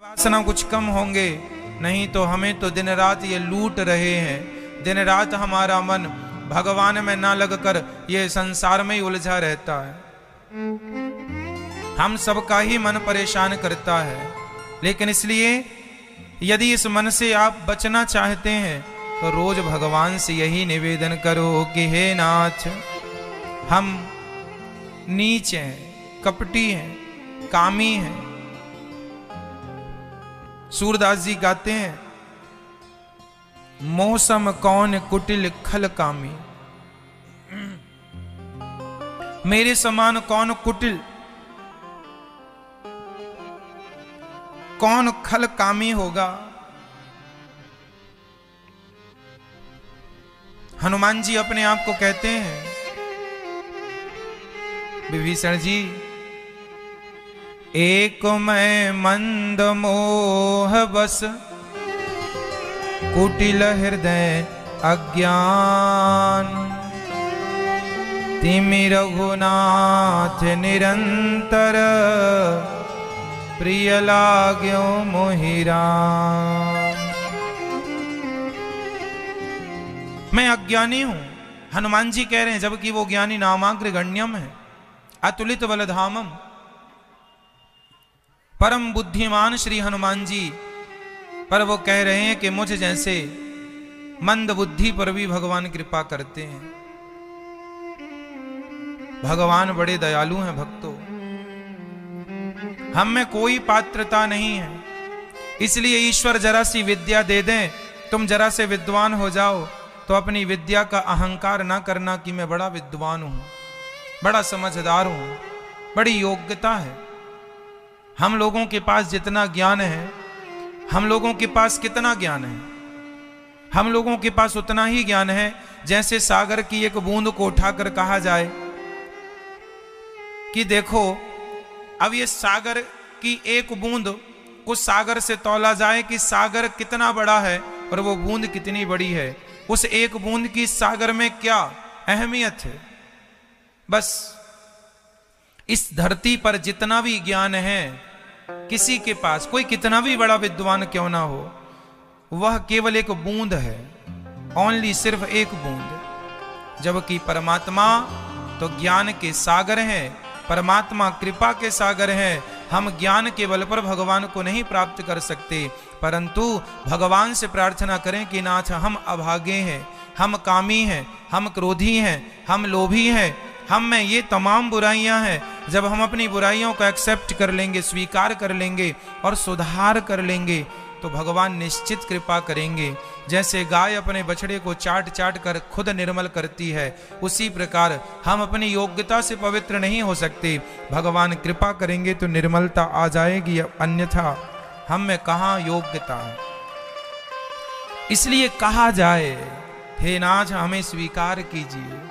वासना कुछ कम होंगे, नहीं तो हमें तो दिन रात ये लूट रहे हैं। दिन रात हमारा मन भगवान में ना लगकर ये संसार में ही उलझा रहता है। हम सबका ही मन परेशान करता है। लेकिन इसलिए यदि इस मन से आप बचना चाहते हैं तो रोज भगवान से यही निवेदन करो कि हे नाथ, हम नीच हैं, कपटी हैं, कामी हैं। सूरदास जी गाते हैं, मौसम कौन कुटिल खल कामी। मेरे समान कौन कुटिल, कौन खल कामी होगा। हनुमान जी अपने आप को कहते हैं, विभीषण जी, एक मैं मंद मोह बस, कुटिल हृदय अज्ञान। तिमि रघुनाथ निरंतर, प्रिय लाग्यो मोहि राम। मैं अज्ञानी हूं, हनुमान जी कह रहे हैं, जबकि वो ज्ञानी नामाग्र गण्यम है, अतुलित बलधामम। परम बुद्धिमान श्री हनुमान जी, पर वो कह रहे हैं कि मुझ जैसे मंद बुद्धि पर भी भगवान कृपा करते हैं। भगवान बड़े दयालु हैं भक्तों। हम में कोई पात्रता नहीं है, इसलिए ईश्वर जरा सी विद्या दे दें, तुम जरा से विद्वान हो जाओ, तो अपनी विद्या का अहंकार ना करना कि मैं बड़ा विद्वान हूं, बड़ा समझदार हूं, बड़ी योग्यता है। हम लोगों के पास जितना ज्ञान है, हम लोगों के पास कितना ज्ञान है, हम लोगों के पास उतना ही ज्ञान है जैसे सागर की एक बूंद को उठाकर कहा जाए कि देखो, अब ये सागर की एक बूंद को सागर से तौला जाए कि सागर कितना बड़ा है और वो बूंद कितनी बड़ी है। उस एक बूंद की सागर में क्या अहमियत है। बस इस धरती पर जितना भी ज्ञान है, किसी के पास कोई कितना भी बड़ा विद्वान क्यों ना हो, वह केवल एक बूंद है, ओनली सिर्फ एक बूंद। जबकि परमात्मा तो ज्ञान के सागर हैं, परमात्मा कृपा के सागर हैं। हम ज्ञान के बल पर भगवान को नहीं प्राप्त कर सकते, परंतु भगवान से प्रार्थना करें कि नाथ, हम अभागे हैं, हम कामी हैं, हम क्रोधी हैं, हम लोभी हैं, हम में ये तमाम बुराइयां हैं। जब हम अपनी बुराइयों को एक्सेप्ट कर लेंगे, स्वीकार कर लेंगे और सुधार कर लेंगे, तो भगवान निश्चित कृपा करेंगे। जैसे गाय अपने बछड़े को चाट चाट कर खुद निर्मल करती है, उसी प्रकार हम अपनी योग्यता से पवित्र नहीं हो सकते। भगवान कृपा करेंगे तो निर्मलता आ जाएगी, अन्यथा हम में कहाँ योग्यता है। इसलिए कहा जाए, हे नाथ, हमें स्वीकार कीजिए।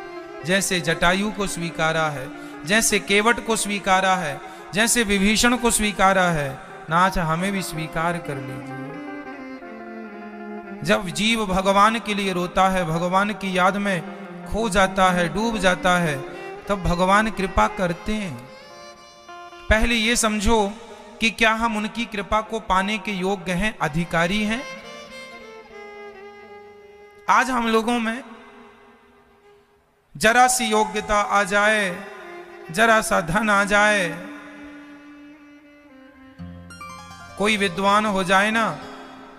जैसे जटायु को स्वीकारा है, जैसे केवट को स्वीकारा है, जैसे विभीषण को स्वीकारा है, नाथ हमें भी स्वीकार कर लीजिए। जब जीव भगवान के लिए रोता है, भगवान की याद में खो जाता है, डूब जाता है, तब भगवान कृपा करते हैं। पहले ये समझो कि क्या हम उनकी कृपा को पाने के योग्य हैं, अधिकारी हैं। आज हम लोगों में जरा सी योग्यता आ जाए, जरा सा धन आ जाए, कोई विद्वान हो जाए ना,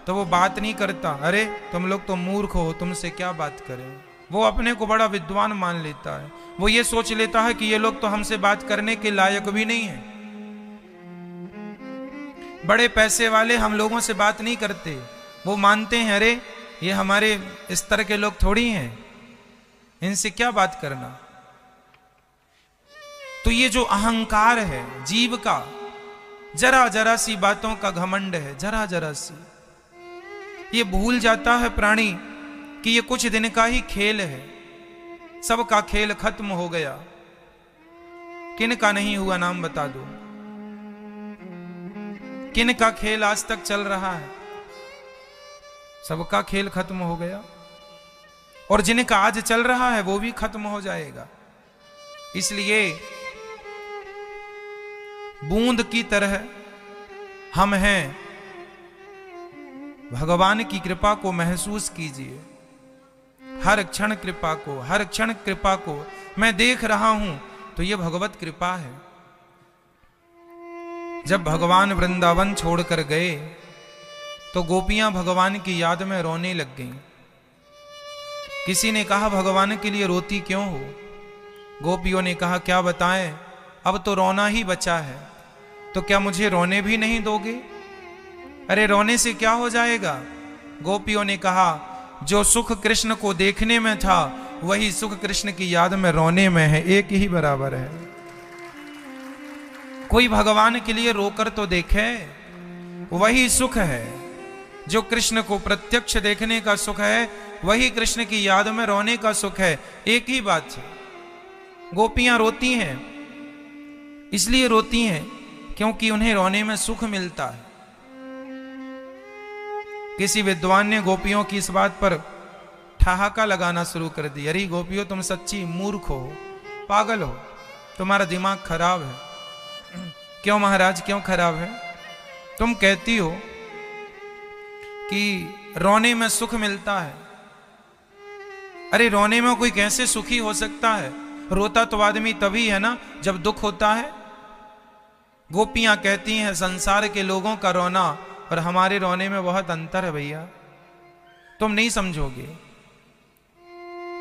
तो वो बात नहीं करता, अरे तुम लोग तो मूर्ख हो, तुमसे क्या बात करें। वो अपने को बड़ा विद्वान मान लेता है। वो ये सोच लेता है कि ये लोग तो हमसे बात करने के लायक भी नहीं है। बड़े पैसे वाले हम लोगों से बात नहीं करते। वो मानते हैं, अरे ये हमारे स्तर के लोग थोड़ी हैं, इनसे क्या बात करना। तो ये जो अहंकार है जीव का, जरा जरा सी बातों का घमंड है, जरा जरा सी, ये भूल जाता है प्राणी कि ये कुछ दिन का ही खेल है, सबका खेल खत्म हो गया। किन का नहीं हुआ नाम बता दो, किन का खेल आज तक चल रहा है। सबका खेल खत्म हो गया, और जिनका आज चल रहा है वो भी खत्म हो जाएगा। इसलिए बूंद की तरह हम हैं, भगवान की कृपा को महसूस कीजिए, हर क्षण कृपा को, हर क्षण कृपा को मैं देख रहा हूं तो यह भगवत कृपा है। जब भगवान वृंदावन छोड़कर गए तो गोपियां भगवान की याद में रोने लग गईं। किसी ने कहा भगवान के लिए रोती क्यों हो? गोपियों ने कहा क्या बताएं, अब तो रोना ही बचा है, तो क्या मुझे रोने भी नहीं दोगे? अरे रोने से क्या हो जाएगा? गोपियों ने कहा जो सुख कृष्ण को देखने में था वही सुख कृष्ण की याद में रोने में है, एक ही बराबर है। कोई भगवान के लिए रोकर तो देखे, वही सुख है। जो कृष्ण को प्रत्यक्ष देखने का सुख है वही कृष्ण की याद में रोने का सुख है, एक ही बात है। गोपियां रोती हैं, इसलिए रोती हैं क्योंकि उन्हें रोने में सुख मिलता है। किसी विद्वान ने गोपियों की इस बात पर ठहाका लगाना शुरू कर दिया, अरे गोपियों तुम सच्ची मूर्ख हो, पागल हो, तुम्हारा दिमाग खराब है। क्यों महाराज, क्यों खराब है? तुम कहती हो कि रोने में सुख मिलता है। अरे रोने में कोई कैसे सुखी हो सकता है? रोता तो आदमी तभी है ना जब दुख होता है। गोपियां कहती हैं संसार के लोगों का रोना और हमारे रोने में बहुत अंतर है भैया, तुम नहीं समझोगे।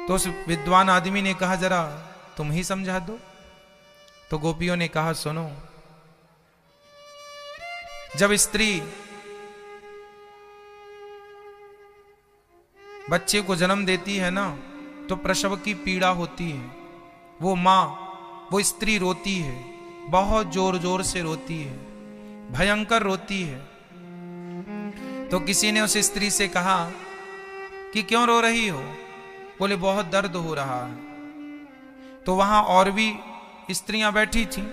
तो उस विद्वान आदमी ने कहा जरा तुम ही समझा दो। तो गोपियों ने कहा सुनो, जब स्त्री बच्चे को जन्म देती है ना तो प्रसव की पीड़ा होती है। वो माँ, वो स्त्री रोती है, बहुत जोर जोर से रोती है, भयंकर रोती है। तो किसी ने उस स्त्री से कहा कि क्यों रो रही हो? बोले बहुत दर्द हो रहा है। तो वहां और भी स्त्रियां बैठी थीं।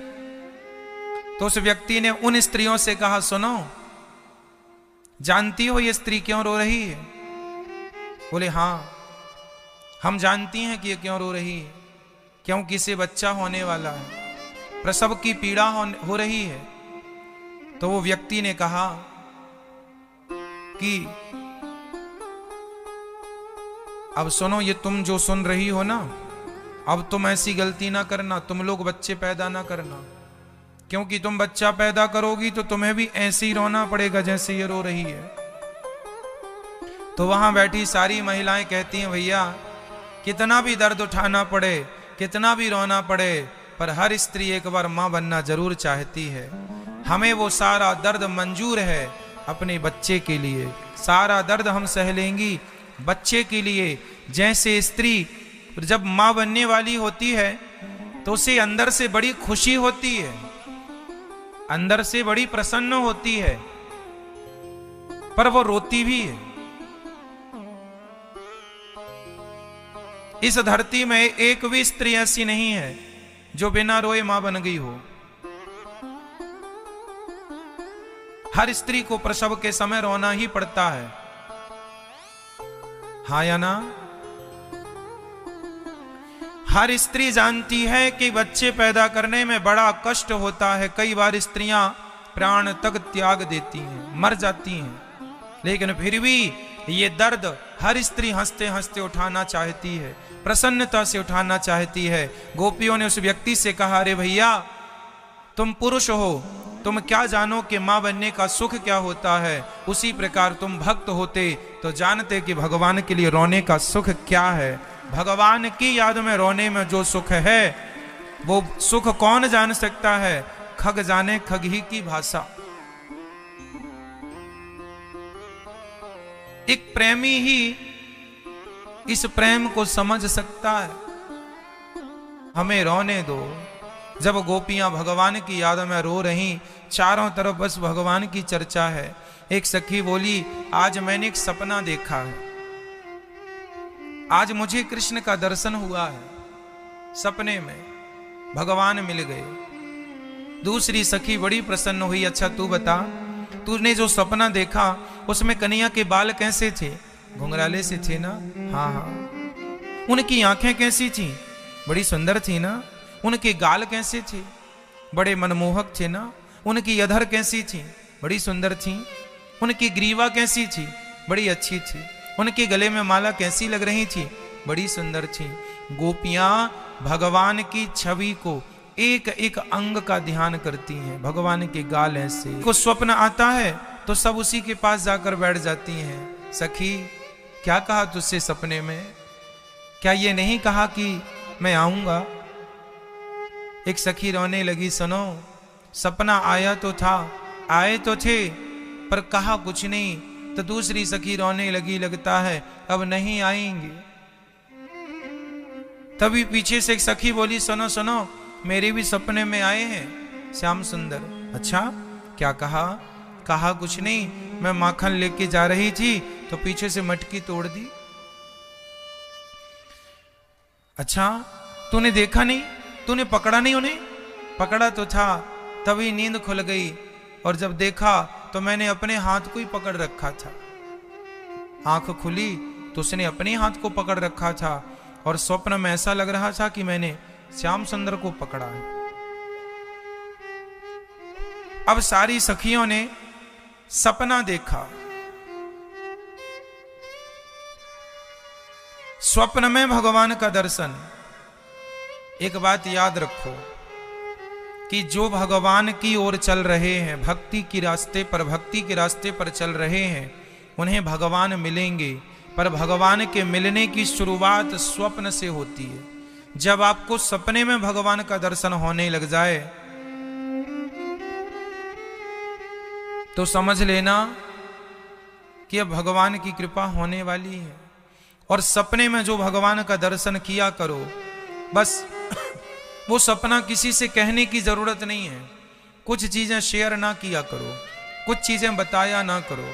तो उस व्यक्ति ने उन स्त्रियों से कहा सुनो, जानती हो ये स्त्री क्यों रो रही है? बोले हाँ हम जानती हैं कि ये क्यों रो रही है, क्योंकि इसे बच्चा होने वाला है, प्रसव की पीड़ा हो रही है। तो वो व्यक्ति ने कहा कि अब सुनो, ये तुम जो सुन रही हो ना, अब तुम ऐसी गलती ना करना, तुम लोग बच्चे पैदा ना करना, क्योंकि तुम बच्चा पैदा करोगी तो तुम्हें भी ऐसे ही रोना पड़ेगा जैसे ये रो रही है। तो वहां बैठी सारी महिलाएं कहती हैं भैया कितना भी दर्द उठाना पड़े, कितना भी रोना पड़े, पर हर स्त्री एक बार मां बनना जरूर चाहती है। हमें वो सारा दर्द मंजूर है अपने बच्चे के लिए, सारा दर्द हम सह लेंगी बच्चे के लिए। जैसे स्त्री जब मां बनने वाली होती है तो उसे अंदर से बड़ी खुशी होती है, अंदर से बड़ी प्रसन्न होती है, पर वो रोती भी है। इस धरती में एक भी स्त्री ऐसी नहीं है जो बिना रोए मां बन गई हो। हर स्त्री को प्रसव के समय रोना ही पड़ता है, हाँ या ना? हर स्त्री जानती है कि बच्चे पैदा करने में बड़ा कष्ट होता है। कई बार स्त्रियां प्राण तक त्याग देती हैं, मर जाती हैं, लेकिन फिर भी ये दर्द हर स्त्री हंसते हंसते उठाना चाहती है, प्रसन्नता से उठाना चाहती है। गोपियों ने उस व्यक्ति से कहा अरे भैया तुम पुरुष हो, तुम क्या जानो कि मां बनने का सुख क्या होता है। उसी प्रकार तुम भक्त होते तो जानते कि भगवान के लिए रोने का सुख क्या है। भगवान की याद में रोने में जो सुख है वो सुख कौन जान सकता है? खग जाने खग ही की भाषा। एक प्रेमी ही इस प्रेम को समझ सकता है। हमें रोने दो। जब गोपियां भगवान की याद में रो रही, चारों तरफ बस भगवान की चर्चा है। एक सखी बोली आज मैंने एक सपना देखा है, आज मुझे कृष्ण का दर्शन हुआ है, सपने में भगवान मिल गए। दूसरी सखी बड़ी प्रसन्न हुई, अच्छा तू बता, तूने जो सपना देखा उसमें कन्हैया के बाल कैसे थे? घुंघराले से थे ना? हाँ हाँ। उनकी आंखें कैसी थी? बड़ी सुंदर थी ना? उनके गाल कैसे थे? बड़े मनमोहक थे ना? उनकी अधर कैसी थी? बड़ी सुंदर थी। उनकी ग्रीवा कैसी थी? बड़ी अच्छी थी। उनके गले में माला कैसी लग रही थी? बड़ी सुंदर थी। गोपियां भगवान की छवि को एक एक अंग का ध्यान करती हैं। भगवान के गाल ऐसे को स्वप्न आता है तो सब उसी के पास जाकर बैठ जाती हैं। सखी क्या कहा तुझसे सपने में? क्या ये नहीं कहा कि मैं आऊंगा? एक सखी रोने लगी, सुनो सपना आया तो था, आए तो थे पर कहा कुछ नहीं। तो दूसरी सखी रोने लगी, लगता है अब नहीं आएंगे। तभी पीछे से एक सखी बोली, सुनो सुनो मेरे भी सपने में आए हैं श्याम सुंदर। अच्छा क्या कहा? कहा कुछ नहीं, मैं माखन लेके जा रही थी तो पीछे से मटकी तोड़ दी। अच्छा तूने देखा नहीं? तूने पकड़ा नहीं उन्हें? पकड़ा तो था, तभी नींद खुल गई और जब देखा तो मैंने अपने हाथ को ही पकड़ रखा था। आंख खुली तो उसने अपने हाथ को पकड़ रखा था और स्वप्न में ऐसा लग रहा था कि मैंने श्याम सुंदर को पकड़ा है। अब सारी सखियों ने सपना देखा। स्वप्न में भगवान का दर्शन। एक बात याद रखो कि जो भगवान की ओर चल रहे हैं, भक्ति के रास्ते पर चल रहे हैं, उन्हें भगवान मिलेंगे। पर भगवान के मिलने की शुरुआत स्वप्न से होती है। जब आपको सपने में भगवान का दर्शन होने लग जाए तो समझ लेना कि अब भगवान की कृपा होने वाली है। और सपने में जो भगवान का दर्शन किया करो, बस वो सपना किसी से कहने की जरूरत नहीं है। कुछ चीजें शेयर ना किया करो, कुछ चीजें बताया ना करो।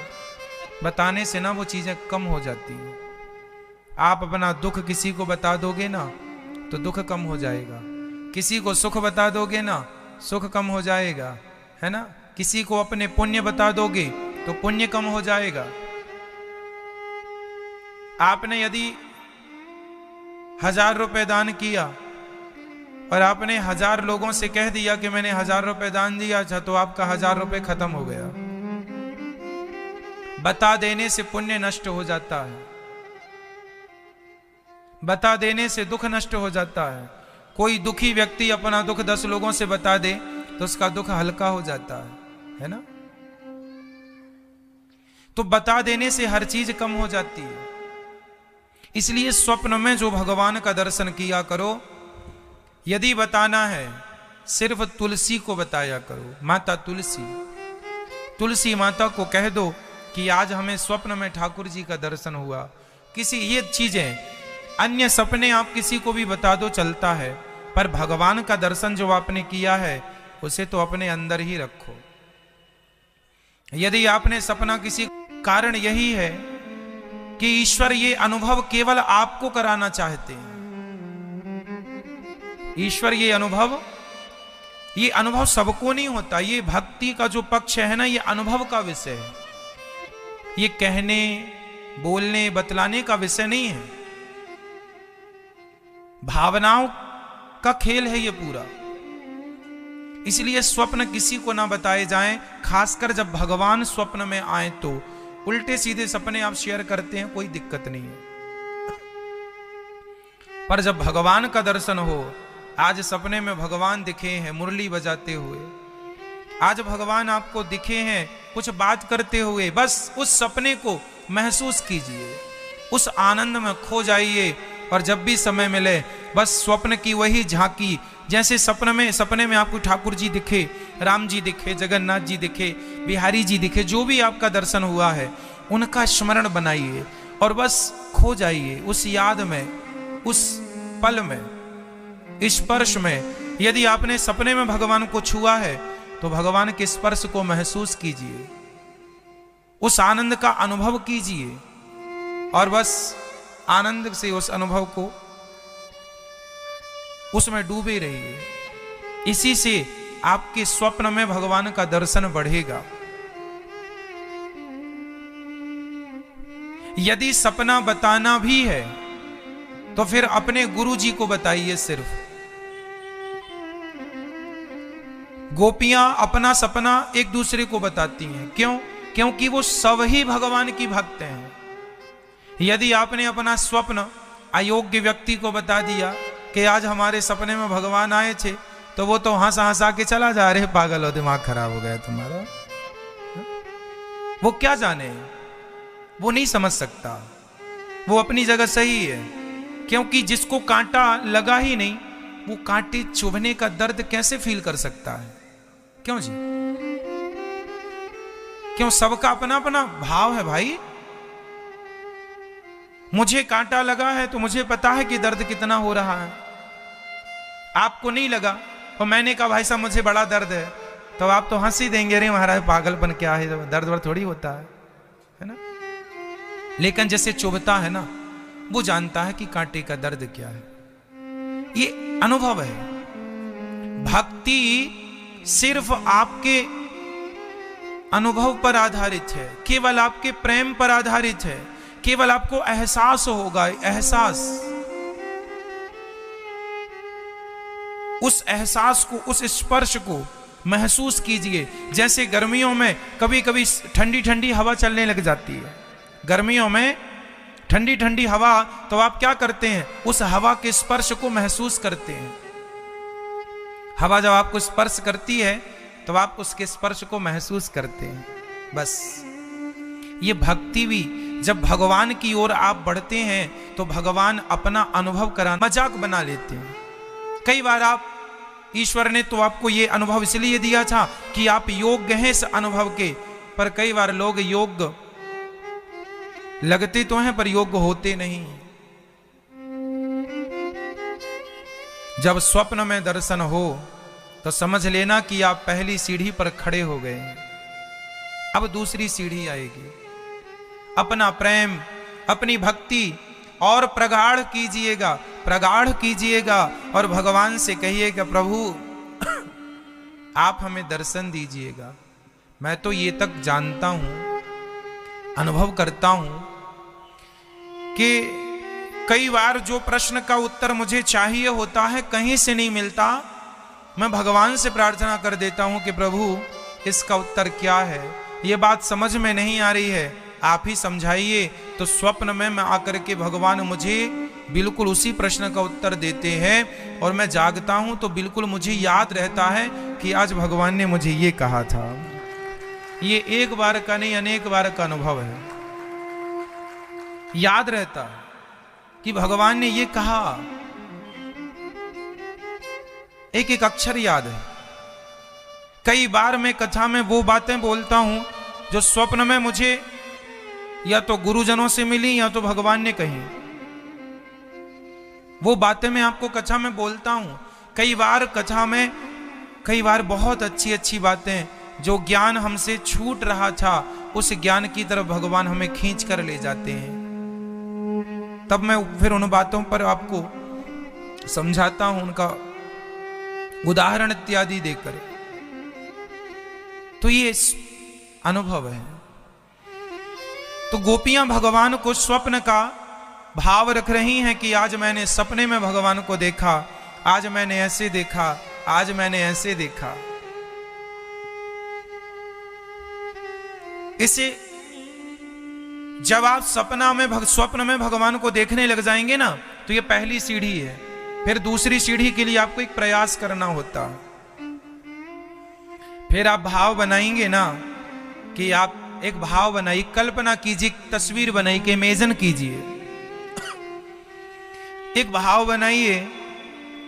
बताने से ना वो चीजें कम हो जाती हैं। आप अपना दुख किसी को बता दोगे ना तो दुख कम हो जाएगा। किसी को सुख बता दोगे ना, सुख कम हो जाएगा, है ना। किसी को अपने पुण्य बता दोगे तो पुण्य कम हो जाएगा। आपने यदि 1000 रुपए दान किया और आपने 1000 लोगों से कह दिया कि मैंने 1000 रुपए दान दिया था, तो आपका 1000 रुपए खत्म हो गया। बता देने से पुण्य नष्ट हो जाता है, बता देने से दुख नष्ट हो जाता है। कोई दुखी व्यक्ति अपना दुख 10 लोगों से बता दे तो उसका दुख हल्का हो जाता है ना। तो बता देने से हर चीज कम हो जाती है। इसलिए स्वप्न में जो भगवान का दर्शन किया करो, यदि बताना है सिर्फ तुलसी को बताया करो। माता तुलसी माता को कह दो कि आज हमें स्वप्न में ठाकुर जी का दर्शन हुआ। किसी ये चीजें, अन्य सपने आप किसी को भी बता दो चलता है, पर भगवान का दर्शन जो आपने किया है उसे तो अपने अंदर ही रखो। यदि आपने सपना किसी, कारण यही है कि ईश्वर ये अनुभव केवल आपको कराना चाहते हैं। ईश्वर ये अनुभव सबको नहीं होता। ये भक्ति का जो पक्ष है ना, ये अनुभव का विषय है। ये कहने, बोलने, बतलाने का विषय नहीं है। भावनाओं का खेल है ये पूरा। इसलिए स्वप्न किसी को ना बताए जाएं, खासकर जब भगवान स्वप्न में आए तो। उल्टे सीधे सपने आप शेयर करते हैं, कोई दिक्कत नहीं है। पर जब भगवान का दर्शन हो, आज सपने में भगवान दिखे हैं मुरली बजाते हुए, आज भगवान आपको दिखे हैं कुछ बात करते हुए, बस उस सपने को महसूस कीजिए, उस आनंद में खो जाइए। और जब भी समय मिले बस स्वप्न की वही झांकी, जैसे सपने में आपको ठाकुर जी दिखे, राम जी दिखे, जगन्नाथ जी दिखे, बिहारी जी दिखे, जो भी आपका दर्शन हुआ है उनका स्मरण बनाइए और बस खो जाइए उस याद में, उस पल में, स्पर्श में। यदि आपने सपने में भगवान को छुआ है तो भगवान के स्पर्श को महसूस कीजिए, उस आनंद का अनुभव कीजिए और बस आनंद से उस अनुभव को, उसमें डूबे रहिए। इसी से आपके स्वप्न में भगवान का दर्शन बढ़ेगा। यदि सपना बताना भी है तो फिर अपने गुरु जी को बताइए सिर्फ। गोपियां अपना सपना एक दूसरे को बताती हैं, क्यों? क्योंकि वो सब ही भगवान की भक्त हैं। यदि आपने अपना स्वप्न अयोग्य व्यक्ति को बता दिया कि आज हमारे सपने में भगवान आए थे, तो वो तो हंस हंसा के चला जा रहे, पागल हो, दिमाग खराब हो गया तुम्हारा। वो क्या जाने, वो नहीं समझ सकता, वो अपनी जगह सही है। क्योंकि जिसको कांटा लगा ही नहीं, वो कांटे चुभने का दर्द कैसे फील कर सकता है? क्यों जी? क्यों? सबका अपना अपना भाव है भाई। मुझे कांटा लगा है तो मुझे पता है कि दर्द कितना हो रहा है। आपको नहीं लगा और मैंने कहा भाई साहब मुझे बड़ा दर्द है, तो आप तो हंस ही देंगे, रे महाराज पागलपन क्या है, दर्द वर्द थोड़ी होता है ना। लेकिन जैसे चुभता है ना, वो जानता है कि कांटे का दर्द क्या है। ये अनुभव है। भक्ति सिर्फ आपके अनुभव पर आधारित है, केवल आपके प्रेम पर आधारित है, केवल आपको एहसास होगा। एहसास, उस एहसास को, उस स्पर्श को महसूस कीजिए। जैसे गर्मियों में कभी कभी ठंडी ठंडी हवा चलने लग जाती है, गर्मियों में ठंडी ठंडी हवा, तो आप क्या करते हैं? उस हवा के स्पर्श को महसूस करते हैं। हवा जब आपको स्पर्श करती है तो आप उसके स्पर्श को महसूस करते हैं। बस ये भक्ति भी, जब भगवान की ओर आप बढ़ते हैं तो भगवान अपना अनुभव कराना मजाक बना लेते हैं। कई बार आप, ईश्वर ने तो आपको ये अनुभव इसलिए दिया था कि आप योग्य हैं इस अनुभव के, पर कई बार लोग योग्य लगते तो हैं पर योग्य होते नहीं। जब स्वप्न में दर्शन हो तो समझ लेना कि आप पहली सीढ़ी पर खड़े हो गए हैं, अब दूसरी सीढ़ी आएगी। अपना प्रेम, अपनी भक्ति और प्रगाढ़ कीजिएगा, प्रगाढ़ कीजिएगा और भगवान से कहिएगा प्रभु आप हमें दर्शन दीजिएगा। मैं तो ये तक जानता हूं, अनुभव करता हूं कि कई बार जो प्रश्न का उत्तर मुझे चाहिए होता है कहीं से नहीं मिलता, मैं भगवान से प्रार्थना कर देता हूं कि प्रभु इसका उत्तर क्या है, ये बात समझ में नहीं आ रही है, आप ही समझाइए। तो स्वप्न में मैं आकर के भगवान मुझे बिल्कुल उसी प्रश्न का उत्तर देते हैं और मैं जागता हूं तो बिल्कुल मुझे याद रहता है कि आज भगवान ने मुझे ये कहा था। ये एक बार का नहीं, अनेक बार का अनुभव है। याद रहता है कि भगवान ने ये कहा, एक एक अक्षर याद है। कई बार मैं कथा में वो बातें बोलता हूं जो स्वप्न में मुझे या तो गुरुजनों से मिली या तो भगवान ने कही। वो बातें मैं आपको कथा में बोलता हूं। कई बार कथा में, कई बार बहुत अच्छी अच्छी बातें, जो ज्ञान हमसे छूट रहा था उस ज्ञान की तरफ भगवान हमें खींच कर ले जाते हैं। तब मैं फिर उन बातों पर आपको समझाता हूं, उनका उदाहरण इत्यादि देकर। तो ये अनुभव है। तो गोपियां भगवान को स्वप्न का भाव रख रही हैं कि आज मैंने सपने में भगवान को देखा, आज मैंने ऐसे देखा, आज मैंने ऐसे देखा। इसे जब आप स्वप्न में भगवान को देखने लग जाएंगे ना, तो ये पहली सीढ़ी है। फिर दूसरी सीढ़ी के लिए आपको एक प्रयास करना होता। फिर आप भाव बनाएंगे ना, कि आप एक भाव बनाइए, कल्पना कीजिए, तस्वीर बनाइए, कि इमेजिन कीजिए, एक भाव बनाइए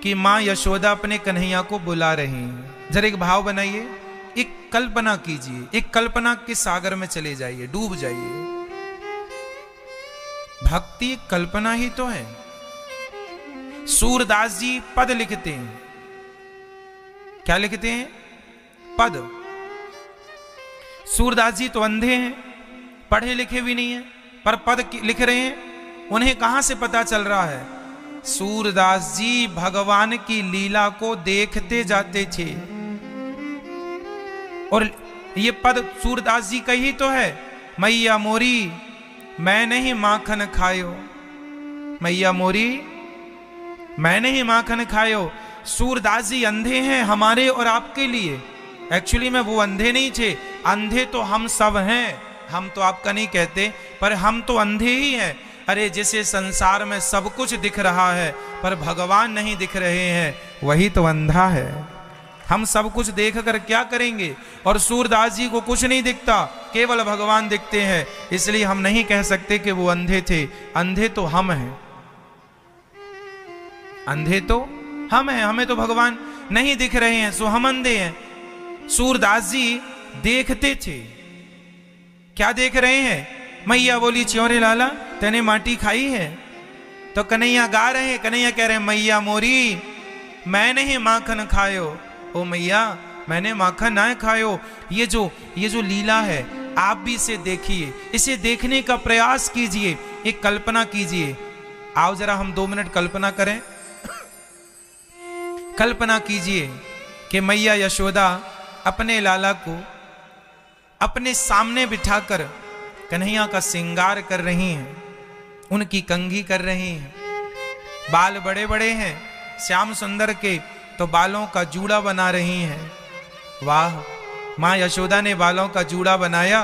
कि मां यशोदा अपने कन्हैया को बुला रही हैं। जरा एक भाव बनाइए, एक कल्पना कीजिए, एक कल्पना के सागर में चले जाइए, डूब जाइए। भक्ति कल्पना ही तो है। सूरदास जी पद लिखते हैं। क्या लिखते हैं? पद। सूरदास जी तो अंधे हैं, पढ़े लिखे भी नहीं है, पर पद लिख रहे हैं। उन्हें कहां से पता चल रहा है? सूरदास जी भगवान की लीला को देखते जाते थे। और ये पद सूरदास जी का ही तो है। मैया मोरी मैंने ही माखन खायो, मैया मोरी मैंने ही माखन खायो। सूरदास जी अंधे हैं हमारे और आपके लिए, एक्चुअली में वो अंधे नहीं थे, अंधे तो हम सब हैं, हम तो आपका नहीं कहते, पर हम तो अंधे ही हैं। अरे जैसे संसार में सब कुछ दिख रहा है पर भगवान नहीं दिख रहे हैं, वही तो अंधा है। हम सब कुछ देख कर क्या करेंगे? और सूरदास जी को कुछ नहीं दिखता, केवल भगवान दिखते हैं, इसलिए हम नहीं कह सकते कि वो अंधे थे। अंधे तो हम हैं, अंधे तो हम हैं, हमें तो भगवान नहीं दिख रहे हैं, सो हम अंधे हैं। सूरदास जी देखते थे, क्या देख रहे हैं? मैया बोली च्योरे लाला तेने माटी खाई है। तो कन्हैया गा रहे हैं, कन्हैया कह रहे हैं मैया मोरी मैं नहीं माखन खायो, ओ मैया मैंने माखन ना खायो। ये जो लीला है आप भी इसे देखिए, इसे देखने का प्रयास कीजिए, एक कल्पना कीजिए। आओ जरा हम 2 मिनट कल्पना करें। कल्पना कीजिए कि मैया यशोदा अपने लाला को अपने सामने बिठाकर कन्हैया का श्रृंगार कर रही हैं, उनकी कंघी कर रही हैं। बाल बड़े बड़े हैं श्याम सुंदर के, तो बालों का जूड़ा बना रही हैं। वाह, माँ यशोदा ने बालों का जूड़ा बनाया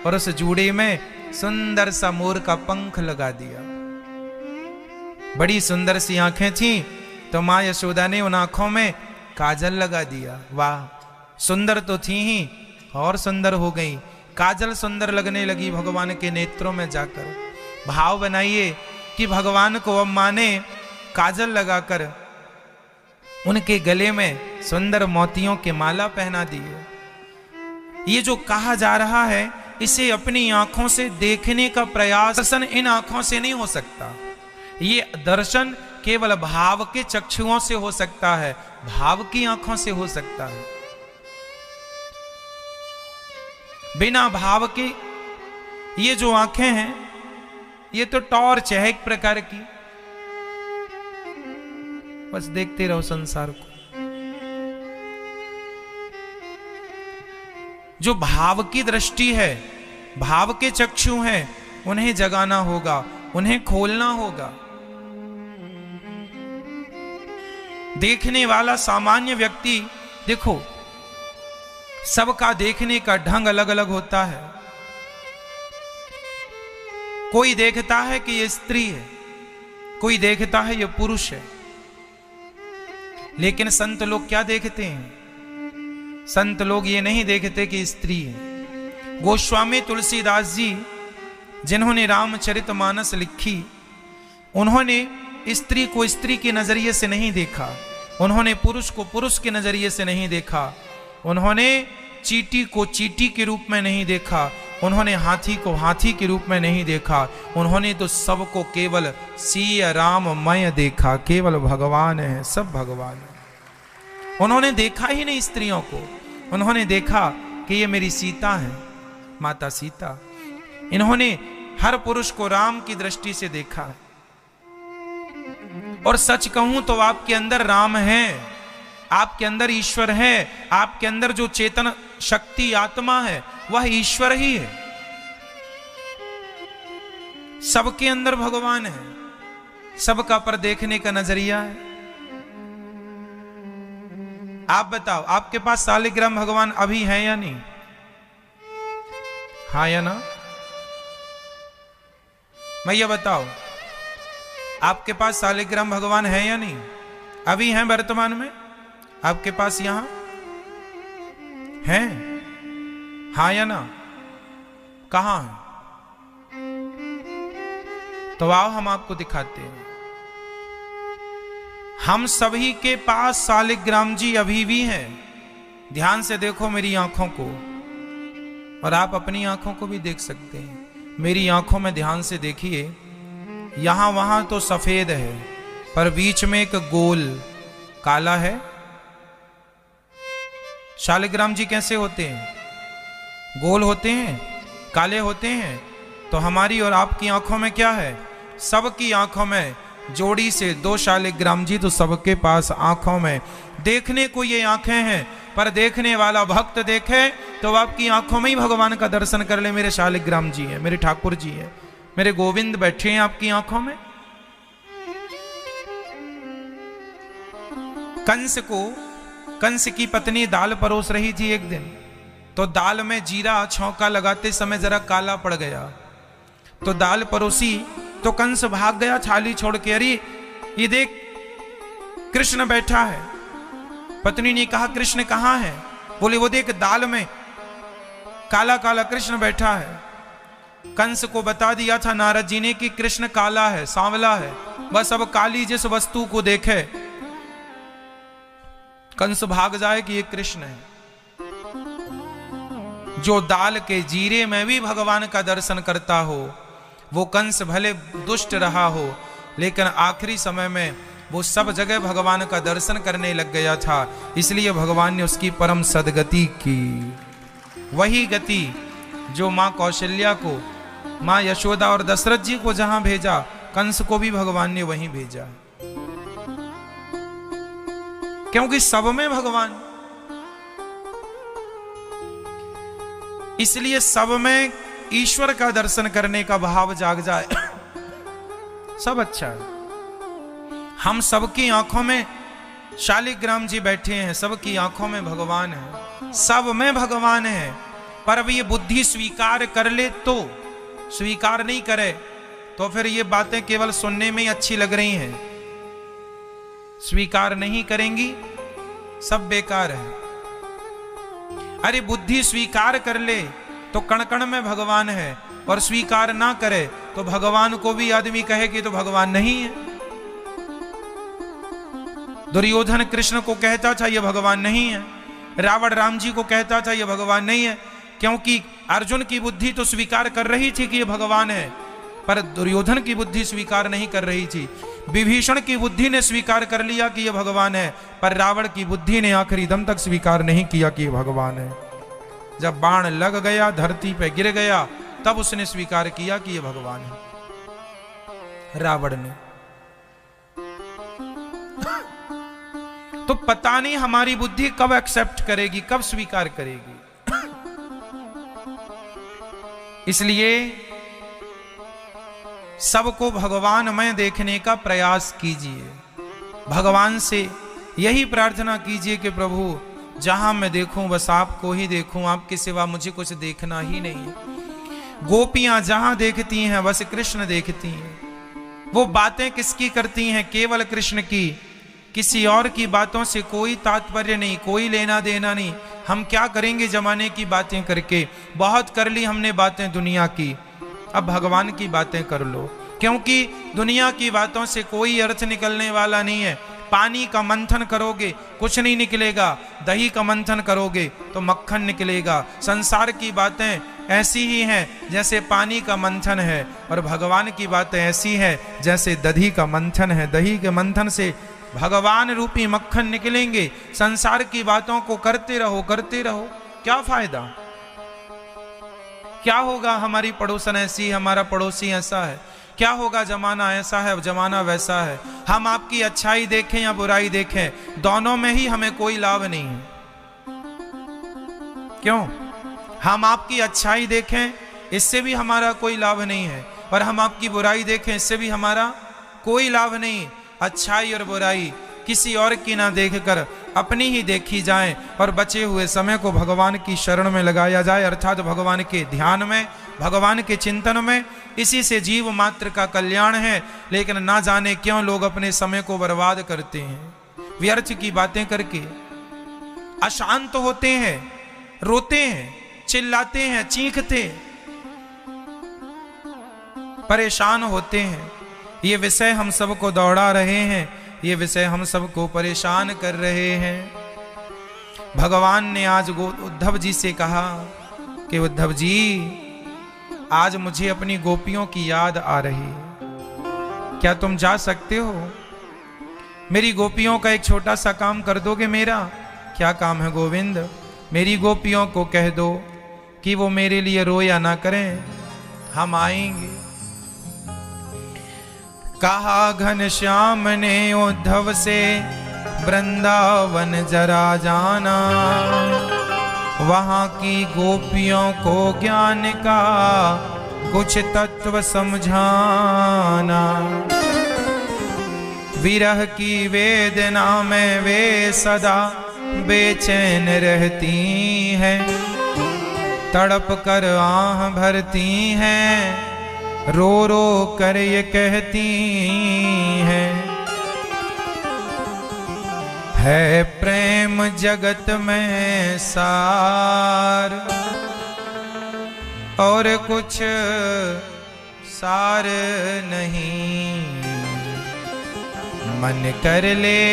और उस जूड़े में सुंदर सा मोर का पंख लगा दिया। बड़ी सुंदर सी आंखें थीं, तो माँ यशोदा ने उन आंखों में काजल लगा दिया। वाह, सुंदर तो थी ही और सुंदर हो गई, काजल सुंदर लगने लगी भगवान के नेत्रों में जाकर। भाव बनाइए कि भगवान को अब माँ ने काजल लगाकर उनके गले में सुंदर मोतियों के माला पहना दी है। ये जो कहा जा रहा है, इसे अपनी आंखों से देखने का प्रयास, दर्शन इन आंखों से नहीं हो सकता। ये दर्शन केवल भाव के चक्षुओं से हो सकता है, भाव की आंखों से हो सकता है। बिना भाव के ये जो आंखें हैं, ये तो टॉर्च है एक प्रकार की, बस देखते रहो संसार को। जो भाव की दृष्टि है, भाव के चक्षु हैं, उन्हें जगाना होगा, उन्हें खोलना होगा। देखने वाला सामान्य व्यक्ति, देखो सबका देखने का ढंग अलग अलग होता है। कोई देखता है कि ये स्त्री है, कोई देखता है ये पुरुष है। लेकिन संत लोग क्या देखते हैं? संत लोग ये नहीं देखते कि स्त्री है। गोस्वामी तुलसीदास जी जिन्होंने रामचरितमानस लिखी, उन्होंने स्त्री को स्त्री के नजरिए से नहीं देखा, उन्होंने पुरुष को पुरुष के नजरिए से नहीं देखा, उन्होंने चींटी को चींटी के रूप में नहीं देखा, उन्होंने हाथी को हाथी के रूप में नहीं देखा, उन्होंने तो सबको केवल सिया राममय देखा। केवल भगवान है, सब भगवान है। उन्होंने देखा ही नहीं स्त्रियों को, उन्होंने देखा कि ये मेरी सीता है, माता सीता। इन्होंने हर पुरुष को राम की दृष्टि से देखा। और सच कहूं तो आपके अंदर राम है, आपके अंदर ईश्वर है, आपके अंदर जो चेतन शक्ति आत्मा है वह ईश्वर ही है। सबके अंदर भगवान है, सबका पर देखने का नजरिया है। आप बताओ, आपके पास शालिग्राम भगवान अभी है या नहीं? हाँ या ना? मैया बताओ, आपके पास शालिग्राम भगवान है या नहीं? अभी हैं वर्तमान में आपके पास, यहां हैं? हाँ या ना? कहां है? तो आओ हम आपको दिखाते हैं। हम सभी के पास शालिग्राम जी अभी भी हैं। ध्यान से देखो मेरी आंखों को, और आप अपनी आंखों को भी देख सकते हैं। मेरी आंखों में ध्यान से देखिए, यहां वहां तो सफेद है, पर बीच में एक गोल काला है। शालिग्राम जी कैसे होते हैं? गोल होते हैं, काले होते हैं। तो हमारी और आपकी आंखों में क्या है? सबकी आंखों में जोड़ी से 2 शालिग्राम जी तो सबके पास आंखों में। देखने को ये आंखें हैं, पर देखने वाला भक्त देखे तो आपकी आंखों में ही भगवान का दर्शन कर ले। मेरे शालिग्राम जी है, मेरे ठाकुर जी है, मेरे गोविंद बैठे हैं आपकी आंखों में। कंस को कंस की पत्नी दाल परोस रही थी एक दिन, तो दाल में जीरा छौंका लगाते समय जरा काला पड़ गया, तो दाल परोसी तो कंस भाग गया थाली छोड़ के, अरे ये देख कृष्ण बैठा है। पत्नी ने कहा कृष्ण कहाँ है? बोले वो देख दाल में काला काला कृष्ण बैठा है। कंस को बता दिया था नारद जी ने कि कृष्ण काला है, सांवला है, बस अब काली जिस वस्तु को देखे कंस भाग जाए कि ये कृष्ण है। जो दाल के जीरे में भी भगवान का दर्शन करता हो, वो कंस भले दुष्ट रहा हो, लेकिन आखिरी समय में वो सब जगह भगवान का दर्शन करने लग गया था, इसलिए भगवान ने उसकी परम सदगति की। वही गति जो मां कौशल्या को, मां यशोदा और दशरथ जी को जहां भेजा, कंस को भी भगवान ने वहीं भेजा, क्योंकि सब में भगवान, इसलिए सब में ईश्वर का दर्शन करने का भाव जाग जाए सब अच्छा है। हम सबकी आंखों में, शालिग्राम जी बैठे हैं, सबकी आंखों में भगवान है, सब में भगवान है, पर अब ये बुद्धि स्वीकार कर ले तो, स्वीकार नहीं करे तो फिर ये बातें केवल सुनने में ही अच्छी लग रही हैं, स्वीकार नहीं करेंगी सब बेकार है। अरे बुद्धि स्वीकार कर ले तो कण कण में भगवान है, और स्वीकार ना करे तो भगवान को भी आदमी कहे कि तो भगवान नहीं है। दुर्योधन कृष्ण को कहता था ये भगवान नहीं है, रावण राम जी को कहता था ये भगवान नहीं है, क्योंकि अर्जुन की बुद्धि तो स्वीकार कर रही थी कि ये भगवान है, पर दुर्योधन की बुद्धि स्वीकार नहीं कर रही थी। विभीषण की बुद्धि ने स्वीकार कर लिया कि ये भगवान है, पर रावण की बुद्धि ने आखिरी दम तक स्वीकार नहीं किया कि ये भगवान है। जब बाण लग गया, धरती पे गिर गया, तब उसने स्वीकार किया कि ये भगवान है, रावण ने। तो पता नहीं हमारी बुद्धि कब एक्सेप्ट करेगी, कब स्वीकार करेगी। इसलिए सबको भगवान में देखने का प्रयास कीजिए, भगवान से यही प्रार्थना कीजिए कि प्रभु जहां मैं देखूं बस आपको ही देखूं, आपके सिवा मुझे कुछ देखना ही नहीं है। गोपियां जहां देखती हैं बस कृष्ण देखती हैं, वो बातें किसकी करती हैं? केवल कृष्ण की, किसी और की बातों से कोई तात्पर्य नहीं, कोई लेना देना नहीं। हम क्या करेंगे जमाने की बातें करके? बहुत कर ली हमने बातें दुनिया की, अब भगवान की बातें कर लो, क्योंकि दुनिया की बातों से कोई अर्थ निकलने वाला नहीं है। पानी का मंथन करोगे कुछ नहीं निकलेगा, दही का मंथन करोगे तो मक्खन निकलेगा। संसार की बातें ऐसी ही हैं जैसे पानी का मंथन है, और भगवान की बातें ऐसी हैं जैसे दही का मंथन है। दही के मंथन से भगवान रूपी मक्खन निकलेंगे। संसार की बातों को करते रहो, करते रहो, क्या फायदा? क्या होगा? हमारी पड़ोसन ऐसी, हमारा पड़ोसी ऐसा है, क्या होगा? जमाना ऐसा है, जमाना वैसा है। हम आपकी अच्छाई देखें या बुराई देखें, दोनों में ही हमें कोई लाभ नहीं है। क्यों? हम आपकी अच्छाई देखें, इससे भी हमारा कोई लाभ नहीं है, और हम आपकी बुराई देखें, इससे भी हमारा कोई लाभ नहीं। अच्छाई और बुराई किसी और की ना देखकर अपनी ही देखी जाए, और बचे हुए समय को भगवान की शरण में लगाया जाए, अर्थात भगवान के ध्यान में, भगवान के चिंतन में। इसी से जीव मात्र का कल्याण है। लेकिन ना जाने क्यों लोग अपने समय को बर्बाद करते हैं, व्यर्थ की बातें करके अशांत होते हैं, रोते हैं, चिल्लाते हैं, चीखते, परेशान होते हैं। ये विषय हम सबको दौड़ा रहे हैं, ये विषय हम सबको परेशान कर रहे हैं। भगवान ने आज उद्धव जी से कहा कि उद्धव जी आज मुझे अपनी गोपियों की याद आ रही है, क्या तुम जा सकते हो? मेरी गोपियों का एक छोटा सा काम कर दोगे मेरा? क्या काम है गोविंद? मेरी गोपियों को कह दो कि वो मेरे लिए रोया ना करें, हम आएंगे। कहा घनश्याम ने उद्धव से वृंदावन जरा जाना, वहां की गोपियों को ज्ञान का कुछ तत्व समझाना। विरह की वेदना में वे सदा बेचैन रहती हैं, तड़प कर आह भरती हैं, रो रो कर ये कहती हैं, है प्रेम जगत में सार, और कुछ सार नहीं। मन कर ले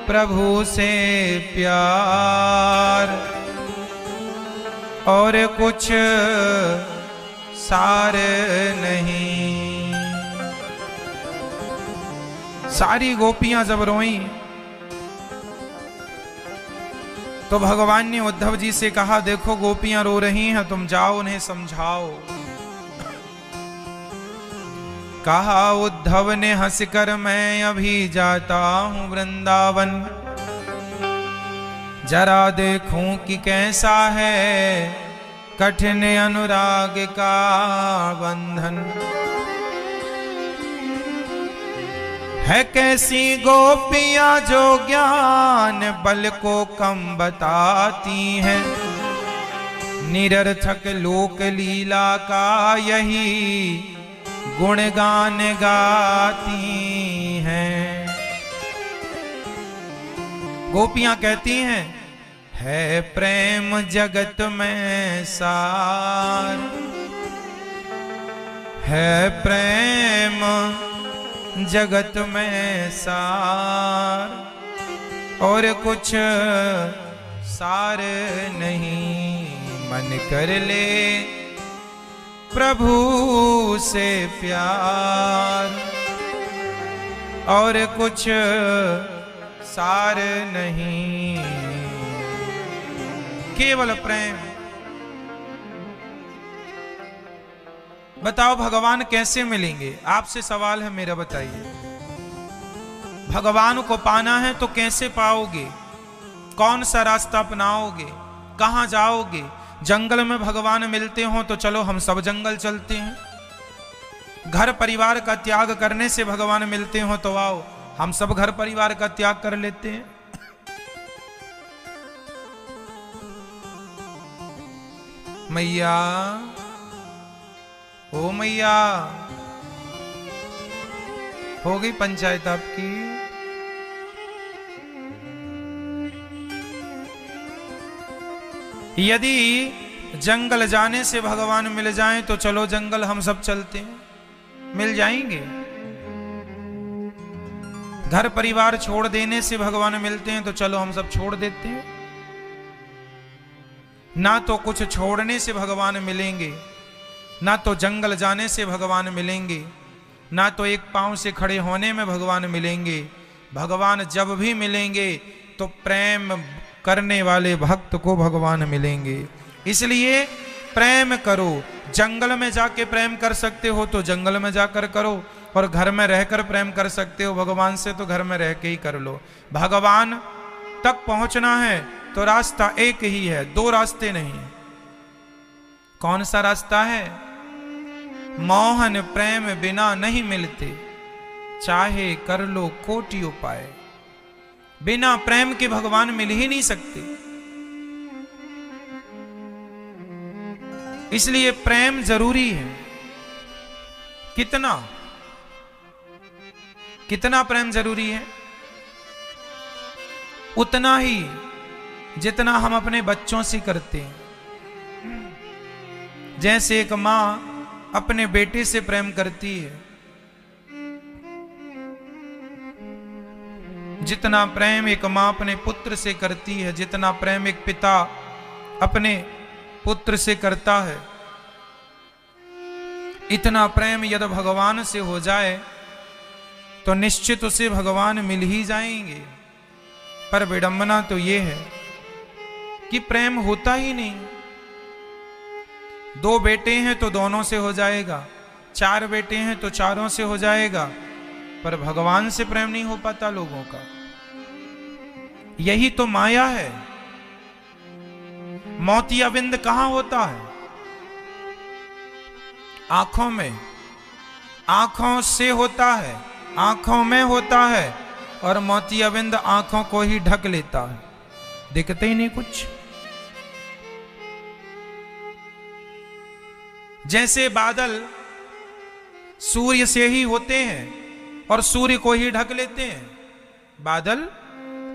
प्रभु से प्यार, और कुछ सार नहीं। सारी गोपियां जब रोईं तो भगवान ने उद्धव जी से कहा, देखो गोपियां रो रही हैं, तुम जाओ उन्हें समझाओ। कहा उद्धव ने हंसकर, मैं अभी जाता हूं वृंदावन, जरा देखूं कि कैसा है कठिन अनुराग का बंधन, है कैसी गोपियां जो ज्ञान बल को कम बताती हैं, निरर्थक लोक लीला का यही गुणगान गाती हैं। गोपियां कहती हैं, है प्रेम जगत में सार, है प्रेम जगत में सार, और कुछ सार नहीं। मन कर ले प्रभु से प्यार, और कुछ सार नहीं। केवल प्रेम। बताओ भगवान कैसे मिलेंगे? आपसे सवाल है मेरा, बताइए। भगवान को पाना है तो कैसे पाओगे? कौन सा रास्ता अपनाओगे? कहां जाओगे? जंगल में भगवान मिलते हो तो चलो हम सब जंगल चलते हैं। घर परिवार का त्याग करने से भगवान मिलते हो तो आओ हम सब घर परिवार का त्याग कर लेते हैं। मैया, ओ मैया, हो गई पंचायत आपकी? यदि जंगल जाने से भगवान मिल जाएं तो चलो जंगल हम सब चलते हैं, मिल जाएंगे। घर परिवार छोड़ देने से भगवान मिलते हैं तो चलो हम सब छोड़ देते हैं। ना तो कुछ छोड़ने से भगवान मिलेंगे, ना तो जंगल जाने से भगवान मिलेंगे, ना तो एक पांव से खड़े होने में भगवान मिलेंगे। भगवान जब भी मिलेंगे तो प्रेम करने वाले भक्त को भगवान मिलेंगे। इसलिए प्रेम करो। जंगल में जाके प्रेम कर सकते हो तो जंगल में जाकर करो, और घर में रहकर प्रेम कर सकते हो भगवान से तो घर में रह के ही कर लो। भगवान तक पहुंचना है तो रास्ता एक ही है, दो रास्ते नहीं। कौन सा रास्ता है? मोहन प्रेम बिना नहीं मिलते, चाहे कर लो कोटि उपाय। बिना प्रेम के भगवान मिल ही नहीं सकते। इसलिए प्रेम जरूरी है। कितना कितना प्रेम जरूरी है? उतना ही जितना हम अपने बच्चों से करते हैं। जैसे एक मां अपने बेटे से प्रेम करती है, जितना प्रेम एक मां अपने पुत्र से करती है, जितना प्रेम एक पिता अपने पुत्र से करता है, इतना प्रेम यदि भगवान से हो जाए तो निश्चित उसे भगवान मिल ही जाएंगे। पर विडंबना तो यह है कि प्रेम होता ही नहीं। दो बेटे हैं तो दोनों से हो जाएगा, चार बेटे हैं तो चारों से हो जाएगा, पर भगवान से प्रेम नहीं हो पाता लोगों का। यही तो माया है। मोतियाबिंद कहां होता है? आंखों में। आंखों से होता है, आंखों में होता है, और मोतियाबिंद आंखों को ही ढक लेता है। दिखते ही नहीं कुछ। जैसे बादल सूर्य से ही होते हैं और सूर्य को ही ढक लेते हैं, बादल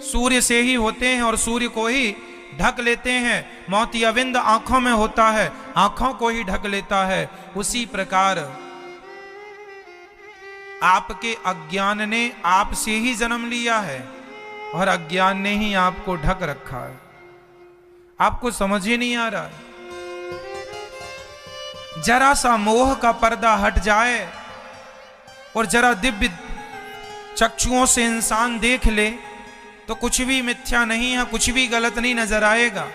सूर्य से ही होते हैं और सूर्य को ही ढक लेते हैं। मोतियाबिंद आंखों में होता है, आंखों को ही ढक लेता है। उसी प्रकार आपके अज्ञान ने आपसे ही जन्म लिया है और अज्ञान ने ही आपको ढक रखा है। आपको समझ ही नहीं आ रहा है। जरा सा मोह का पर्दा हट जाए और जरा दिव्य चक्षुओं से इंसान देख ले तो कुछ भी मिथ्या नहीं है, कुछ भी गलत नहीं नजर आएगा।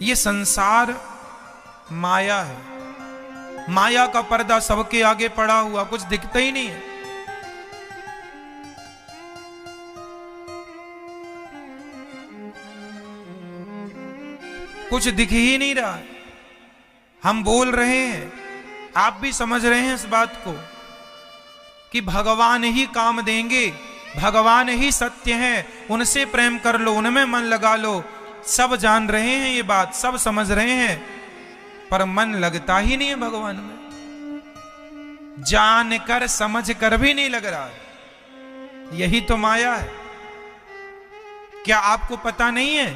ये संसार माया है, माया का पर्दा सबके आगे पड़ा हुआ, कुछ दिखता ही नहीं है। कुछ दिख ही नहीं रहा है। हम बोल रहे हैं, आप भी समझ रहे हैं इस बात को कि भगवान ही काम देंगे, भगवान ही सत्य हैं, उनसे प्रेम कर लो, उनमें मन लगा लो। सब जान रहे हैं ये बात, सब समझ रहे हैं, पर मन लगता ही नहीं है भगवान में। जान कर समझ कर भी नहीं लग रहा है। यही तो माया है। क्या आपको पता नहीं है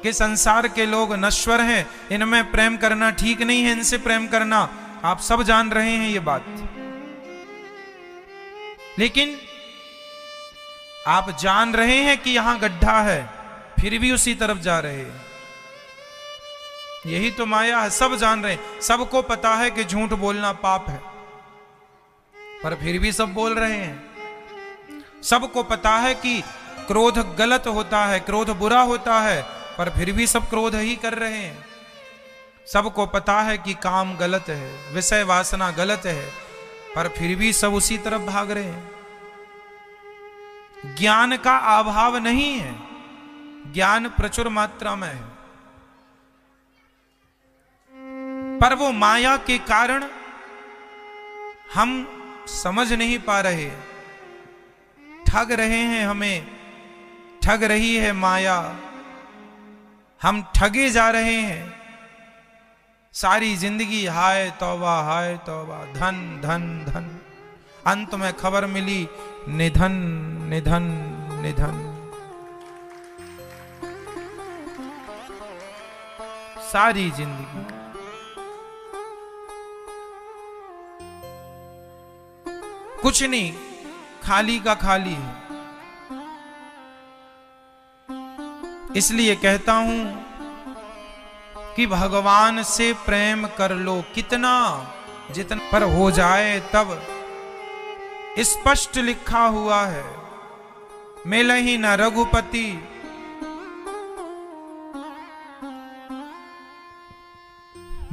कि संसार के लोग नश्वर हैं, इनमें प्रेम करना ठीक नहीं है, इनसे प्रेम करना, आप सब जान रहे हैं ये बात। लेकिन आप जान रहे हैं कि यहां गड्ढा है, फिर भी उसी तरफ जा रहे हैं। यही तो माया है। सब जान रहे हैं, सबको पता है कि झूठ बोलना पाप है, पर फिर भी सब बोल रहे हैं। सबको पता है कि क्रोध गलत होता है, क्रोध बुरा होता है, पर फिर भी सब क्रोध ही कर रहे हैं। सबको पता है कि काम गलत है, विषय वासना गलत है, पर फिर भी सब उसी तरफ भाग रहे हैं। ज्ञान का अभाव नहीं है, ज्ञान प्रचुर मात्रा में है, पर वो माया के कारण हम समझ नहीं पा रहे, ठग रहे हैं, हमें ठग रही है माया, हम ठगे जा रहे हैं। सारी जिंदगी हाय तौबा धन धन धन, अंत में खबर मिली निधन निधन निधन। सारी जिंदगी कुछ नहीं, खाली का खाली है। इसलिए कहता हूं कि भगवान से प्रेम कर लो, कितना जितना पर हो जाए तब। स्पष्ट लिखा हुआ है, मिलहि न रघुपति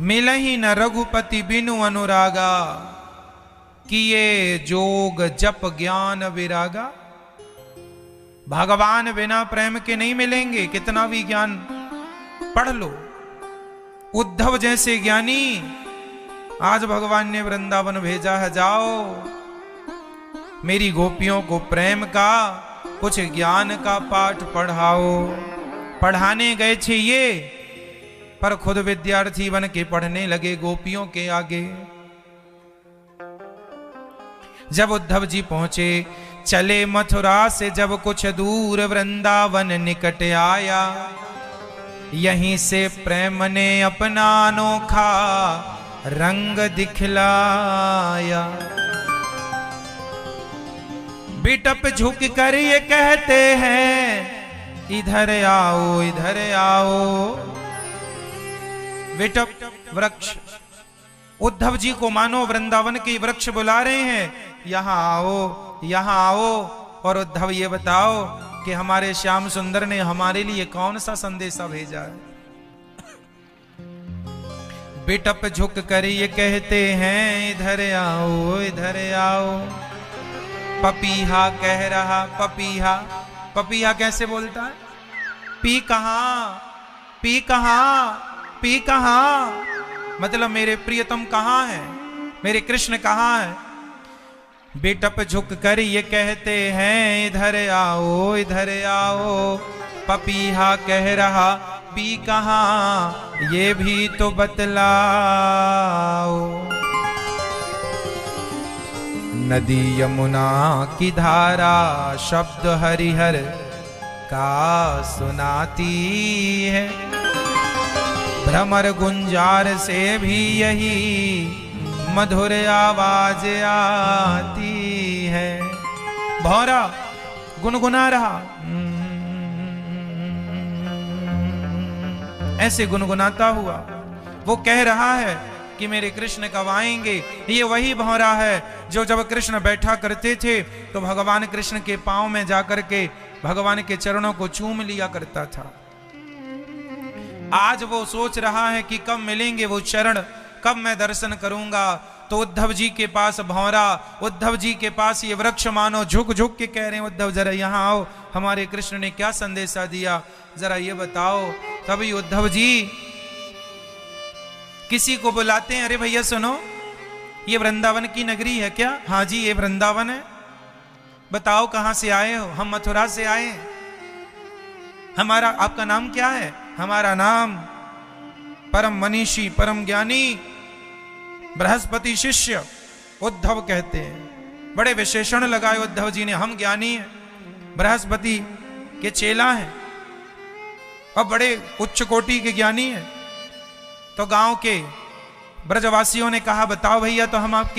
मिलहि न रघुपति बिनु अनुरागा, किए जोग जप ज्ञान विरागा। भगवान बिना प्रेम के नहीं मिलेंगे, कितना भी ज्ञान पढ़ लो। उद्धव जैसे ज्ञानी आज भगवान ने वृंदावन भेजा है, जाओ मेरी गोपियों को प्रेम का कुछ ज्ञान का पाठ पढ़ाओ। पढ़ाने गए थे ये, पर खुद विद्यार्थी बन के पढ़ने लगे गोपियों के आगे। जब उद्धव जी पहुंचे, चले मथुरा से जब कुछ दूर, वृंदावन निकट आया। यहीं से प्रेम ने अपना अनोखा रंग दिखलाया। बिटप झुक कर ये कहते हैं, इधर आओ इधर आओ। बिटप वृक्ष, उद्धव जी को मानो वृंदावन के वृक्ष बुला रहे हैं, यहां आओ यहां आओ। और उद्धव ये बताओ कि हमारे श्याम सुंदर ने हमारे लिए कौन सा संदेशा भेजा है। बिटप झुक कर ये कहते हैं, इधर आओ इधर आओ। पपीहा कह रहा, पपीहा, पपीहा कैसे बोलता है? पी कहां पी कहां पी कहां, मतलब मेरे प्रियतम कहां है, मेरे कृष्ण कहां है। बेटप झुक कर ये कहते हैं इधर आओ इधर आओ, पपीहा कह रहा पी कहाँ ये भी तो बतलाओ। नदी यमुना की धारा शब्द हरिहर का सुनाती है, भ्रमर गुंजार से भी यही मधुर आवाज आती है। भौरा गुनगुना रहा, ऐसे गुनगुनाता हुआ वो कह रहा है कि मेरे कृष्ण कब आएंगे। ये वही भौरा है जो जब कृष्ण बैठा करते थे तो भगवान कृष्ण के पांव में जाकर के भगवान के चरणों को चूम लिया करता था। आज वो सोच रहा है कि कब मिलेंगे वो चरण, कब मैं दर्शन करूंगा। तो उद्धव जी के पास भौरा, उद्धव जी के पास ये वृक्ष मानो झुक झुक के कह रहे हैं, उद्धव जरा यहाँ आओ, हमारे कृष्ण ने क्या संदेशा दिया जरा ये बताओ। तभी उद्धव जी किसी को बुलाते हैं, अरे भैया सुनो, ये वृंदावन की नगरी है क्या? हाँ जी ये वृंदावन है। बताओ कहां से आए हो? हम मथुरा से आए हैं। हमारा आपका नाम क्या है? हमारा नाम परम मनीषी परम ज्ञानी बृहस्पति शिष्य उद्धव कहते हैं। बड़े विशेषण लगाए उद्धव जी ने, हम ज्ञानी हैं, बृहस्पति के चेला हैं और बड़े उच्च कोटि के ज्ञानी हैं। तो गांव के ब्रजवासियों ने कहा बताओ भैया तो हम आप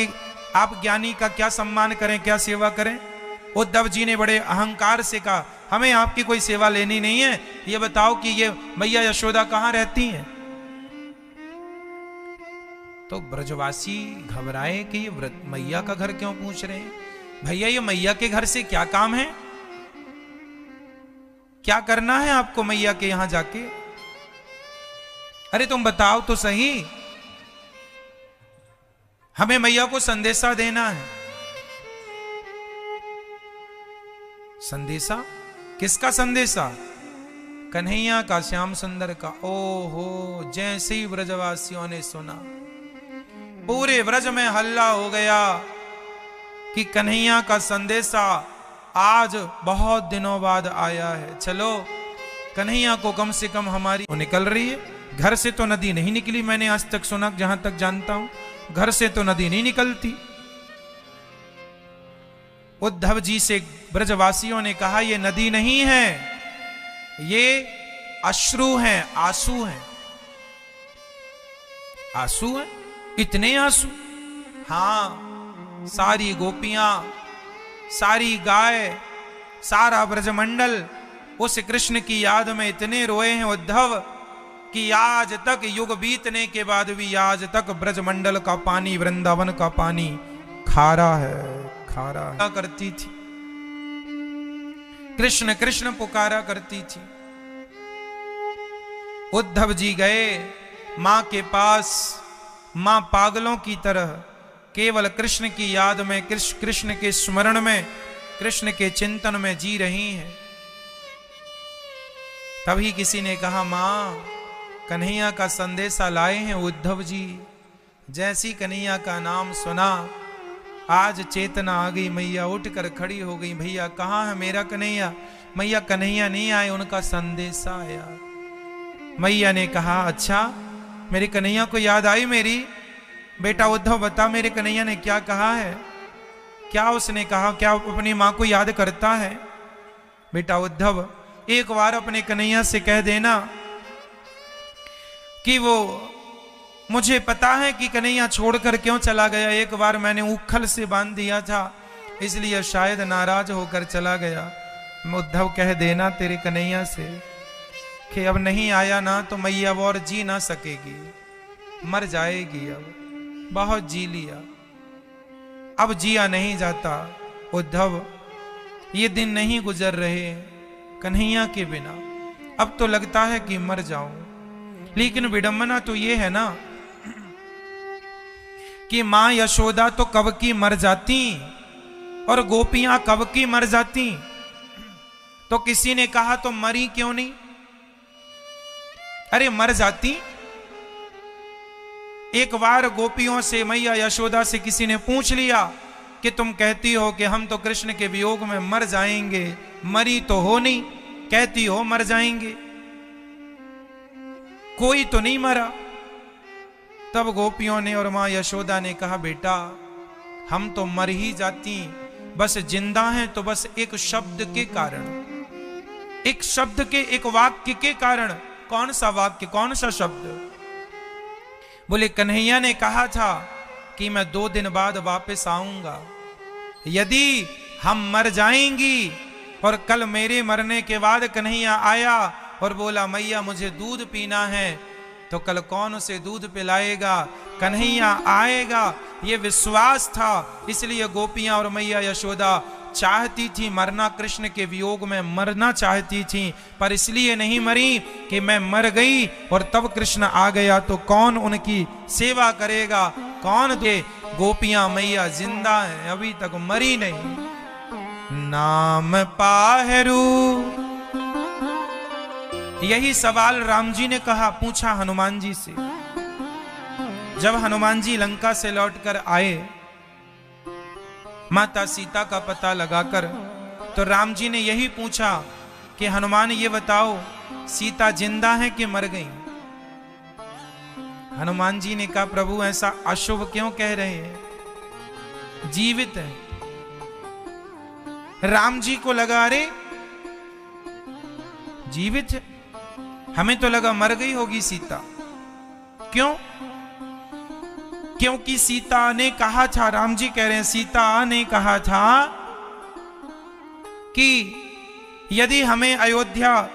ज्ञानी का क्या सम्मान करें, क्या सेवा करें? उद्धव जी ने बड़े अहंकार से कहा हमें आपकी कोई सेवा लेनी नहीं है, ये बताओ कि ये मैया यशोदा कहां रहती हैं? तो ब्रजवासी घबराए कि ये मैया का घर क्यों पूछ रहे हैं? भैया ये मैया के घर से क्या काम है, क्या करना है आपको मैया के यहां जाके? अरे तुम बताओ तो सही, हमें मैया को संदेशा देना है। संदेशा? किसका संदेशा? कन्हैया का, श्याम सुंदर का। ओहो, जैसे ही ब्रजवासियों ने सुना पूरे ब्रज में हल्ला हो गया कि कन्हैया का संदेशा आज बहुत दिनों बाद आया है। चलो कन्हैया को कम से कम हमारी निकल रही है। घर से तो नदी नहीं निकली, मैंने आज तक सुना, जहां तक जानता हूं घर से तो नदी नहीं निकलती। उद्धव जी से ब्रजवासियों ने कहा ये नदी नहीं है, ये अश्रु हैं, आंसू हैं। आंसू हैं? इतने आंसू? हां, सारी गोपियां, सारी गाय, सारा ब्रजमंडल उस कृष्ण की याद में इतने रोए हैं उद्धव कि आज तक युग बीतने के बाद भी आज तक ब्रजमंडल का पानी, वृंदावन का पानी खारा है, खारा है। करती थी कृष्ण कृष्ण पुकारा करती थी। उद्धव जी गए मां के पास, मां पागलों की तरह केवल कृष्ण की याद में, कृष्ण के स्मरण में, कृष्ण के चिंतन में जी रही हैं। तभी किसी ने कहा मां कन्हैया का संदेशा लाए हैं उद्धव जी। जैसी कन्हैया का नाम सुना आज चेतना आ गई, मैया उठकर खड़ी हो गई। भैया कहाँ है मेरा कन्हैया? मैया कन्हैया नहीं आए, उनका संदेशा आया। मैया ने कहा अच्छा मेरे कन्हैया को याद आई मेरी? बेटा उद्धव बता मेरे कन्हैया ने क्या कहा है? क्या उसने कहा? क्या अपनी मां को याद करता है? बेटा उद्धव एक बार अपने कन्हैया से कह देना कि वो, मुझे पता है कि कन्हैया छोड़कर क्यों चला गया, एक बार मैंने उखल से बांध दिया था इसलिए शायद नाराज होकर चला गया। उद्धव कह देना तेरे कन्हैया से कि अब नहीं आया ना तो मैया और जी ना सकेगी, मर जाएगी। अब बहुत जी लिया, अब जिया नहीं जाता। उद्धव ये दिन नहीं गुजर रहे कन्हैया के बिना, अब तो लगता है कि मर जाऊं। लेकिन विडंबना तो ये है ना कि मां यशोदा तो कब की मर जाती और गोपियां कब की मर जाती। तो किसी ने कहा तो मरी क्यों नहीं? अरे मर जाती। एक बार गोपियों से, मैया यशोदा से किसी ने पूछ लिया कि तुम कहती हो कि हम तो कृष्ण के वियोग में मर जाएंगे, मरी तो हो नहीं, कहती हो मर जाएंगे, कोई तो नहीं मरा। तब गोपियों ने और मां यशोदा ने कहा, बेटा हम तो मर ही जाती, बस जिंदा हैं तो बस एक शब्द के कारण, एक शब्द के, एक वाक्य के कारण। कौन सा वाक्य, कौन सा शब्द? बोले कन्हैया ने कहा था कि मैं 2 दिन बाद वापस आऊंगा। यदि हम मर जाएंगी और कल मेरे मरने के बाद कन्हैया आया और बोला मैया मुझे दूध पीना है, तो कल कौन उसे दूध पिलाएगा? कन्हैया आएगा, ये विश्वास था। इसलिए गोपियां और मैया यशोदा चाहती थी मरना, कृष्ण के वियोग में मरना चाहती थी, पर इसलिए नहीं मरी कि मैं मर गई और तब कृष्ण आ गया तो कौन उनकी सेवा करेगा, कौन दे। गोपियां मैया जिंदा हैं, अभी तक मरी नहीं। नाम पाहरू, यही सवाल राम जी ने कहा, पूछा हनुमान जी से। जब हनुमान जी लंका से लौटकर आए माता सीता का पता लगाकर, तो राम जी ने यही पूछा कि हनुमान ये बताओ सीता जिंदा है कि मर गई? हनुमान जी ने कहा प्रभु ऐसा अशुभ क्यों कह रहे हैं, जीवित है। राम जी को लगा अरे जीवित है, हमें तो लगा मर गई होगी सीता। क्यों? क्योंकि सीता ने कहा था, राम जी कह रहे हैं सीता ने कहा था कि यदि हमें अयोध्या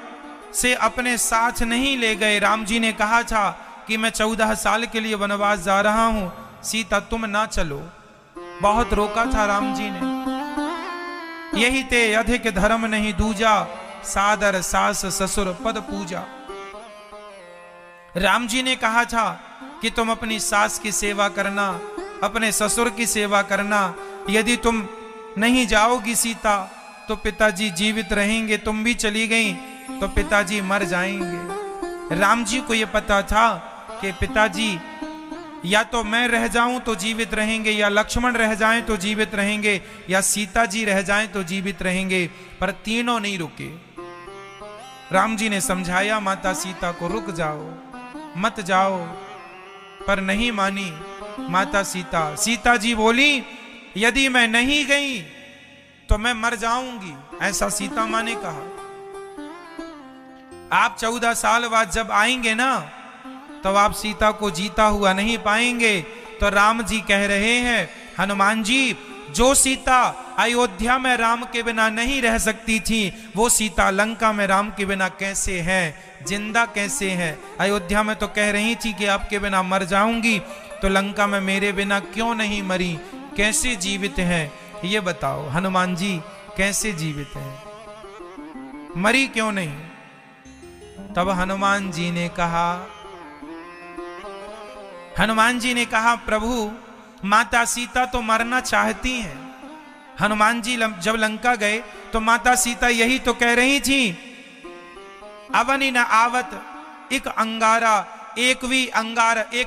से अपने साथ नहीं ले गए, राम जी ने कहा था कि मैं 14 साल के लिए वनवास जा रहा हूं, सीता तुम ना चलो। बहुत रोका था राम जी ने। यही ते अधिक धर्म नहीं दूजा, सादर सास ससुर पद पूजा। राम जी ने कहा था कि तुम अपनी सास की सेवा करना, अपने ससुर की सेवा करना। यदि तुम नहीं जाओगी सीता तो पिताजी जीवित रहेंगे, तुम भी चली गई तो पिताजी मर जाएंगे। राम जी को यह पता था कि पिताजी या तो मैं रह जाऊं तो जीवित रहेंगे, या लक्ष्मण रह जाएं तो जीवित रहेंगे, या सीता जी रह जाएं तो जीवित रहेंगे, पर तीनों नहीं रुके। राम जी ने समझाया माता सीता को, रुक जाओ मत जाओ, पर नहीं मानी माता सीता। सीता जी बोली यदि मैं नहीं गई तो मैं मर जाऊंगी, ऐसा सीता माँ ने कहा। आप 14 साल बाद जब आएंगे ना तब आप सीता को जीता हुआ नहीं पाएंगे। तो राम जी कह रहे हैं हनुमान जी, जो सीता अयोध्या में राम के बिना नहीं रह सकती थी, वो सीता लंका में राम के बिना कैसे है, जिंदा कैसे है? अयोध्या में तो कह रही थी कि आपके बिना मर जाऊंगी, तो लंका में मेरे बिना क्यों नहीं मरी, कैसे जीवित है? ये बताओ हनुमान जी, कैसे जीवित है, मरी क्यों नहीं? तब हनुमान जी ने कहा प्रभु माता सीता तो मरना चाहती हैं। हनुमान जी जब लंका गए तो माता सीता यही तो कह रही थी, अवनि न आवत एक अंगारा, एक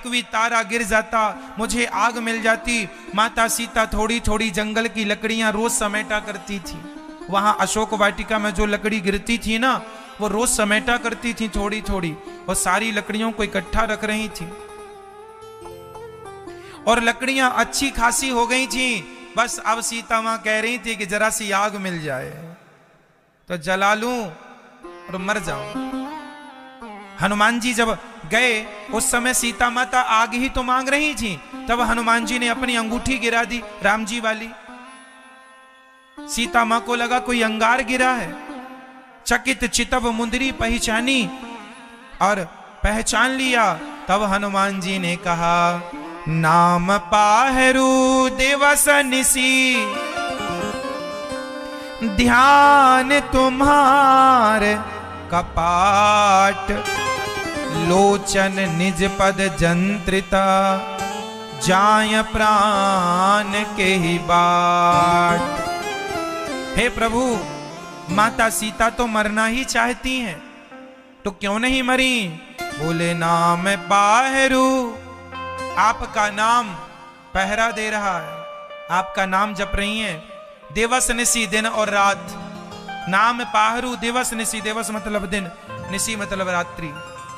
भी तारा गिर जाता, मुझे आग मिल जाती। माता सीता थोड़ी थोड़ी जंगल की लकड़ियां रोज समेटा करती थी। वहां अशोक वाटिका में जो लकड़ी गिरती थी ना, वो रोज समेटा करती थी थोड़ी थोड़ी, और सारी लकड़ियों को इकट्ठा रख रही थी। और लकड़ियां अच्छी खासी हो गई थी, बस अब सीता मां कह रही थी कि जरा सी आग मिल जाए तो जला लूं और मर जाऊं। हनुमान जी जब गए उस समय सीता माता आग ही तो मांग रही थी। तब हनुमान जी ने अपनी अंगूठी गिरा दी, राम जी वाली। सीता मां को लगा कोई अंगार गिरा है। चकित चितव मुंदरी पहचानी, और पहचान लिया। तब हनुमान जी ने कहा, नाम पाहरू दिवस निसी, ध्यान तुम्हार कपाट, लोचन निज पद जंत्रिता, जाय प्राण के ही बाट। हे प्रभु, माता सीता तो मरना ही चाहती हैं, तो क्यों नहीं मरी? बोले नाम पाहरू, आपका नाम पहरा दे रहा है, आपका नाम जप रही हैं दिवस निसी, दिन और रात। नाम पाहरू दिवस निसी, दिवस मतलब दिन, निसी मतलब रात्रि।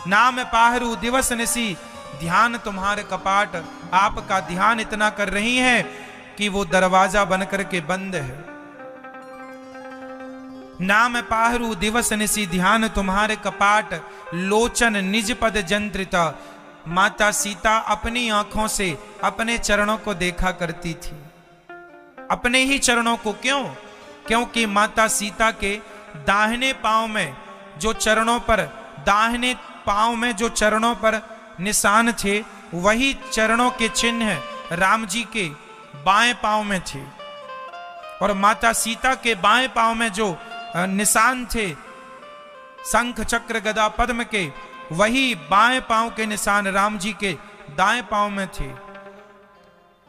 नाम पाहरू दिवस निसी, ध्यान तुम्हारे कपाट। आपका ध्यान इतना कर रही हैं कि वो दरवाजा बन करके बंद है। नाम पाहरू दिवस निसी, ध्यान तुम्हारे कपाट। लोचन निज पद जंत्रिता, माता सीता अपनी आंखों से अपने चरणों को देखा करती थी, अपने ही चरणों को। क्यों? क्योंकि माता सीता के दाहिने पांव में जो चरणों पर, दाहिने पांव में जो चरणों पर निशान थे, वही चरणों के चिन्ह राम जी के बाएं पांव में थे। और माता सीता के बाएं पांव में जो निशान थे शंख चक्र गदा पद्म के, वही बाएं पांव के निशान राम जी के दाएं पांव में थे।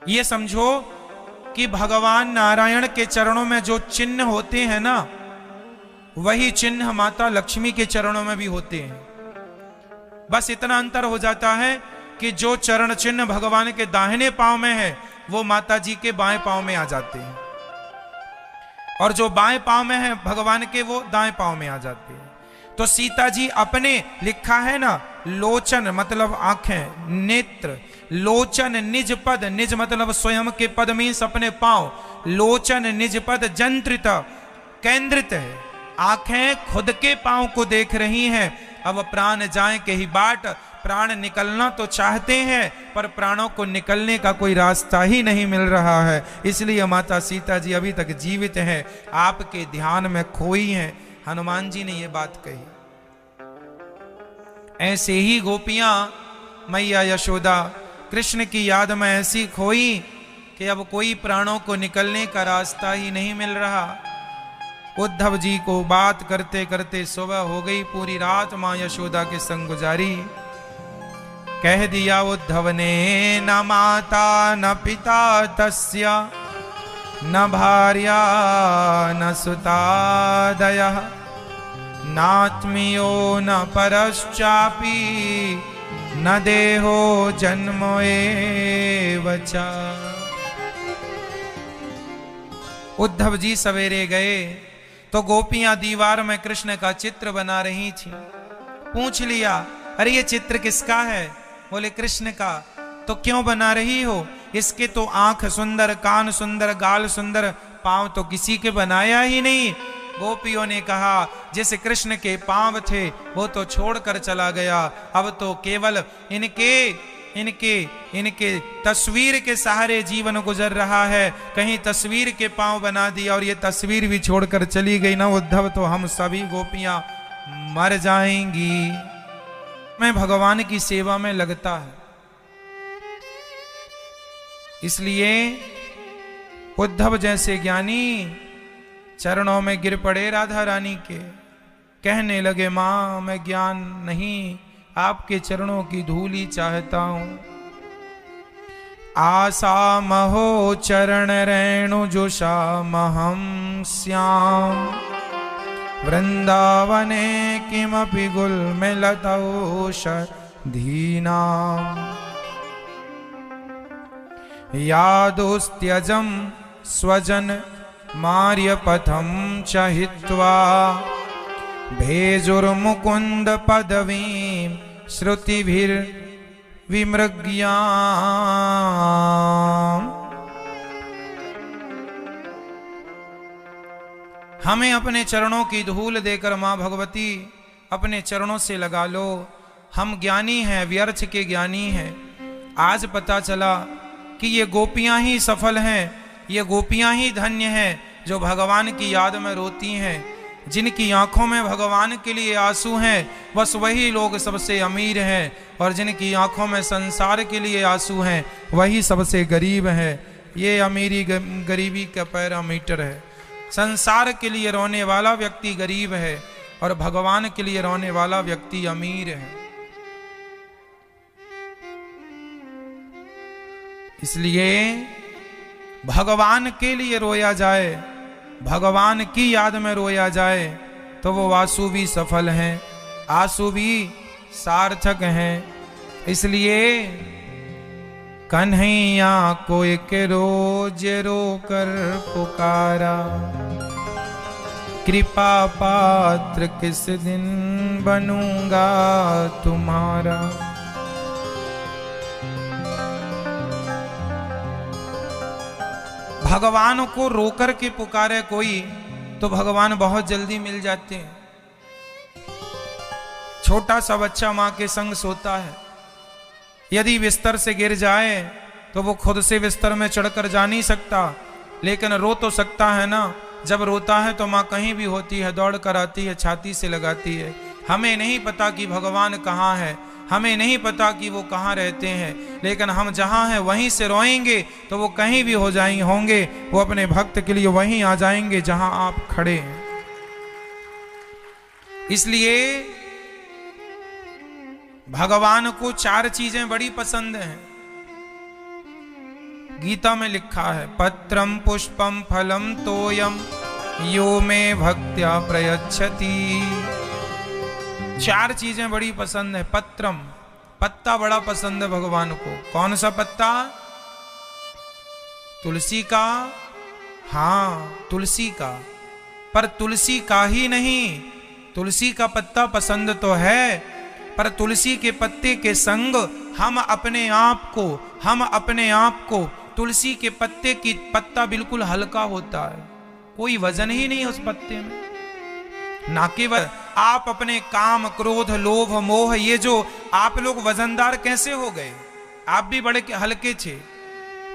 ये समझो कि भगवान नारायण के चरणों में जो चिन्ह होते हैं ना, वही चिन्ह माता लक्ष्मी के चरणों में भी होते हैं। बस इतना अंतर हो जाता है कि जो चरण चिन्ह भगवान के दाहिने पांव में है, वो माता जी के बाएं पांव में आ जाते हैं, और जो बाएं पांव में है भगवान के, वो दाएं पांव में आ जाते हैं। तो सीता जी अपने, लिखा है ना, लोचन मतलब आंखें, नेत्र। लोचन निज पद, निज मतलब स्वयं के पद मीन्स अपने पांव। लोचन निज पद जंत्रित, केंद्रित है। आंखें खुद के पांव को देख रही हैं। अब प्राण जाए के ही बाट, प्राण निकलना तो चाहते हैं पर प्राणों को निकलने का कोई रास्ता ही नहीं मिल रहा है। इसलिए माता सीता जी अभी तक जीवित हैं, आपके ध्यान में खोई हैं। हनुमान जी ने ये बात कही। ऐसे ही गोपियां, मैया यशोदा कृष्ण की याद में ऐसी खोई कि अब कोई प्राणों को निकलने का रास्ता ही नहीं मिल रहा। उद्धव जी को बात करते करते सुबह हो गई, पूरी रात मां यशोदा के संग गुजारी। कह दिया उद्धव ने, न माता न पिता तस्या, न भार्या न सुतादयः, नात्मीयो न परश्चापि, न देहो जन्म एव च। उद्धव जी सवेरे गए तो गोपियां दीवार में कृष्ण का चित्र बना रही थी। पूछ लिया, अरे ये चित्र किसका है? बोले कृष्ण का। तो क्यों बना रही हो? इसके तो आंख सुंदर, कान सुंदर, गाल सुंदर, पांव तो किसी के बनाया ही नहीं। गोपियों ने कहा, जिस कृष्ण के पांव थे वो तो छोड़कर चला गया, अब तो केवल इनके तस्वीर के सहारे जीवन गुजर रहा है। कहीं तस्वीर के पांव बना दिया और ये तस्वीर भी छोड़कर चली गई ना उद्धव, तो हम सभी गोपियां मर जाएंगी। मैं भगवान की सेवा में लगता है, इसलिए उद्धव जैसे ज्ञानी चरणों में गिर पड़े राधा रानी के, कहने लगे, मां मैं ज्ञान नहीं, आपके चरणों की धूल ही चाहता हूं। आशा महो चरण रेणु जुषा महम श्याम, वृंदावने किमपि गुल्मलतौषधीनाम्, यादुस्त्यजं स्वजन मार्यपथं च हित्वा, भेजुर्मुकुंद पदवीं श्रुतिभिर्विमृग्याम्। हमें अपने चरणों की धूल देकर मां भगवती अपने चरणों से लगा लो। हम ज्ञानी हैं, व्यर्थ के ज्ञानी हैं। आज पता चला कि ये गोपियां ही सफल हैं, ये गोपियां ही धन्य हैं जो भगवान की याद में रोती हैं, जिनकी आंखों में भगवान के लिए आंसू हैं। बस वही लोग सबसे अमीर हैं, और जिनकी आंखों में संसार के लिए आंसू हैं वही सबसे गरीब हैं। ये अमीरी गरीबी का पैरामीटर है। संसार के लिए रोने वाला व्यक्ति गरीब है और भगवान के लिए रोने वाला व्यक्ति अमीर है। इसलिए भगवान के लिए रोया जाए, भगवान की याद में रोया जाए, तो वो आंसू भी सफल हैं, आंसू भी सार्थक हैं। इसलिए कन्हैया को एक रोज रोकर पुकारा, कृपा पात्र किस दिन बनूंगा तुम्हारा। भगवान को रोकर के पुकारे कोई तो भगवान बहुत जल्दी मिल जाते हैं। छोटा सा बच्चा मां के संग सोता है, यदि बिस्तर से गिर जाए तो वो खुद से बिस्तर में चढ़कर जा नहीं सकता, लेकिन रो तो सकता है ना। जब रोता है तो माँ कहीं भी होती है, दौड़ कर आती है, छाती से लगाती है। हमें नहीं पता कि भगवान कहाँ है, हमें नहीं पता कि वो कहाँ रहते हैं, लेकिन हम जहाँ हैं वहीं से रोएंगे तो वो कहीं भी हो जाएंगे होंगे, वो अपने भक्त के लिए वहीं आ जाएंगे जहाँ आप खड़े हैं। इसलिए भगवान को 4 चीजें बड़ी पसंद हैं। गीता में लिखा है, पत्रम पुष्पम फलम तोयम यो में भक्त्या प्रयच्छति। 4 चीजें बड़ी पसंद है। पत्रम, पत्ता बड़ा पसंद है भगवान को। कौन सा पत्ता? तुलसी का। हाँ, तुलसी का। पर तुलसी का ही नहीं, तुलसी का पत्ता पसंद तो है, पर तुलसी के पत्ते के संग हम अपने आप को तुलसी के पत्ते की पत्ता बिल्कुल हल्का होता है, कोई वजन ही नहीं उस पत्ते में। ना केवल आप अपने काम, क्रोध, लोभ, मोह, ये जो आप लोग वजनदार कैसे हो गए? आप भी बड़े हल्के थे,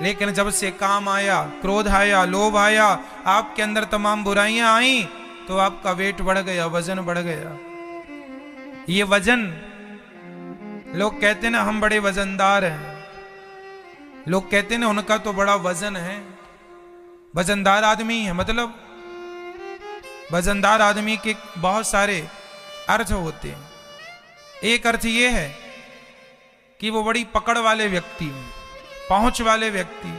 लेकिन जब से काम आया, क्रोध आया, लोभ आया, आपके अंदर तमाम बुराइयां आई तो आपका वेट बढ़ गया, वजन बढ़ गया। ये वजन, लोग कहते ना हम बड़े वजनदार हैं, लोग कहते ना उनका तो बड़ा वजन है। वजनदार आदमी है, मतलब वजनदार आदमी के बहुत सारे अर्थ होते हैं। एक अर्थ ये है कि वो बड़ी पकड़ वाले व्यक्ति, पहुंच वाले व्यक्ति,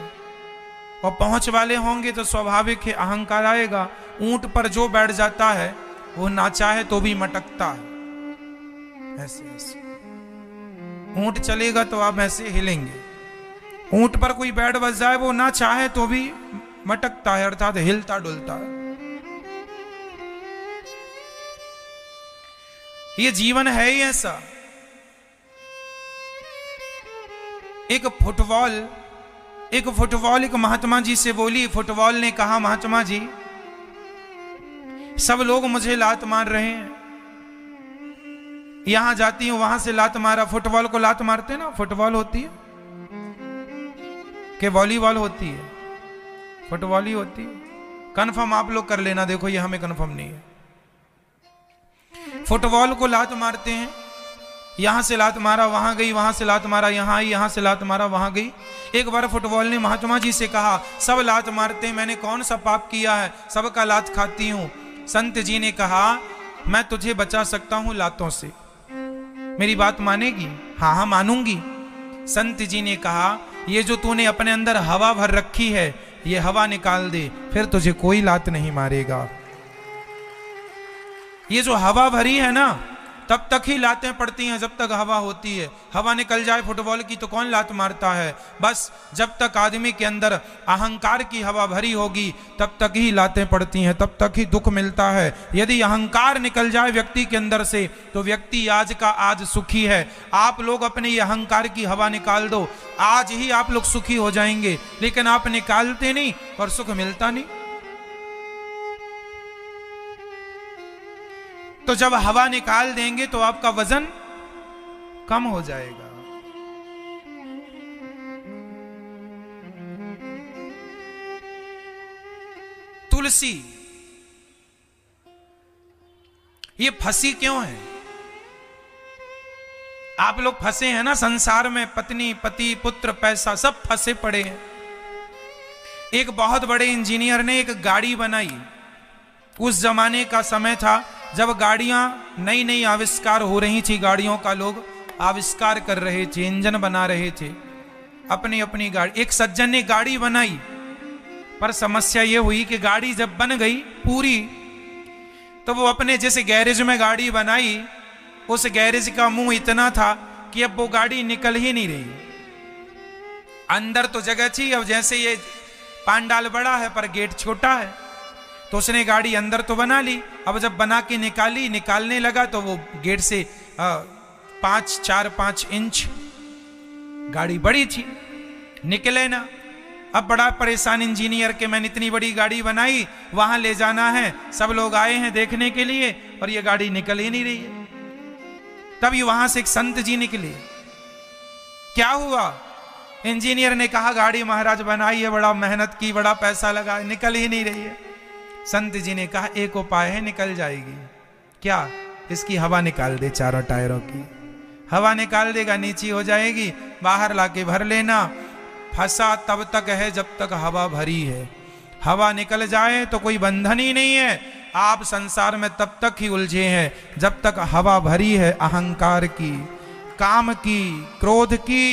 और पहुंच वाले होंगे तो स्वाभाविक है अहंकार आएगा। ऊंट पर जो बैठ जाता है वो ना चाहे तो भी मटकता है, ऐसे ऐसे। ऊंट चलेगा तो आप ऐसे हिलेंगे, ऊंट पर कोई बैठ बस जाए वो ना चाहे तो भी मटकता है, अर्थात हिलता डुलता है। ये जीवन है ही ऐसा। एक फुटबॉल एक महात्मा जी से बोली। फुटबॉल ने कहा, महात्मा जी सब लोग मुझे लात मार रहे हैं, यहां जाती हूं वहां से लात मारा। फुटबॉल को लात मारते ना, फुटबॉल होती है कि वॉलीबॉल होती है? फुटबॉल ही होती है। कंफर्म आप लोग कर लेना, देखो ये हमें कंफर्म नहीं है। फुटबॉल को लात मारते हैं, यहां से लात मारा वहां गई, वहां से लात मारा यहां आई, यहां से लात मारा वहां गई। एक बार फुटबॉल ने महात्मा जी से कहा, सब लात मारते हैं, मैंने कौन सा पाप किया है, सबका लात खाती हूं। संत जी ने कहा, मैं तुझे बचा सकता हूं लातों से, मेरी बात मानेगी? हाँ हाँ मानूंगी। संत जी ने कहा, ये जो तूने अपने अंदर हवा भर रखी है, ये हवा निकाल दे, फिर तुझे कोई लात नहीं मारेगा। ये जो हवा भरी है ना, तब तक ही लातें पड़ती हैं जब तक हवा होती है। हवा निकल जाए फुटबॉल की तो कौन लात मारता है? बस जब तक आदमी के अंदर अहंकार की हवा भरी होगी तब तक ही लातें पड़ती हैं, तब तक ही दुख मिलता है। यदि अहंकार निकल जाए व्यक्ति के अंदर से तो व्यक्ति आज का आज सुखी है। आप लोग अपने ये अहंकार की हवा निकाल दो, आज ही आप लोग सुखी हो जाएंगे, लेकिन आप निकालते नहीं और सुख मिलता नहीं। तो जब हवा निकाल देंगे तो आपका वजन कम हो जाएगा। तुलसी ये फंसी क्यों है? आप लोग फंसे हैं ना संसार में, पत्नी, पति, पुत्र, पैसा, सब फंसे पड़े हैं। एक बहुत बड़े इंजीनियर ने एक गाड़ी बनाई। उस जमाने का समय था जब गाड़ियां नई नई आविष्कार हो रही थी, गाड़ियों का लोग आविष्कार कर रहे थे, इंजन बना रहे थे अपनी अपनी गाड़ी। एक सज्जन ने गाड़ी बनाई, पर समस्या यह हुई कि गाड़ी जब बन गई पूरी, तो वो अपने जैसे गैरेज में गाड़ी बनाई, उस गैरेज का मुंह इतना था कि अब वो गाड़ी निकल ही नहीं रही। अंदर तो जगह थी, अब जैसे ये पांडाल बड़ा है पर गेट छोटा है, तो उसने गाड़ी अंदर तो बना ली। अब जब बना के निकालने लगा तो वो गेट से 4-5 इंच गाड़ी बड़ी थी, निकले ना। अब बड़ा परेशान इंजीनियर के, मैंने इतनी बड़ी गाड़ी बनाई, वहां ले जाना है, सब लोग आए हैं देखने के लिए और ये गाड़ी निकल ही नहीं रही है। तभी वहां से एक संत जी निकले। क्या हुआ? इंजीनियर ने कहा गाड़ी महाराज बनाई है, बड़ा मेहनत की, बड़ा पैसा लगा, निकल ही नहीं रही है। संत जी ने कहा एक उपाय है, निकल जाएगी। क्या? इसकी हवा निकाल दे, चारों टायरों की हवा निकाल देगा, नीची हो जाएगी, बाहर लाके भर लेना। फंसा तब तक है जब तक हवा भरी है, हवा निकल जाए तो कोई बंधन ही नहीं है। आप संसार में तब तक ही उलझे हैं जब तक हवा भरी है अहंकार की, काम की, क्रोध की,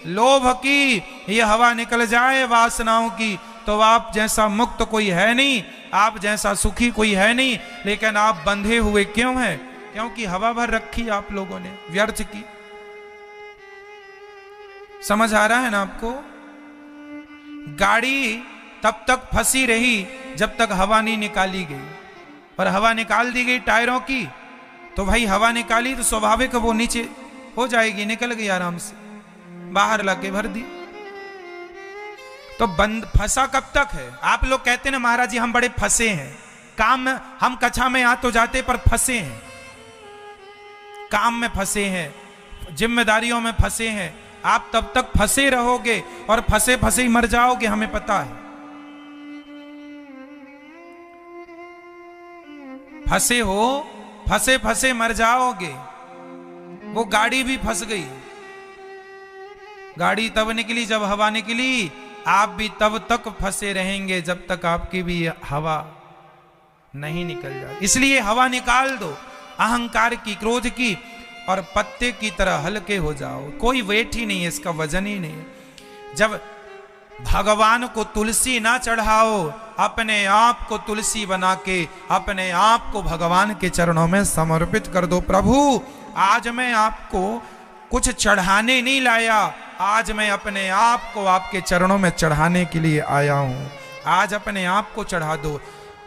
लोभ की। ये हवा निकल जाए वासनाओं की तो आप जैसा मुक्त कोई है नहीं, आप जैसा सुखी कोई है नहीं। लेकिन आप बंधे हुए क्यों हैं? क्योंकि हवा भर रखी आप लोगों ने व्यर्थ की। समझ आ रहा है ना आपको? गाड़ी तब तक फंसी रही जब तक हवा नहीं निकाली गई, और हवा निकाल दी गई टायरों की तो भाई हवा निकाली तो स्वाभाविक वो नीचे हो जाएगी, निकल गई आराम से, बाहर लाके भर दी। तो बंद फंसा कब तक है? आप लोग कहते हैं ना महाराज जी हम बड़े फंसे हैं काम में, हम कक्षा में आ तो जाते पर फंसे हैं, काम में फंसे हैं, जिम्मेदारियों में फंसे हैं। आप तब तक फंसे रहोगे और फंसे फंसे ही मर जाओगे, हमें पता है। फंसे हो, फंसे फंसे मर जाओगे। वो गाड़ी भी फंस गई, गाड़ी तब निकली जब हवा निकली, आप भी तब तक फंसे रहेंगे जब तक आपकी भी हवा नहीं निकल जाए। इसलिए हवा निकाल दो अहंकार की, क्रोध की, और पत्ते की तरह हल्के हो जाओ। कोई वेट ही नहीं है, इसका वजन ही नहीं है। जब भगवान को तुलसी ना चढ़ाओ, अपने आप को तुलसी बना के अपने आप को भगवान के चरणों में समर्पित कर दो। प्रभु आज मैं आपको कुछ चढ़ाने नहीं लाया, आज मैं अपने आप को आपके चरणों में चढ़ाने के लिए आया हूं। आज अपने आप को चढ़ा दो।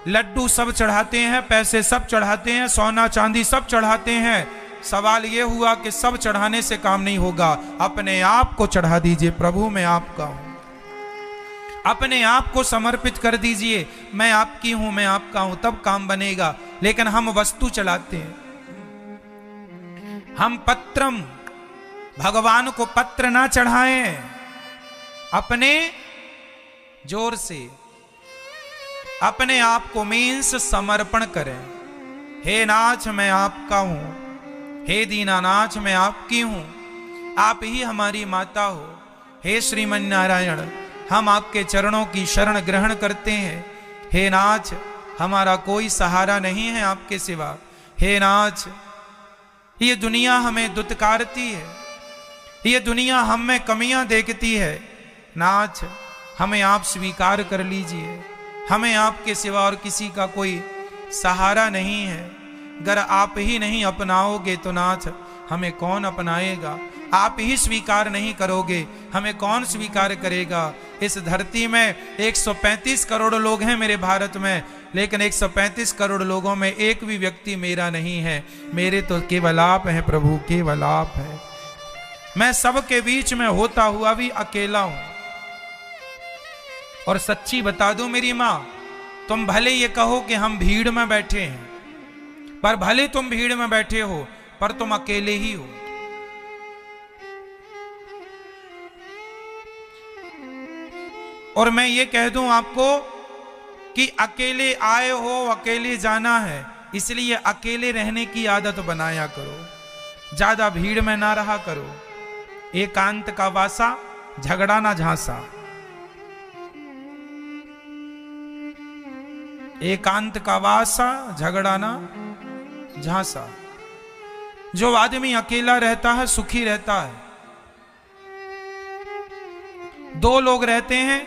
लड्डू सब चढ़ाते हैं, पैसे सब चढ़ाते हैं, सोना चांदी सब चढ़ाते हैं। सवाल यह हुआ कि सब चढ़ाने से काम नहीं होगा, अपने आप को चढ़ा दीजिए। प्रभु मैं आपका हूं, अपने आप को समर्पित कर दीजिए। मैं आपकी हूं, मैं आपका हूं, तब काम बनेगा। लेकिन हम वस्तु चलाते हैं, हम पत्रम, भगवान को पत्र ना चढ़ाएं, अपने जोर से अपने आप को मीन्स समर्पण करें। हे नाथ मैं आपका हूं, हे दीनानाथ मैं आपकी हूं, आप ही हमारी माता हो। हे श्रीमन नारायण हम आपके चरणों की शरण ग्रहण करते हैं। हे नाथ हमारा कोई सहारा नहीं है आपके सिवा। हे नाथ ये दुनिया हमें दुत्कारती है, ये दुनिया हम में कमियां देखती है। नाथ हमें आप स्वीकार कर लीजिए, हमें आपके सिवा और किसी का कोई सहारा नहीं है। अगर आप ही नहीं अपनाओगे तो नाथ हमें कौन अपनाएगा? आप ही स्वीकार नहीं करोगे हमें कौन स्वीकार करेगा? इस धरती में 135 करोड़ लोग हैं मेरे भारत में, लेकिन 135 करोड़ लोगों में एक भी व्यक्ति मेरा नहीं है। मेरे तो केवल आप हैं प्रभु, केवल आप हैं। मैं सबके बीच में होता हुआ भी अकेला हूं। और सच्ची बता दूं मेरी मां, तुम भले ये कहो कि हम भीड़ में बैठे हैं, पर भले तुम भीड़ में बैठे हो पर तुम अकेले ही हो। और मैं ये कह दूं आपको कि अकेले आए हो, अकेले जाना है, इसलिए अकेले रहने की आदत बनाया करो, ज्यादा भीड़ में ना रहा करो। एकांत का वासा झगड़ा ना झांसा, एकांत का वासा झगड़ा ना झांसा। जो आदमी अकेला रहता है सुखी रहता है। दो लोग रहते हैं,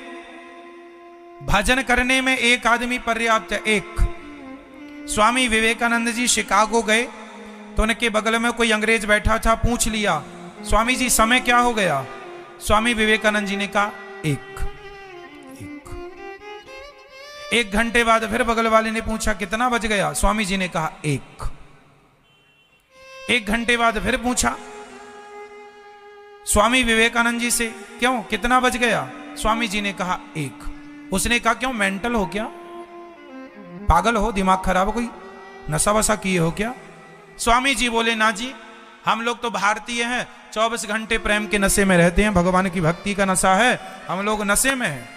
भजन करने में एक आदमी पर्याप्त है। एक स्वामी विवेकानंद जी शिकागो गए तो उनके बगल में कोई अंग्रेज बैठा था, पूछ लिया स्वामी जी समय क्या हो गया? स्वामी विवेकानंद जी ने कहा 1। 1 घंटे बाद फिर बगल वाले ने पूछा कितना बज गया? स्वामी जी ने कहा 1। 1 घंटे बाद फिर पूछा स्वामी विवेकानंद जी से, क्यों कितना बज गया? स्वामी जी ने कहा 1। उसने कहा क्यों मेंटल हो क्या, पागल हो, दिमाग खराब हो, कोई नशा वशा किए हो क्या? स्वामी जी बोले ना जी, हम लोग तो भारतीय हैं, 24 घंटे प्रेम के नशे में रहते हैं, भगवान की भक्ति का नशा है, हम लोग नशे में हैं।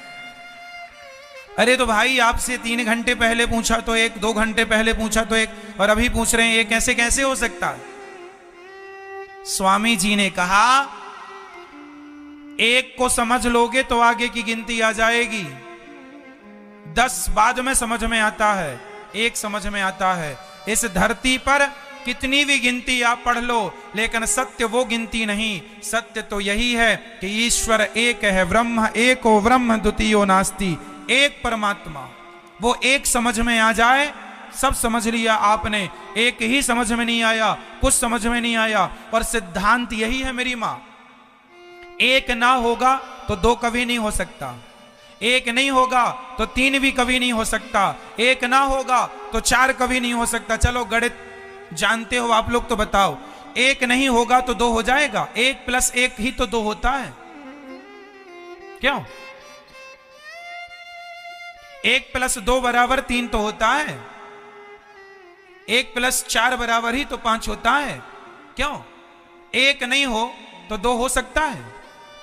अरे तो भाई आपसे 3 घंटे पहले पूछा तो 1, 2 घंटे पहले पूछा तो 1, और अभी पूछ रहे हैं 1, कैसे कैसे हो सकता है? स्वामी जी ने कहा 1 को समझ लोगे तो आगे की गिनती आ जाएगी, 10 बाद में समझ में आता है, 1 समझ में आता है। इस धरती पर कितनी भी गिनती आप पढ़ लो, लेकिन सत्य वो गिनती नहीं। सत्य तो यही है कि ईश्वर एक है, ब्रह्म एको ब्रह्म द्वितीयो नास्ति, एक परमात्मा। वो एक समझ में आ जाए, सब समझ लिया आपने। एक ही समझ में नहीं आया, कुछ समझ में नहीं आया। और सिद्धांत यही है मेरी मां, एक ना होगा तो 2 कभी नहीं हो सकता, एक नहीं होगा तो 3 भी कभी नहीं हो सकता, एक ना होगा तो 4 कभी नहीं हो सकता। चलो गणित जानते हो आप लोग तो बताओ, 1 नहीं होगा तो 2 हो जाएगा, 1 + 1 ही तो 2 होता है, क्यों? 1 + 2 = 3 तो होता है, 1 + 4 = ही तो 5 होता है, क्यों? 1 नहीं हो तो 2 हो सकता है,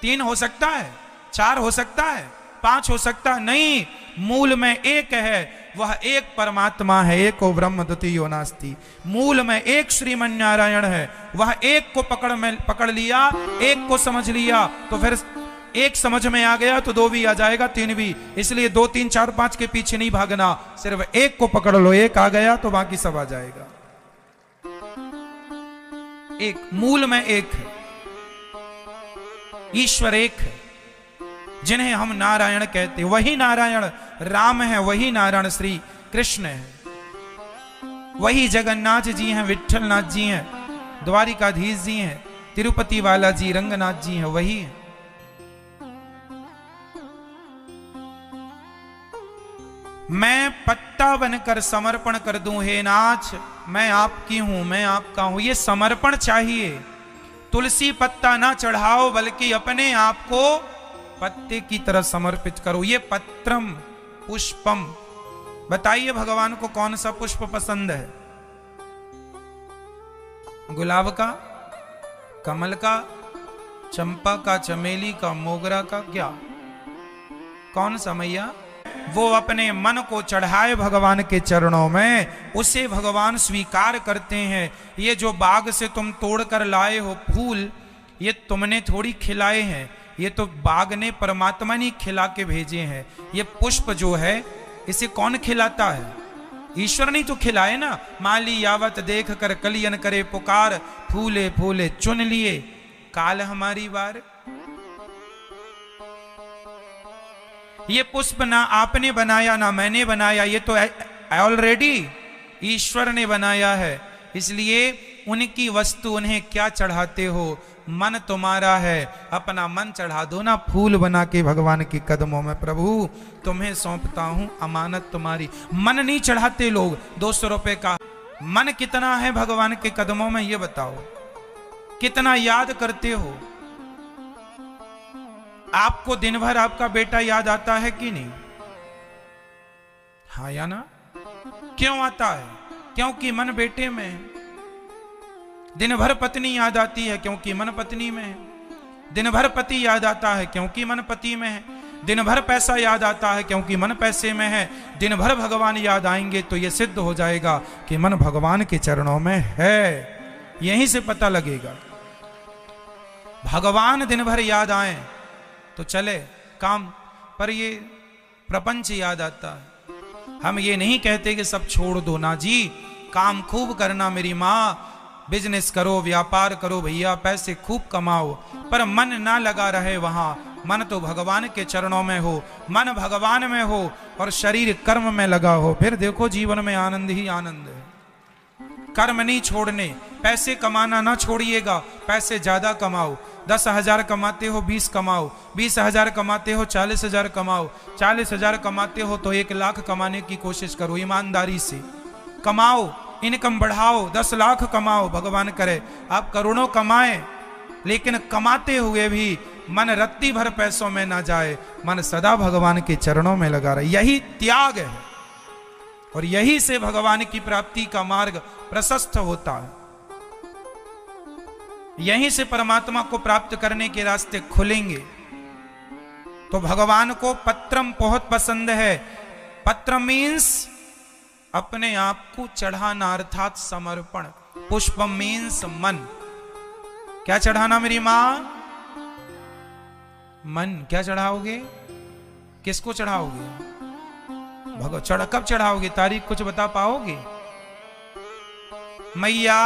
3 हो सकता है, 4 हो सकता है, 5 हो सकता नहीं। मूल में एक है, वह एक परमात्मा है, एको ब्रह्म द्वितीयो नास्ति। मूल में एक श्रीमन नारायण है, वह एक को पकड़ लिया, एक को समझ लिया तो फिर एक समझ में आ गया तो 2 भी आ जाएगा, 3 भी। इसलिए 2, 3, 4, 5 के पीछे नहीं भागना, सिर्फ एक को पकड़ लो, एक आ गया तो बाकी सब आ जाएगा। एक मूल में एक है, ईश्वर एक है, जिन्हें हम नारायण कहते, वही नारायण राम है, वही नारायण श्री कृष्ण है, वही जगन्नाथ जी हैं, विठलनाथ जी हैं, द्वारिकाधीश जी हैं, तिरुपति वाला जी, रंगनाथ जी हैं, वही है। मैं पत्ता बनकर समर्पण कर दूं हे नाथ, मैं आपकी हूं, मैं आपका हूं, ये समर्पण चाहिए। तुलसी पत्ता ना चढ़ाओ, बल्कि अपने आप को पत्ते की तरह समर्पित करो। ये पत्रम पुष्पम, बताइए भगवान को कौन सा पुष्प पसंद है? गुलाब का, कमल का, चंपा का, चमेली का, मोगरा का, क्या कौन सा मैया? वो अपने मन को चढ़ाए भगवान के चरणों में, उसे भगवान स्वीकार करते हैं। ये जो बाग से तुम तोड़ कर लाए हो फूल, ये तुमने थोड़ी खिलाए हैं, ये तो बाग ने, परमात्मा ने खिला के भेजे हैं। ये पुष्प जो है, इसे कौन खिलाता है? ईश्वर ने तो खिलाए ना। माली यावत देख कर कलियन करे पुकार, फूले फूले चुन लिए काल हमारी बार। ये पुष्प ना आपने बनाया ना मैंने बनाया, ये तो ऑलरेडी ईश्वर ने बनाया है। इसलिए उनकी वस्तु उन्हें क्या चढ़ाते हो? मन तुम्हारा है, अपना मन चढ़ा दो ना, फूल बना के भगवान के कदमों में। प्रभु तुम्हें सौंपता हूं अमानत तुम्हारी। मन नहीं चढ़ाते लोग 200 रुपए का। मन कितना है भगवान के कदमों में, ये बताओ, कितना याद करते हो? आपको दिन भर आपका बेटा याद आता है कि नहीं? हाँ या ना? क्यों आता है? क्योंकि मन बेटे में है। दिन भर पत्नी याद आती है क्योंकि मन पत्नी में है। दिन भर पति याद आता है क्योंकि मन पति में है। दिन भर पैसा याद आता है क्योंकि मन पैसे में है। दिन भर भगवान याद आएंगे तो यह सिद्ध हो जाएगा कि मन भगवान के चरणों में है। यहीं से पता लगेगा। भगवान दिन भर याद आए तो चले काम, पर ये प्रपंच याद आता है। हम ये नहीं कहते कि सब छोड़ दो ना जी, काम खूब करना मेरी माँ, बिजनेस करो, व्यापार करो भैया, पैसे खूब कमाओ, पर मन ना लगा रहे वहां। मन तो भगवान के चरणों में हो, मन भगवान में हो और शरीर कर्म में लगा हो, फिर देखो जीवन में आनंद ही आनंद है। कर्म नहीं छोड़ने, पैसे कमाना ना छोड़िएगा, पैसे ज्यादा कमाओ। 10,000 कमाते हो 20 कमाओ, 20,000 कमाते हो 40,000 कमाओ, 40,000 कमाते हो तो 1 लाख कमाने की कोशिश करो, ईमानदारी से कमाओ, इनकम बढ़ाओ, 10 लाख कमाओ, भगवान करे आप करोड़ों कमाएं, लेकिन कमाते हुए भी मन रत्ती भर पैसों में ना जाए, मन सदा भगवान के चरणों में लगा रहे। यही त्याग है और यही से भगवान की प्राप्ति का मार्ग प्रशस्त होता है। यहीं से परमात्मा को प्राप्त करने के रास्ते खुलेंगे। तो भगवान को पत्रम बहुत पसंद है। पत्र मीन्स अपने आप को चढ़ाना अर्थात समर्पण। पुष्प मीन्स मन। क्या चढ़ाना मेरी मां? मन। क्या चढ़ाओगे? किसको चढ़ाओगे? कब चढ़ाओगे? तारीख कुछ बता पाओगे? मैया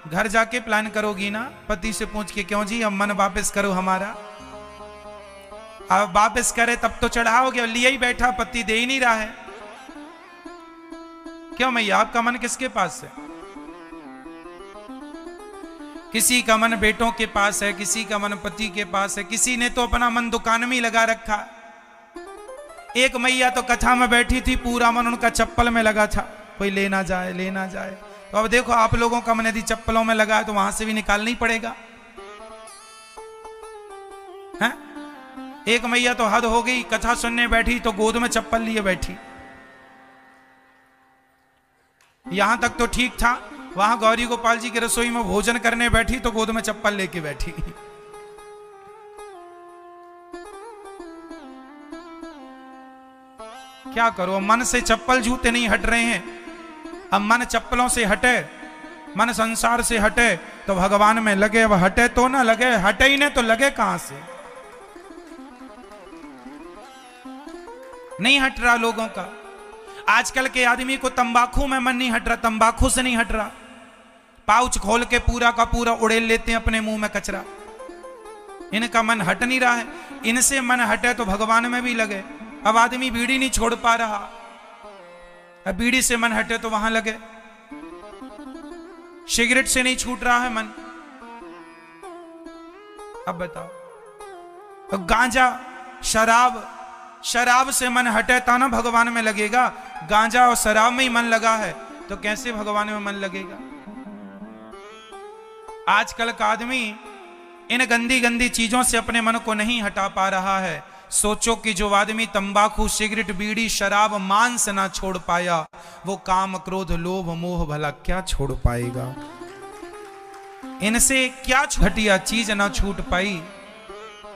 घर जाके प्लान करोगी ना, पति से पूछ के, क्यों जी अब मन वापस करो हमारा। अब वापस करे तब तो चढ़ाओगे, लिए ही बैठा पति दे ही नहीं रहा है। क्यों मैया आपका मन किसके पास है? किसी का मन बेटों के पास है, किसी का मन पति के पास है, किसी ने तो अपना मन दुकान में लगा रखा। एक मैया तो कथा में बैठी थी, पूरा मन उनका चप्पल में लगा था, कोई लेना जाए लेना जाए। तो अब देखो आप लोगों का मन यदि चप्पलों में लगा है तो वहां से भी निकालना ही पड़ेगा। हैं? एक मैया तो हद हो गई, कथा सुनने बैठी तो गोद में चप्पल लिए बैठी। यहां तक तो ठीक था, वहां गौरी गोपाल जी की रसोई में भोजन करने बैठी तो गोद में चप्पल लेके बैठी। क्या करो, मन से चप्पल जूते नहीं हट रहे हैं। अब मन चप्पलों से हटे, मन संसार से हटे तो भगवान में लगे। अब हटे तो ना लगे, हटे ही नहीं तो लगे कहां से? नहीं हट रहा लोगों का। आजकल के आदमी को तंबाकू में मन नहीं हट रहा, तंबाकू से नहीं हट रहा। पाउच खोल के पूरा का पूरा उड़ेल लेते हैं अपने मुंह में कचरा। इनका मन हट नहीं रहा है। इनसे मन हटे तो भगवान में भी लगे। अब आदमी बीड़ी नहीं छोड़ पा रहा, अब बीड़ी से मन हटे तो वहां लगे। सिगरेट से नहीं छूट रहा है मन, अब बताओ। अब गांजा, शराब से मन हटे था ना भगवान में लगेगा। गांजा और शराब में ही मन लगा है तो कैसे भगवान में मन लगेगा? आजकल का आदमी इन गंदी गंदी चीजों से अपने मन को नहीं हटा पा रहा है। सोचो कि जो आदमी तंबाकू, सिगरेट, बीड़ी, शराब, मांस ना छोड़ पाया, वो काम, क्रोध, लोभ, मोह भला क्या छोड़ पाएगा? इनसे क्या घटिया चीज ना छूट पाई?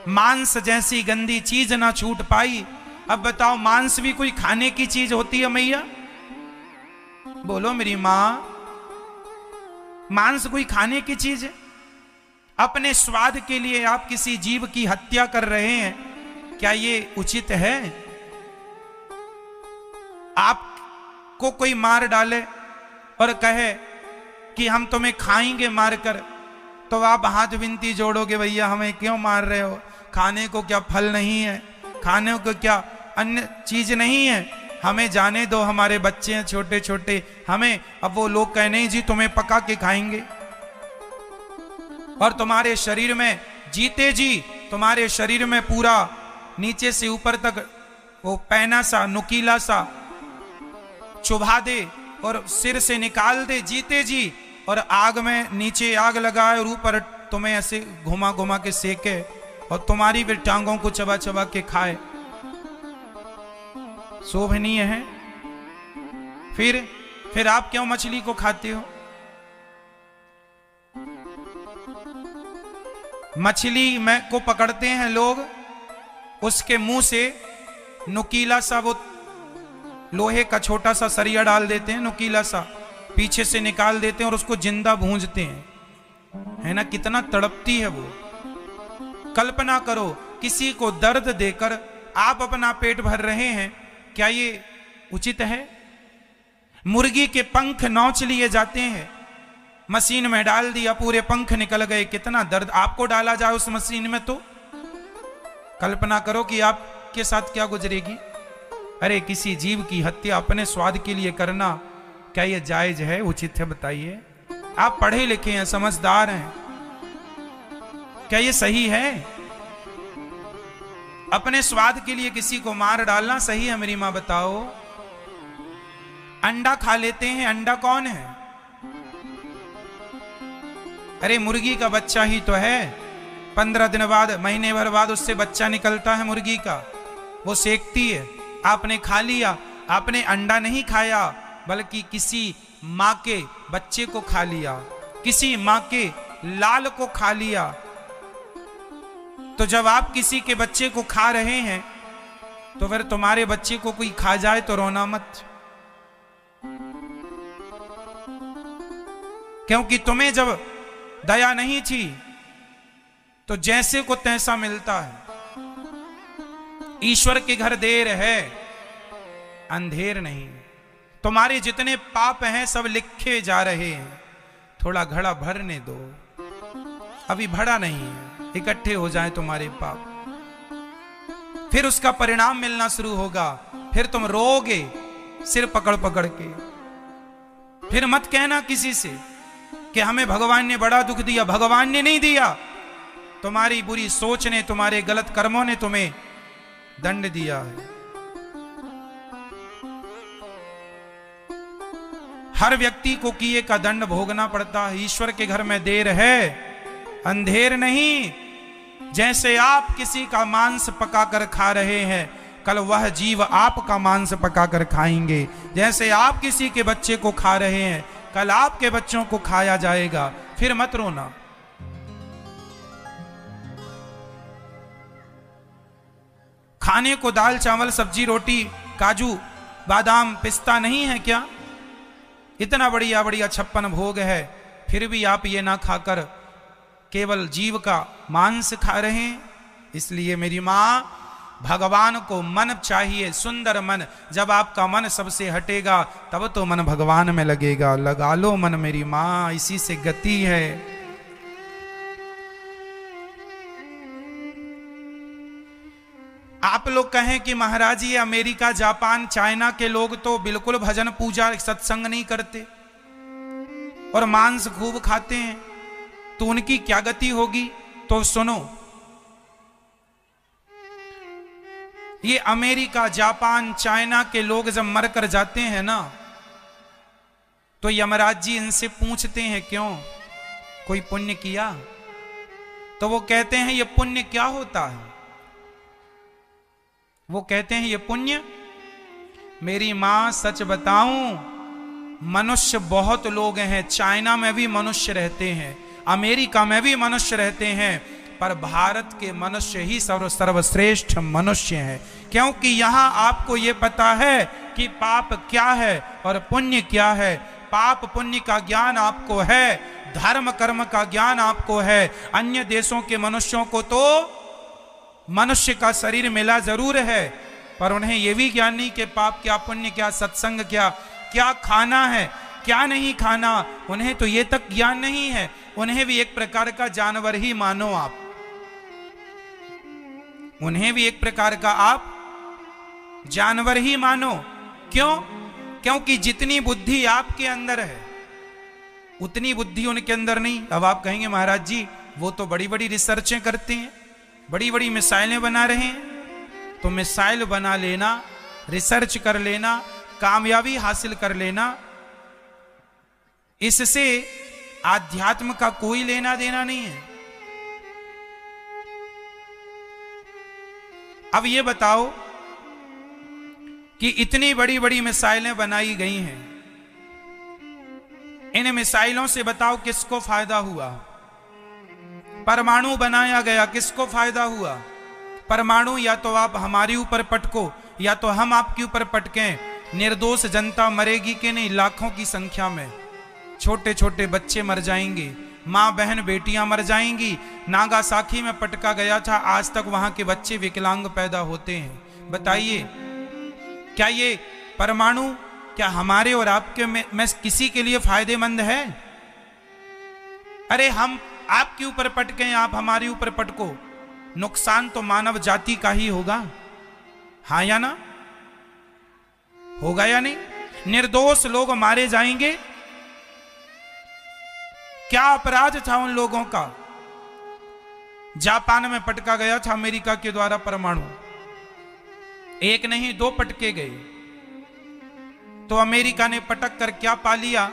मांस जैसी गंदी चीज ना छूट पाई। अब बताओ, मांस भी कोई खाने की चीज होती है मैया? बोलो मेरी मां, मांस कोई खाने की चीज है? अपने स्वाद के लिए आप किसी जीव की हत्या कर रहे हैं, क्या ये उचित है? आपको कोई मार डाले और कहे कि हम तुम्हें खाएंगे मारकर, तो आप हाथ विनती जोड़ोगे, भैया हमें क्यों मार रहे हो? खाने को क्या फल नहीं है? खाने को क्या अन्य चीज नहीं है? हमें जाने दो, हमारे बच्चे हैं छोटे छोटे, हमें। अब वो लोग कहे नहीं जी तुम्हें पका के खाएंगे। और तुम्हारे शरीर में जीते जी, तुम्हारे शरीर में पूरा नीचे से ऊपर तक वो पैना सा, नुकीला सा चुभा दे और सिर से निकाल दे जीते जी, और आग में नीचे आग लगाए और ऊपर तुम्हें ऐसे घुमा घुमा के सेके और तुम्हारी फिर टांगों को चबा चबा के खाए। शोभनीय है? फिर आप क्यों मछली को खाते हो? मछली में को पकड़ते हैं लोग, उसके मुंह से नुकीला सा वो लोहे का छोटा सा सरिया डाल देते हैं, नुकीला सा पीछे से निकाल देते हैं और उसको जिंदा भूंजते हैं, है ना? कितना तड़पती है वो। कल्पना करो, किसी को दर्द देकर आप अपना पेट भर रहे हैं, क्या ये उचित है? मुर्गी के पंख नोच लिए जाते हैं, मशीन में डाल दिया, पूरे पंख निकल गए। कितना दर्द! आपको डाला जाए उस मशीन में तो कल्पना करो कि आपके साथ क्या गुजरेगी। अरे किसी जीव की हत्या अपने स्वाद के लिए करना, क्या यह जायज है, उचित है? बताइए। आप पढ़े लिखे हैं, समझदार हैं, क्या ये सही है? अपने स्वाद के लिए किसी को मार डालना सही है मेरी मां बताओ? अंडा खा लेते हैं, अंडा कौन है? अरे मुर्गी का बच्चा ही तो है, 15 दिन बाद, महीने भर बाद उससे बच्चा निकलता है मुर्गी का, वो सेकती है। आपने खा लिया, आपने अंडा नहीं खाया बल्कि किसी मां के बच्चे को खा लिया, किसी मां के लाल को खा लिया। तो जब आप किसी के बच्चे को खा रहे हैं तो फिर तुम्हारे बच्चे को कोई खा जाए तो रोना मत, क्योंकि तुम्हें जब दया नहीं थी तो जैसे को तैसा मिलता है। ईश्वर के घर देर है अंधेर नहीं। तुम्हारे जितने पाप हैं सब लिखे जा रहे हैं, थोड़ा घड़ा भरने दो, अभी भरा नहीं है, इकट्ठे हो जाएं तुम्हारे पाप, फिर उसका परिणाम मिलना शुरू होगा। फिर तुम रोओगे सिर पकड़ पकड़ के। फिर मत कहना किसी से कि हमें भगवान ने बड़ा दुख दिया। भगवान ने नहीं दिया, तुम्हारी बुरी सोच ने, तुम्हारे गलत कर्मों ने तुम्हें दंड दिया है। हर व्यक्ति को किए का दंड भोगना पड़ता है। ईश्वर के घर में देर है अंधेर नहीं। जैसे आप किसी का मांस पकाकर खा रहे हैं, कल वह जीव आपका मांस पकाकर खाएंगे। जैसे आप किसी के बच्चे को खा रहे हैं, कल आपके बच्चों को खाया जाएगा। फिर मत रोना। खाने को दाल चावल सब्जी रोटी काजू बादाम पिस्ता नहीं है क्या? इतना बढ़िया बढ़िया 56 भोग है, फिर भी आप ये ना खाकर केवल जीव का मांस खा रहे हैं। इसलिए मेरी मां, भगवान को मन चाहिए, सुंदर मन। जब आपका मन सबसे हटेगा तब तो मन भगवान में लगेगा। लगा लो मन मेरी मां, इसी से गति है। आप लोग कहें कि महाराज ये अमेरिका जापान चाइना के लोग तो बिल्कुल भजन पूजा सत्संग नहीं करते और मांस खूब खाते हैं, तो उनकी क्या गति होगी? तो सुनो, ये अमेरिका जापान चाइना के लोग जब मर कर जाते हैं ना, तो यमराज जी इनसे पूछते हैं क्यों, कोई पुण्य किया? तो वो कहते हैं ये पुण्य क्या होता है? वो कहते हैं ये पुण्य, मेरी मां सच बताऊं, मनुष्य बहुत लोग हैं, चाइना में भी मनुष्य रहते हैं, अमेरिका में भी मनुष्य रहते हैं, पर भारत के मनुष्य ही सर्वश्रेष्ठ मनुष्य हैं। क्योंकि यहां आपको यह पता है कि पाप क्या है और पुण्य क्या है। पाप पुण्य का ज्ञान आपको है, धर्म कर्म का ज्ञान आपको है। अन्य देशों के मनुष्यों को तो मनुष्य का शरीर मिला जरूर है, पर उन्हें यह भी ज्ञान नहीं कि पाप क्या पुण्य क्या, सत्संग क्या, क्या खाना है क्या नहीं खाना, उन्हें तो ये तक ज्ञान नहीं है। उन्हें भी एक प्रकार का जानवर ही मानो आप, उन्हें भी एक प्रकार का आप जानवर ही मानो। क्यों? क्योंकि जितनी बुद्धि आपके अंदर है उतनी बुद्धि उनके अंदर नहीं। अब आप कहेंगे महाराज जी वो तो बड़ी बड़ी रिसर्चें करते हैं, बड़ी बड़ी मिसाइलें बना रहे हैं। तो मिसाइल बना लेना, रिसर्च कर लेना, कामयाबी हासिल कर लेना, इससे आध्यात्म का कोई लेना देना नहीं है। अब ये बताओ कि इतनी बड़ी बड़ी मिसाइलें बनाई गई हैं, इन मिसाइलों से बताओ किसको फायदा हुआ? परमाणु बनाया गया, किसको फायदा हुआ? परमाणु या तो आप हमारे ऊपर पटको या तो हम आपके ऊपर पटकें, निर्दोष जनता मरेगी कि नहीं? लाखों की संख्या में छोटे छोटे बच्चे मर जाएंगे, मां बहन बेटियां मर जाएंगी। नागासाकी में पटका गया था, आज तक वहां के बच्चे विकलांग पैदा होते हैं। बताइए क्या ये परमाणु क्या हमारे और आपके में किसी के लिए फायदेमंद है? अरे हम आपके ऊपर पटके, आप हमारे ऊपर पटको, नुकसान तो मानव जाति का ही होगा। हाँ या ना? होगा या नहीं? निर्दोष लोग मारे जाएंगे। क्या अपराध था उन लोगों का? जापान में पटका गया था अमेरिका के द्वारा परमाणु, एक नहीं 2 पटके गए। तो अमेरिका ने पटक कर क्या पा लिया,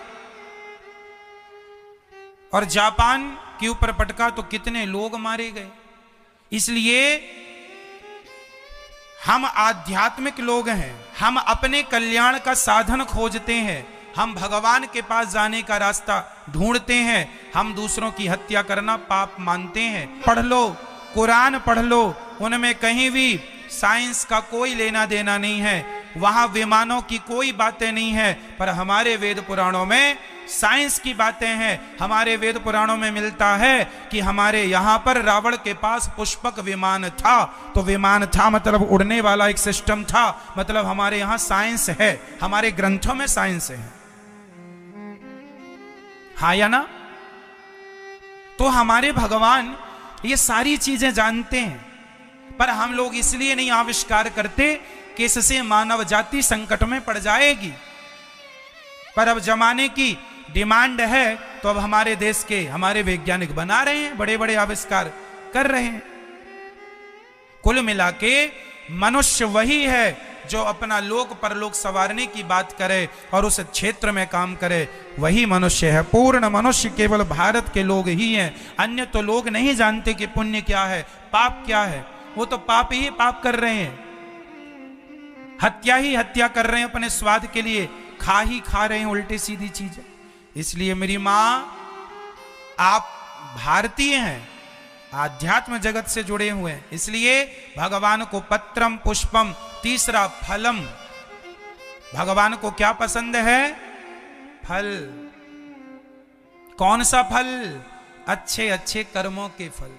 और जापान के ऊपर पटका तो कितने लोग मारे गए। इसलिए हम आध्यात्मिक लोग हैं, हम अपने कल्याण का साधन खोजते हैं, हम भगवान के पास जाने का रास्ता ढूंढते हैं, हम दूसरों की हत्या करना पाप मानते हैं। पढ़ लो, कुरान पढ़ लो, उनमें कहीं भी साइंस का कोई लेना देना नहीं है, वहां विमानों की कोई बातें नहीं है, पर हमारे वेद पुराणों में साइंस की बातें हैं। हमारे वेद पुराणों में मिलता है कि हमारे यहां पर रावण के पास पुष्पक विमान था, तो विमान था मतलब उड़ने वाला एक सिस्टम था, मतलब हमारे यहां साइंस है, हमारे ग्रंथों में साइंस है, हाँ या ना। तो हमारे भगवान ये सारी चीजें जानते हैं, पर हम लोग इसलिए नहीं आविष्कार करते कि इससे मानव जाति संकट में पड़ जाएगी। पर अब जमाने की डिमांड है, तो अब हमारे देश के हमारे वैज्ञानिक बना रहे हैं, बड़े बड़े आविष्कार कर रहे हैं। कुल मिला के मनुष्य वही है जो अपना लोक परलोक संवारने की बात करे और उस क्षेत्र में काम करे, वही मनुष्य है। पूर्ण मनुष्य केवल भारत के लोग ही हैं, अन्य तो लोग नहीं जानते कि पुण्य क्या है, पाप क्या है। वो तो पाप ही पाप कर रहे हैं, हत्या ही हत्या कर रहे हैं, अपने स्वाद के लिए खा ही खा रहे हैं उल्टी सीधी चीजें। इसलिए मेरी मां, आप भारतीय हैं, आध्यात्म जगत से जुड़े हुए हैं, इसलिए भगवान को पत्रम पुष्पम, तीसरा फलम। भगवान को क्या पसंद है? फल। कौन सा फल? अच्छे अच्छे कर्मों के फल।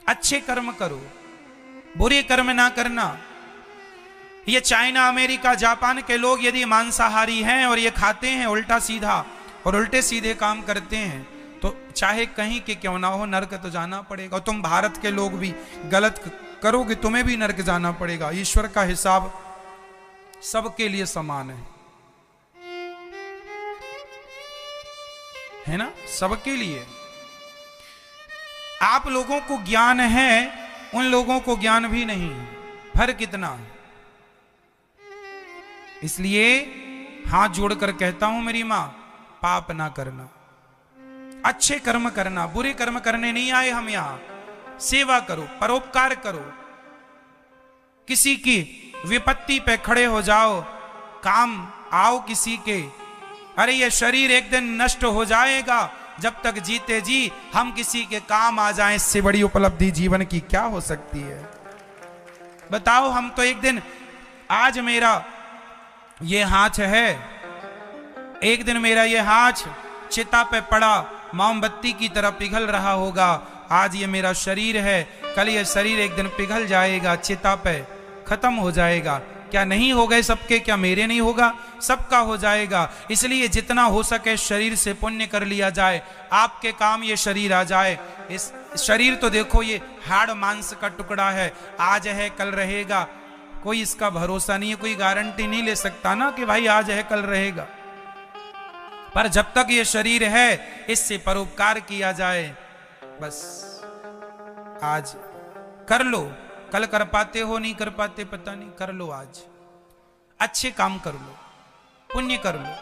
अच्छे कर्म करो, बुरे कर्म ना करना। ये चाइना, अमेरिका, जापान के लोग यदि मांसाहारी हैं और ये खाते हैं उल्टा सीधा और उल्टे सीधे काम करते हैं, तो चाहे कहीं के क्यों ना हो, नरक तो जाना पड़ेगा। और तुम भारत के लोग भी गलत करोगे, तुम्हें भी नरक जाना पड़ेगा। ईश्वर का हिसाब सबके लिए समान है ना, सबके लिए। आप लोगों को ज्ञान है, उन लोगों को ज्ञान भी नहीं, फर्क कितना है। इसलिए हाथ जोड़कर कहता हूं मेरी मां, पाप ना करना, अच्छे कर्म करना, बुरे कर्म करने नहीं आए हम यहां। सेवा करो, परोपकार करो, किसी की विपत्ति पे खड़े हो जाओ, काम आओ किसी के। अरे ये शरीर एक दिन नष्ट हो जाएगा, जब तक जीते जी हम किसी के काम आ जाएं, इससे बड़ी उपलब्धि जीवन की क्या हो सकती है? बताओ, हम तो एक दिन, आज मेरा ये हाथ है, एक दिन मेरा ये हाथ चिता पे पड़ा, मोमबत्ती की तरह पिघल रहा होगा। आज ये मेरा शरीर है, कल ये शरीर एक दिन पिघल जाएगा, चिता पे खत्म हो जाएगा। क्या नहीं हो गए सबके? क्या मेरे नहीं होगा? सबका हो जाएगा। इसलिए जितना हो सके शरीर से पुण्य कर लिया जाए, आपके काम ये शरीर आ जाए। इस शरीर तो देखो, ये हाड़ मांस का टुकड़ा है, आज है कल रहेगा, कोई इसका भरोसा नहीं है, कोई गारंटी नहीं ले सकता ना कि भाई आज है कल रहेगा। पर जब तक ये शरीर है, इससे परोपकार किया जाए, बस आज कर लो, कल कर पाते हो नहीं कर पाते पता नहीं, कर लो आज, अच्छे काम कर लो, पुण्य कर लो।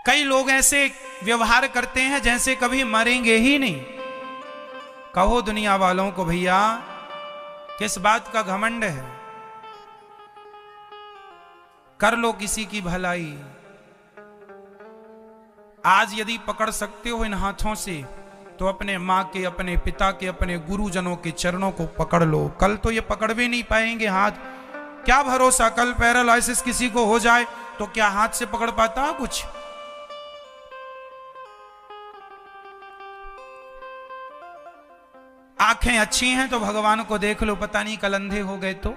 कई लोग ऐसे व्यवहार करते हैं जैसे कभी मरेंगे ही नहीं। कहो दुनिया वालों को, भैया किस बात का घमंड है, कर लो किसी की भलाई। आज यदि पकड़ सकते हो इन हाथों से, तो अपने मां के, अपने पिता के, अपने गुरुजनों के चरणों को पकड़ लो। कल तो ये पकड़ भी नहीं पाएंगे हाथ, क्या भरोसा, कल पैरालाइसिस किसी को हो जाए तो क्या हाथ से पकड़ पाता है कुछ? आंखें अच्छी हैं तो भगवान को देख लो, पता नहीं कल अंधे हो गए तो।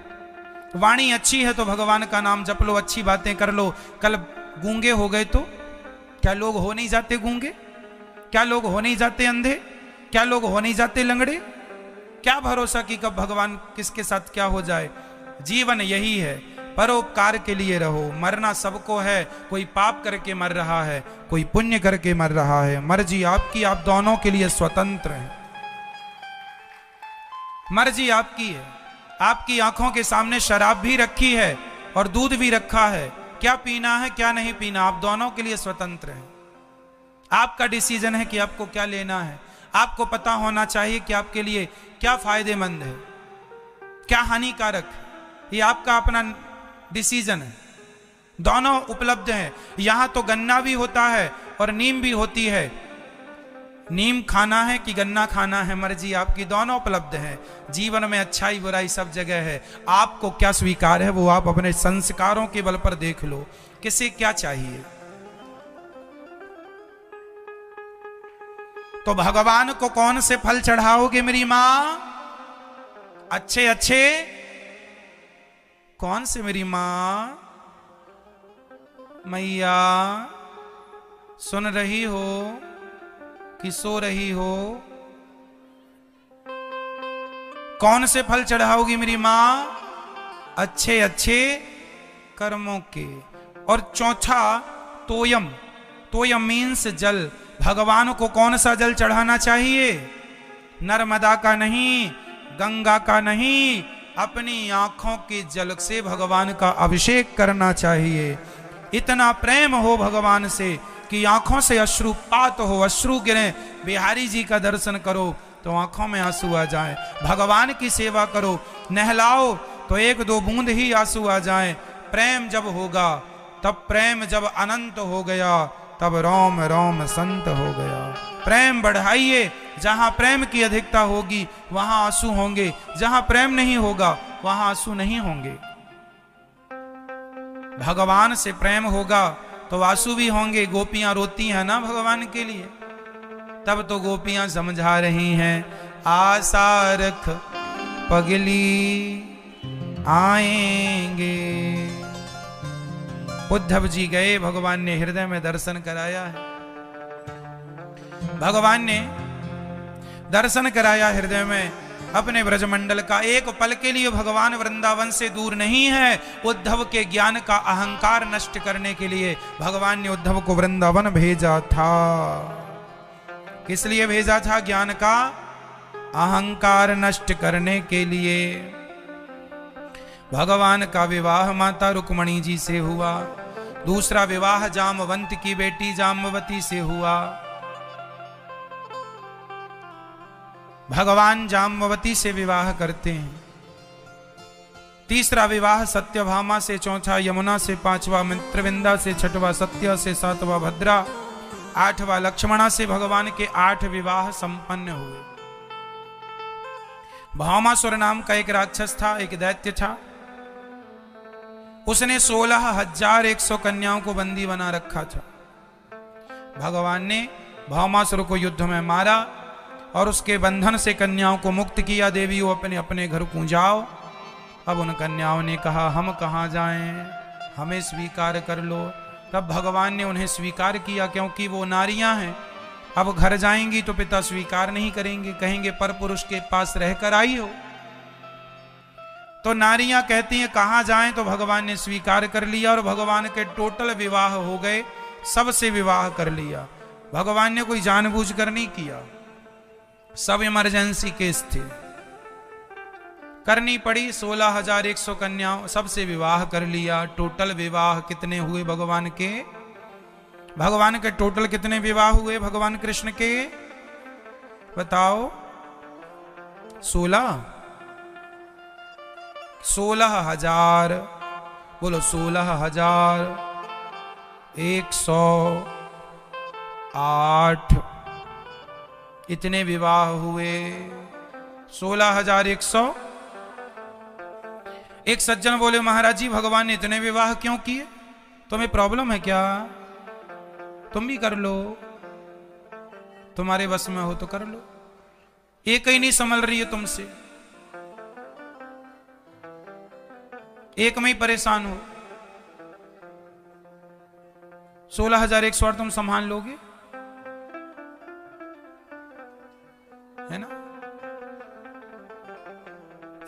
वाणी अच्छी है तो भगवान का नाम जप लो, अच्छी बातें कर लो, कल गूंगे हो गए तो? क्या लोग हो नहीं जाते गूंगे? क्या लोग हो नहीं जाते अंधे? क्या लोग हो नहीं जाते लंगड़े? क्या भरोसा कि कब भगवान किसके साथ क्या हो जाए। जीवन यही है, परोपकार के लिए रहो। मरना सबको है, कोई पाप करके मर रहा है, कोई पुण्य करके मर रहा है। मर्जी आपकी, आप दोनों के लिए स्वतंत्र हैं। मर्जी आपकी है। आपकी आंखों के सामने शराब भी रखी है और दूध भी रखा है, क्या पीना है क्या नहीं पीना, आप दोनों के लिए स्वतंत्र हैं। आपका डिसीजन है कि आपको क्या लेना है। आपको पता होना चाहिए कि आपके लिए क्या फायदेमंद है, क्या हानिकारक है। ये आपका अपना डिसीजन है। दोनों उपलब्ध हैं। यहां तो गन्ना भी होता है और नीम भी होती है। नीम खाना है कि गन्ना खाना है, मर्जी आपकी, दोनों उपलब्ध हैं। जीवन में अच्छाई बुराई सब जगह है। आपको क्या स्वीकार है वो आप अपने संस्कारों के बल पर देख लो, किसे क्या चाहिए। तो भगवान को कौन से फल चढ़ाओगे मेरी मां? अच्छे अच्छे कौन से मेरी मां? मैया सुन रही हो कि सो रही हो? कौन से फल चढ़ाओगी मेरी मां? अच्छे अच्छे कर्मों के। और चौथा तोयम, तोयम मीन्स जल। भगवान को कौन सा जल चढ़ाना चाहिए? नर्मदा का नहीं, गंगा का नहीं, अपनी आंखों के जल से भगवान का अभिषेक करना चाहिए। इतना प्रेम हो भगवान से कि आंखों से अश्रुपात हो, अश्रु गिरे। बिहारी जी का दर्शन करो तो आंखों में आंसू आ जाए। भगवान की सेवा करो, नहलाओ तो एक दो बूंद ही आंसू आ जाए। प्रेम जब होगा तब, प्रेम जब अनंत हो गया तब रोम रोम संत हो गया। प्रेम बढ़ाइए। जहां प्रेम की अधिकता होगी वहां आंसू होंगे, जहां प्रेम नहीं होगा वहां आंसू नहीं होंगे। भगवान से प्रेम होगा तो आंसू भी होंगे। गोपियां रोती हैं ना भगवान के लिए, तब तो गोपियां समझा रही हैं, आशा रख पगली आएंगे। उद्धव जी गए, भगवान ने हृदय में दर्शन कराया है। भगवान ने दर्शन कराया हृदय में अपने ब्रजमंडल का। एक पल के लिए भगवान वृंदावन से दूर नहीं है। उद्धव के ज्ञान का अहंकार नष्ट करने के लिए भगवान ने उद्धव को वृंदावन भेजा था। किस लिए भेजा था? ज्ञान का अहंकार नष्ट करने के लिए। भगवान का विवाह माता रुक्मणी जी से हुआ। दूसरा विवाह जामवंत की बेटी जाम्बवती से हुआ। भगवान जाम्बवती से विवाह करते हैं। तीसरा विवाह सत्यभामा से, चौथा यमुना से, पांचवा मित्रविंदा से, छठवा सत्य से, सातवां भद्रा, आठवां लक्ष्मणा से। भगवान के 8 विवाह संपन्न हुए। भामासुर नाम का एक राक्षस था, एक दैत्य था। उसने 16,100 कन्याओं को बंदी बना रखा था। भगवान ने भामासुर को युद्ध में मारा और उसके बंधन से कन्याओं को मुक्त किया। देवियों अपने अपने घर को जाओ। अब उन कन्याओं ने कहा हम कहाँ जाएं, हमें स्वीकार कर लो। तब भगवान ने उन्हें स्वीकार किया, क्योंकि वो नारियां हैं। अब घर जाएंगी तो पिता स्वीकार नहीं करेंगे, कहेंगे पर पुरुष के पास रहकर आई हो। तो नारियां कहती हैं कहाँ जाएं, तो भगवान ने स्वीकार कर लिया और भगवान के टोटल विवाह हो गए। सबसे विवाह कर लिया। भगवान ने कोई जानबूझकर नहीं किया, सब इमरजेंसी केस थे, करनी पड़ी। 16,100 कन्याओं सबसे विवाह कर लिया। टोटल विवाह कितने हुए भगवान के? भगवान के टोटल कितने विवाह हुए भगवान कृष्ण के? बताओ। 16,000। बोलो 16,108 इतने विवाह हुए। 16,100। एक सज्जन बोले महाराज जी भगवान ने इतने विवाह क्यों किए? तुम्हें प्रॉब्लम है क्या? तुम भी कर लो, तुम्हारे बस में हो तो कर लो। एक ही नहीं संभल रही है तुमसे, एक में ही परेशान हो। 16,108 तुम संभाल लोगे? है ना?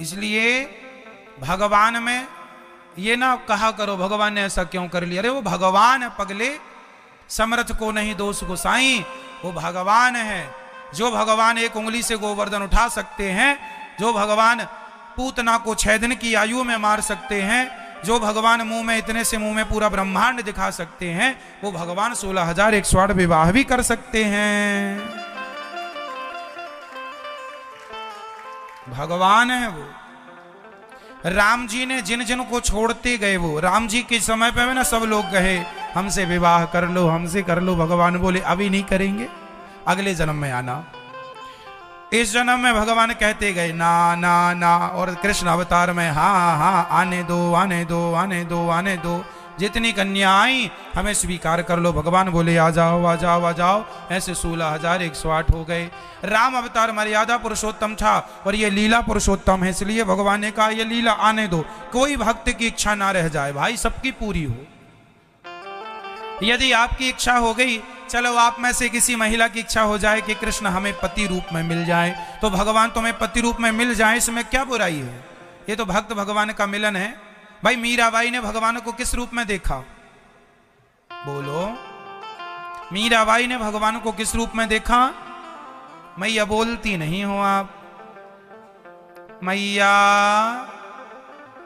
इसलिए भगवान में ये ना कहा करो भगवान ने ऐसा क्यों कर लिया। अरे वो भगवान है पगले, समर्थ को नहीं दोष गोसाई, वो भगवान है। जो भगवान एक उंगली से गोवर्धन उठा सकते हैं, जो भगवान पूतना को 6 दिन की आयु में मार सकते हैं, जो भगवान मुंह में इतने से मुंह में पूरा ब्रह्मांड दिखा सकते हैं, वो भगवान 16,108 विवाह भी कर सकते हैं। भगवान है वो। राम जी ने जिन जिन को छोड़ते गए, वो राम जी के समय पे ना सब लोग कहे हमसे विवाह कर लो, हमसे कर लो। भगवान बोले अभी नहीं करेंगे, अगले जन्म में आना। इस जन्म में भगवान कहते गए ना ना ना, और कृष्ण अवतार में हाँ हाँ आने दो आने दो आने दो आने दो, जितनी कन्या आई हमें स्वीकार कर लो। भगवान बोले आ जाओ आ जाओ आ जाओ। ऐसे 16,108 हो गए। राम अवतार मर्यादा पुरुषोत्तम था और ये लीला पुरुषोत्तम है, इसलिए भगवान ने कहा ये लीला आने दो, कोई भक्त की इच्छा ना रह जाए भाई, सबकी पूरी हो। यदि आपकी इच्छा हो गई, चलो आप में से किसी महिला की इच्छा हो जाए कि कृष्ण हमें पति रूप में मिल जाए, तो भगवान तुम्हें पति रूप में मिल जाए, इसमें क्या बुराई है। ये तो भक्त भगवान का मिलन है। भाई मीराबाई ने भगवान को किस रूप में देखा, बोलो। मीराबाई ने भगवान को किस रूप में देखा। मैया बोलती नहीं हो आप, मैया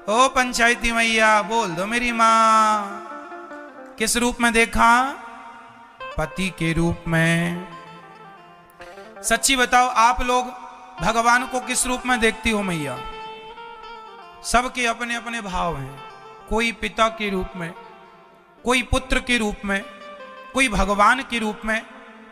ओ पंचायती मैया बोल दो मेरी मां। किस रूप में देखा, पति के रूप में। सच्ची बताओ आप लोग भगवान को किस रूप में देखती हो मैया। सबके अपने अपने भाव हैं, कोई पिता के रूप में, कोई पुत्र के रूप में, कोई भगवान के रूप में।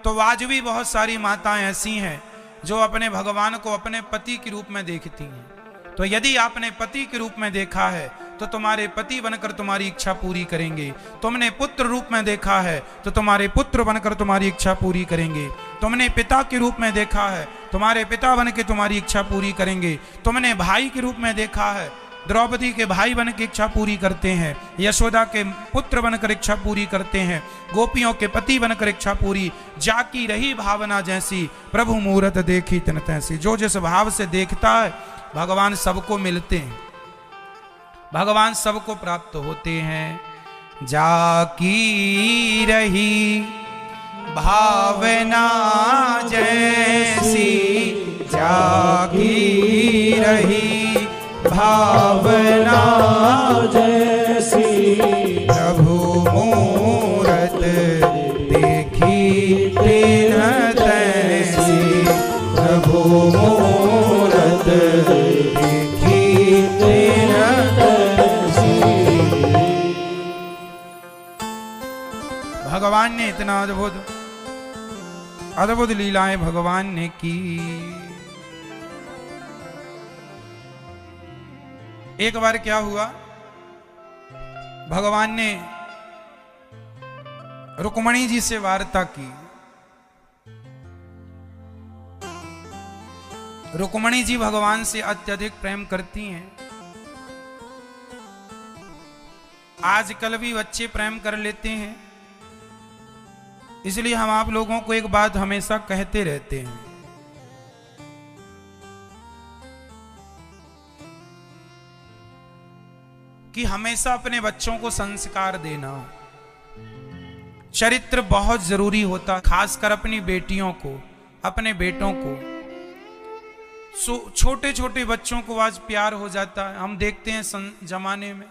तो आज भी बहुत सारी माताएं ऐसी हैं जो अपने भगवान को अपने पति के रूप में देखती हैं। तो यदि आपने पति के रूप में देखा है तो तुम्हारे पति बनकर तुम्हारी इच्छा पूरी करेंगे। तुमने पुत्र रूप में देखा है तो तुम्हारे पुत्र बनकर तुम्हारी इच्छा पूरी करेंगे। तुमने पिता के रूप में देखा है, तुम्हारे पिता बन के तुम्हारी इच्छा पूरी करेंगे। तुमने भाई के रूप में देखा है, द्रौपदी के भाई बन के इच्छा पूरी करते हैं, यशोदा के पुत्र बनकर इच्छा पूरी करते हैं, गोपियों के पति बनकर इच्छा पूरी। जाकी रही भावना जैसी, प्रभु मूरत देखी तिन तैसी। जो जिस भाव से देखता है भगवान सबको मिलते हैं, भगवान सबको प्राप्त होते हैं। जाकी रही भावना जैसी, जाकी रही भावना जैसी, प्रभु मूरत देखी तिन तैसी, प्रभु मूरत देखी तिन तैसी। भगवान ने इतना अद्भुत अद्भुत लीलाएं भगवान ने की। एक बार क्या हुआ, भगवान ने रुक्मणी जी से वार्ता की। रुक्मणी जी भगवान से अत्यधिक प्रेम करती हैं। आजकल भी बच्चे प्रेम कर लेते हैं, इसलिए हम आप लोगों को एक बात हमेशा कहते रहते हैं कि हमेशा अपने बच्चों को संस्कार देना, चरित्र बहुत जरूरी होता, खासकर अपनी बेटियों को, अपने बेटों को। छोटे छोटे बच्चों को आज प्यार हो जाता है। हम देखते हैं जमाने में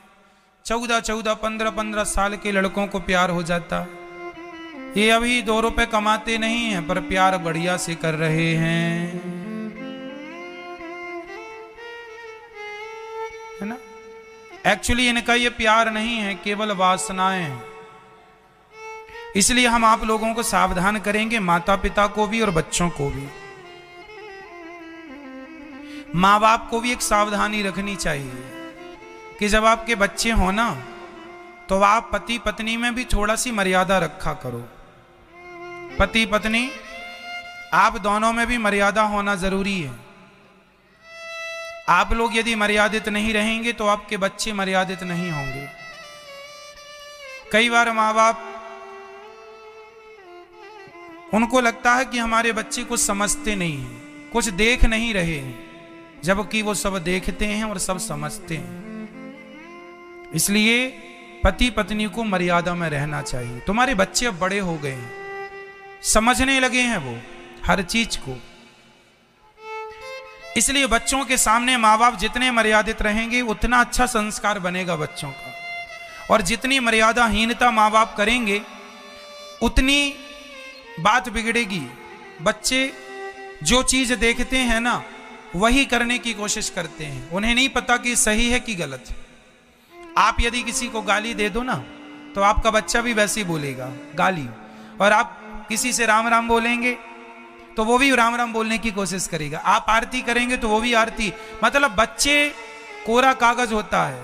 14-14, 15-15 साल के लड़कों को प्यार हो जाता है। ये अभी 2 रुपए कमाते नहीं हैं पर प्यार बढ़िया से कर रहे हैं, है ना। एक्चुअली इनका ये प्यार नहीं है, केवल वासनाएं हैं। इसलिए हम आप लोगों को सावधान करेंगे, माता पिता को भी और बच्चों को भी। माँ बाप को भी एक सावधानी रखनी चाहिए कि जब आपके बच्चे हो ना, तो आप पति पत्नी में भी थोड़ा सी मर्यादा रखा करो। पति पत्नी आप दोनों में भी मर्यादा होना जरूरी है। आप लोग यदि मर्यादित नहीं रहेंगे तो आपके बच्चे मर्यादित नहीं होंगे। कई बार माँ बाप, उनको लगता है कि हमारे बच्चे कुछ समझते नहीं हैं, कुछ देख नहीं रहे हैं, जबकि वो सब देखते हैं और सब समझते हैं। इसलिए पति पत्नी को मर्यादा में रहना चाहिए। तुम्हारे बच्चे अब बड़े हो गए हैं, समझने लगे हैं वो हर चीज को, इसलिए बच्चों के सामने माँ बाप जितने मर्यादित रहेंगे उतना अच्छा संस्कार बनेगा बच्चों का, और जितनी मर्यादाहीनता माँ बाप करेंगे उतनी बात बिगड़ेगी। बच्चे जो चीज देखते हैं ना वही करने की कोशिश करते हैं, उन्हें नहीं पता कि सही है कि गलत है। आप यदि किसी को गाली दे दो ना तो आपका बच्चा भी वैसे ही बोलेगा गाली, और आप किसी से राम राम बोलेंगे तो वो भी राम राम बोलने की कोशिश करेगा। आप आरती करेंगे तो वो भी आरती। मतलब बच्चे कोरा कागज होता है,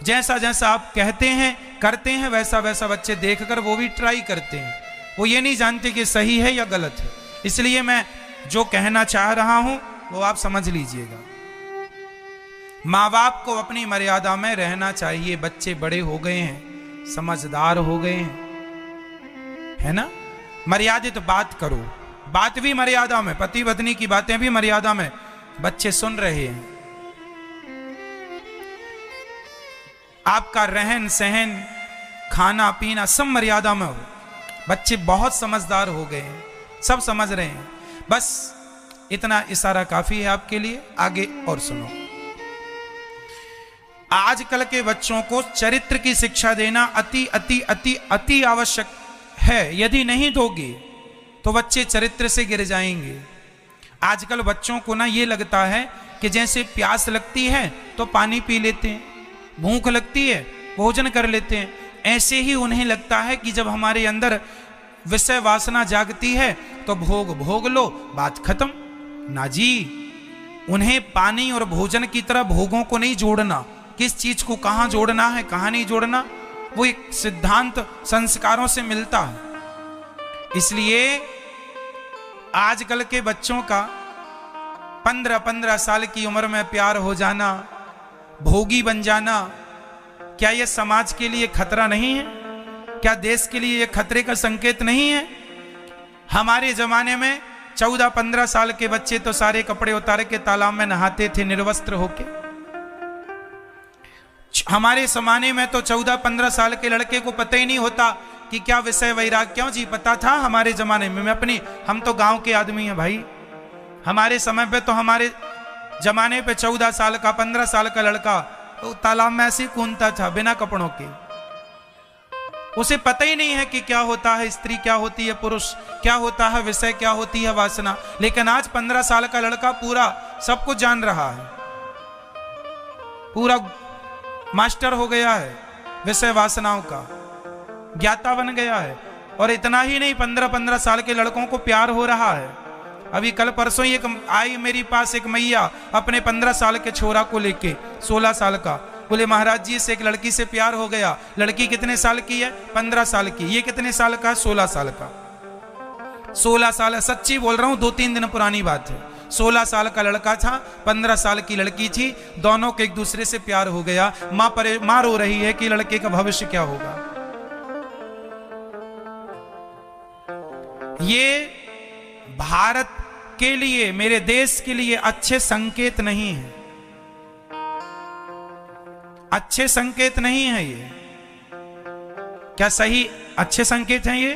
जैसा जैसा आप कहते हैं करते हैं वैसा वैसा बच्चे देखकर वो भी ट्राई करते हैं। वो ये नहीं जानते कि सही है या गलत है। इसलिए मैं जो कहना चाह रहा हूं वो आप समझ लीजिएगा। माँ बाप को अपनी मर्यादा में रहना चाहिए। बच्चे बड़े हो गए हैं, समझदार हो गए हैं, है ना। मर्यादित बात करो, बात भी मर्यादा में, पति पत्नी की बातें भी मर्यादा में। बच्चे सुन रहे हैं, आपका रहन सहन खाना पीना सब मर्यादा में हो। बच्चे बहुत समझदार हो गए हैं, सब समझ रहे हैं। बस इतना इशारा काफी है आपके लिए। आगे और सुनो। आजकल के बच्चों को चरित्र की शिक्षा देना अति अति अति अति आवश्यक है। यदि नहीं दोगे तो बच्चे चरित्र से गिर जाएंगे। आजकल बच्चों को ना ये लगता है कि जैसे प्यास लगती है तो पानी पी लेते हैं, भूख लगती है भोजन कर लेते हैं। ऐसे ही उन्हें लगता है कि जब हमारे अंदर विषय वासना जागती है तो भोग भोग लो, बात खत्म। ना जी, उन्हें पानी और भोजन की तरह भोगों को नहीं जोड़ना। किस चीज को कहां जोड़ना है कहां नहीं जोड़ना, वो एक सिद्धांत संस्कारों से मिलता है। इसलिए आजकल के बच्चों का 15-15 साल की उम्र में प्यार हो जाना, भोगी बन जाना, क्या यह समाज के लिए खतरा नहीं है? क्या देश के लिए यह खतरे का संकेत नहीं है? हमारे जमाने में 14-15 साल के बच्चे तो सारे कपड़े उतार के तालाब में नहाते थे निर्वस्त्र होके। हमारे जमाने में तो 14-15 साल के लड़के को पता ही नहीं होता कि क्या विषय वैराग। क्यों जी, पता था हमारे जमाने में। हम तो गांव के आदमी हैं भाई। हमारे समय पे तो हमारे जमाने पे 14 साल का 15 साल का लड़का तो तालाब में ऐसे कूदता था बिना कपड़ों के। उसे पता ही नहीं है कि क्या होता है स्त्री, क्या होती है पुरुष, क्या होता है विषय, क्या होती है वासना। लेकिन आज 15 साल का लड़का पूरा सब कुछ जान रहा है, पूरा मास्टर हो गया है विषय वासनाओं का, ज्ञाता बन गया है। और इतना ही नहीं, 15-15 साल के लड़कों को प्यार हो रहा है। अभी कल परसों ही एक आई मेरे पास एक मैया अपने 15 साल के छोरा को लेके, 16 साल का, बोले महाराज जी से एक लड़की से प्यार हो गया। लड़की कितने साल की है? 15 साल की। ये कितने साल का है? 16 साल का। 16 साल, सच्ची बोल रहा हूं, 2-3 दिन पुरानी बात है। 16 साल का लड़का था, 15 साल की लड़की थी, दोनों के एक दूसरे से प्यार हो गया। मां रो रही है कि लड़के का भविष्य क्या होगा। ये भारत के लिए, मेरे देश के लिए अच्छे संकेत नहीं है, अच्छे संकेत नहीं है ये। क्या सही अच्छे संकेत हैं ये?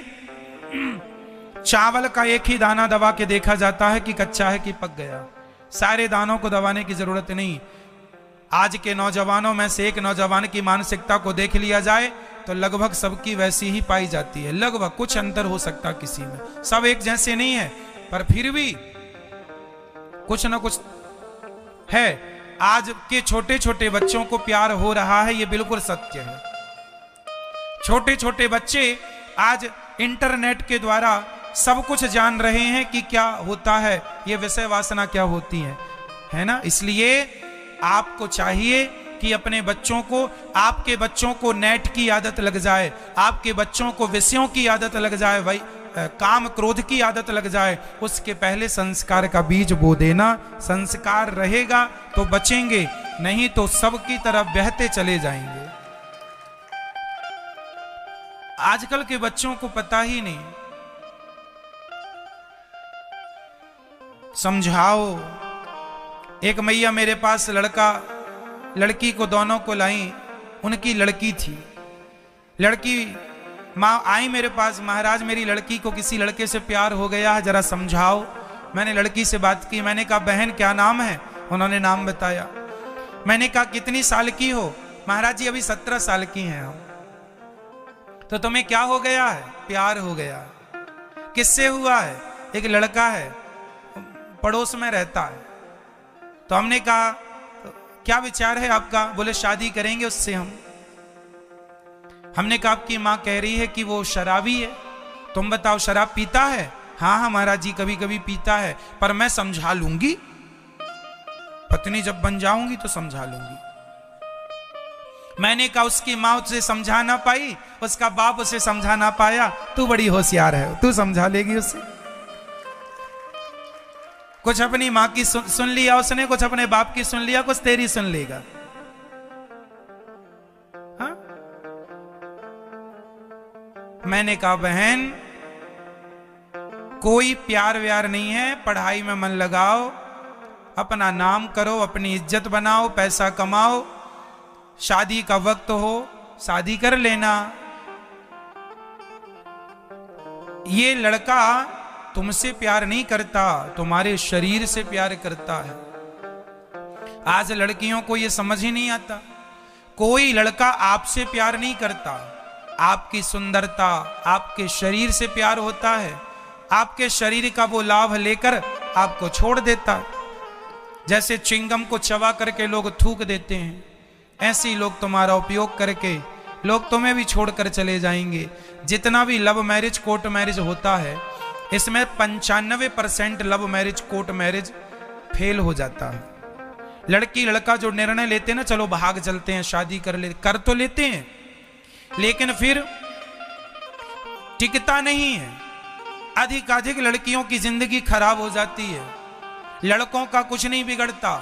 चावल का एक ही दाना दबा के देखा जाता है कि कच्चा है कि पक गया। सारे दानों को दबाने की जरूरत नहीं। आज के नौजवानों में से एक नौजवान की मानसिकता को देख लिया जाए तो लगभग सबकी वैसी ही पाई जाती है। लगभग, कुछ अंतर हो सकता किसी में, सब एक जैसे नहीं है, पर फिर भी कुछ ना कुछ है। आज के छोटे छोटे बच्चों को प्यार हो रहा है, ये बिल्कुल सत्य है। छोटे छोटे बच्चे आज इंटरनेट के द्वारा सब कुछ जान रहे हैं कि क्या होता है, ये विषय वासना क्या होती है ना। इसलिए आपको चाहिए कि अपने बच्चों को, आपके बच्चों को नेट की आदत लग जाए, आपके बच्चों को विषयों की आदत लग जाए, भाई काम क्रोध की आदत लग जाए। उसके पहले संस्कार का बीज बो देना। संस्कार रहेगा तो बचेंगे, नहीं तो सबकी तरफ बहते चले जाएंगे। आजकल के बच्चों को पता ही नहीं। समझाओ। एक मैया मेरे पास लड़की को दोनों को लाई, उनकी लड़की थी। लड़की माँ आई मेरे पास, महाराज मेरी लड़की को किसी लड़के से प्यार हो गया है, जरा समझाओ। मैंने लड़की से बात की, मैंने कहा बहन क्या नाम है? उन्होंने नाम बताया। मैंने कहा कितनी साल की हो? महाराज जी अभी 17 साल की हैं हम। तो तुम्हें क्या हो गया है? प्यार हो गया। किससे हुआ है? एक लड़का है, पड़ोस में रहता है। तो हमने कहा क्या विचार है आपका? बोले शादी करेंगे उससे हम। हमने कहा आपकी माँ कह रही है कि वो शराबी है, तुम बताओ शराब पीता है? हाँ हाँ महाराज जी कभी कभी पीता है, पर मैं समझा लूंगी, पत्नी जब बन जाऊंगी तो समझा लूंगी। मैंने कहा उसकी माँ उसे समझा ना पाई, उसका बाप उसे समझा ना पाया, तू बड़ी होशियार है, तू समझा लेगी उसे। कुछ अपनी माँ की सुन लिया उसने, कुछ अपने बाप की सुन लिया, कुछ तेरी सुन लेगा। हाँ? मैंने कहा बहन कोई प्यार व्यार नहीं है, पढ़ाई में मन लगाओ, अपना नाम करो, अपनी इज्जत बनाओ, पैसा कमाओ, शादी का वक्त हो शादी कर लेना। ये लड़का तुमसे प्यार नहीं करता, तुम्हारे शरीर से प्यार करता है। आज लड़कियों को यह समझ ही नहीं आता। कोई लड़का आपसे प्यार नहीं करता, आपकी सुंदरता, आपके शरीर से प्यार होता है। आपके शरीर का वो लाभ लेकर आपको छोड़ देता है। जैसे चिंगम को चबा करके लोग थूक देते हैं, ऐसे ही लोग तुम्हारा उपयोग करके लोग तुम्हें भी छोड़कर चले जाएंगे। जितना भी लव मैरिज कोर्ट मैरिज होता है, इसमें 95% love marriage court marriage fail हो जाता है। लड़की लड़का जो निर्णय लेते हैं ना, चलो भाग चलते हैं शादी कर तो लेते हैं, लेकिन फिर टिकता नहीं है। अधिकाधिक लड़कियों की जिंदगी खराब हो जाती है। लड़कों का कुछ नहीं बिगड़ता,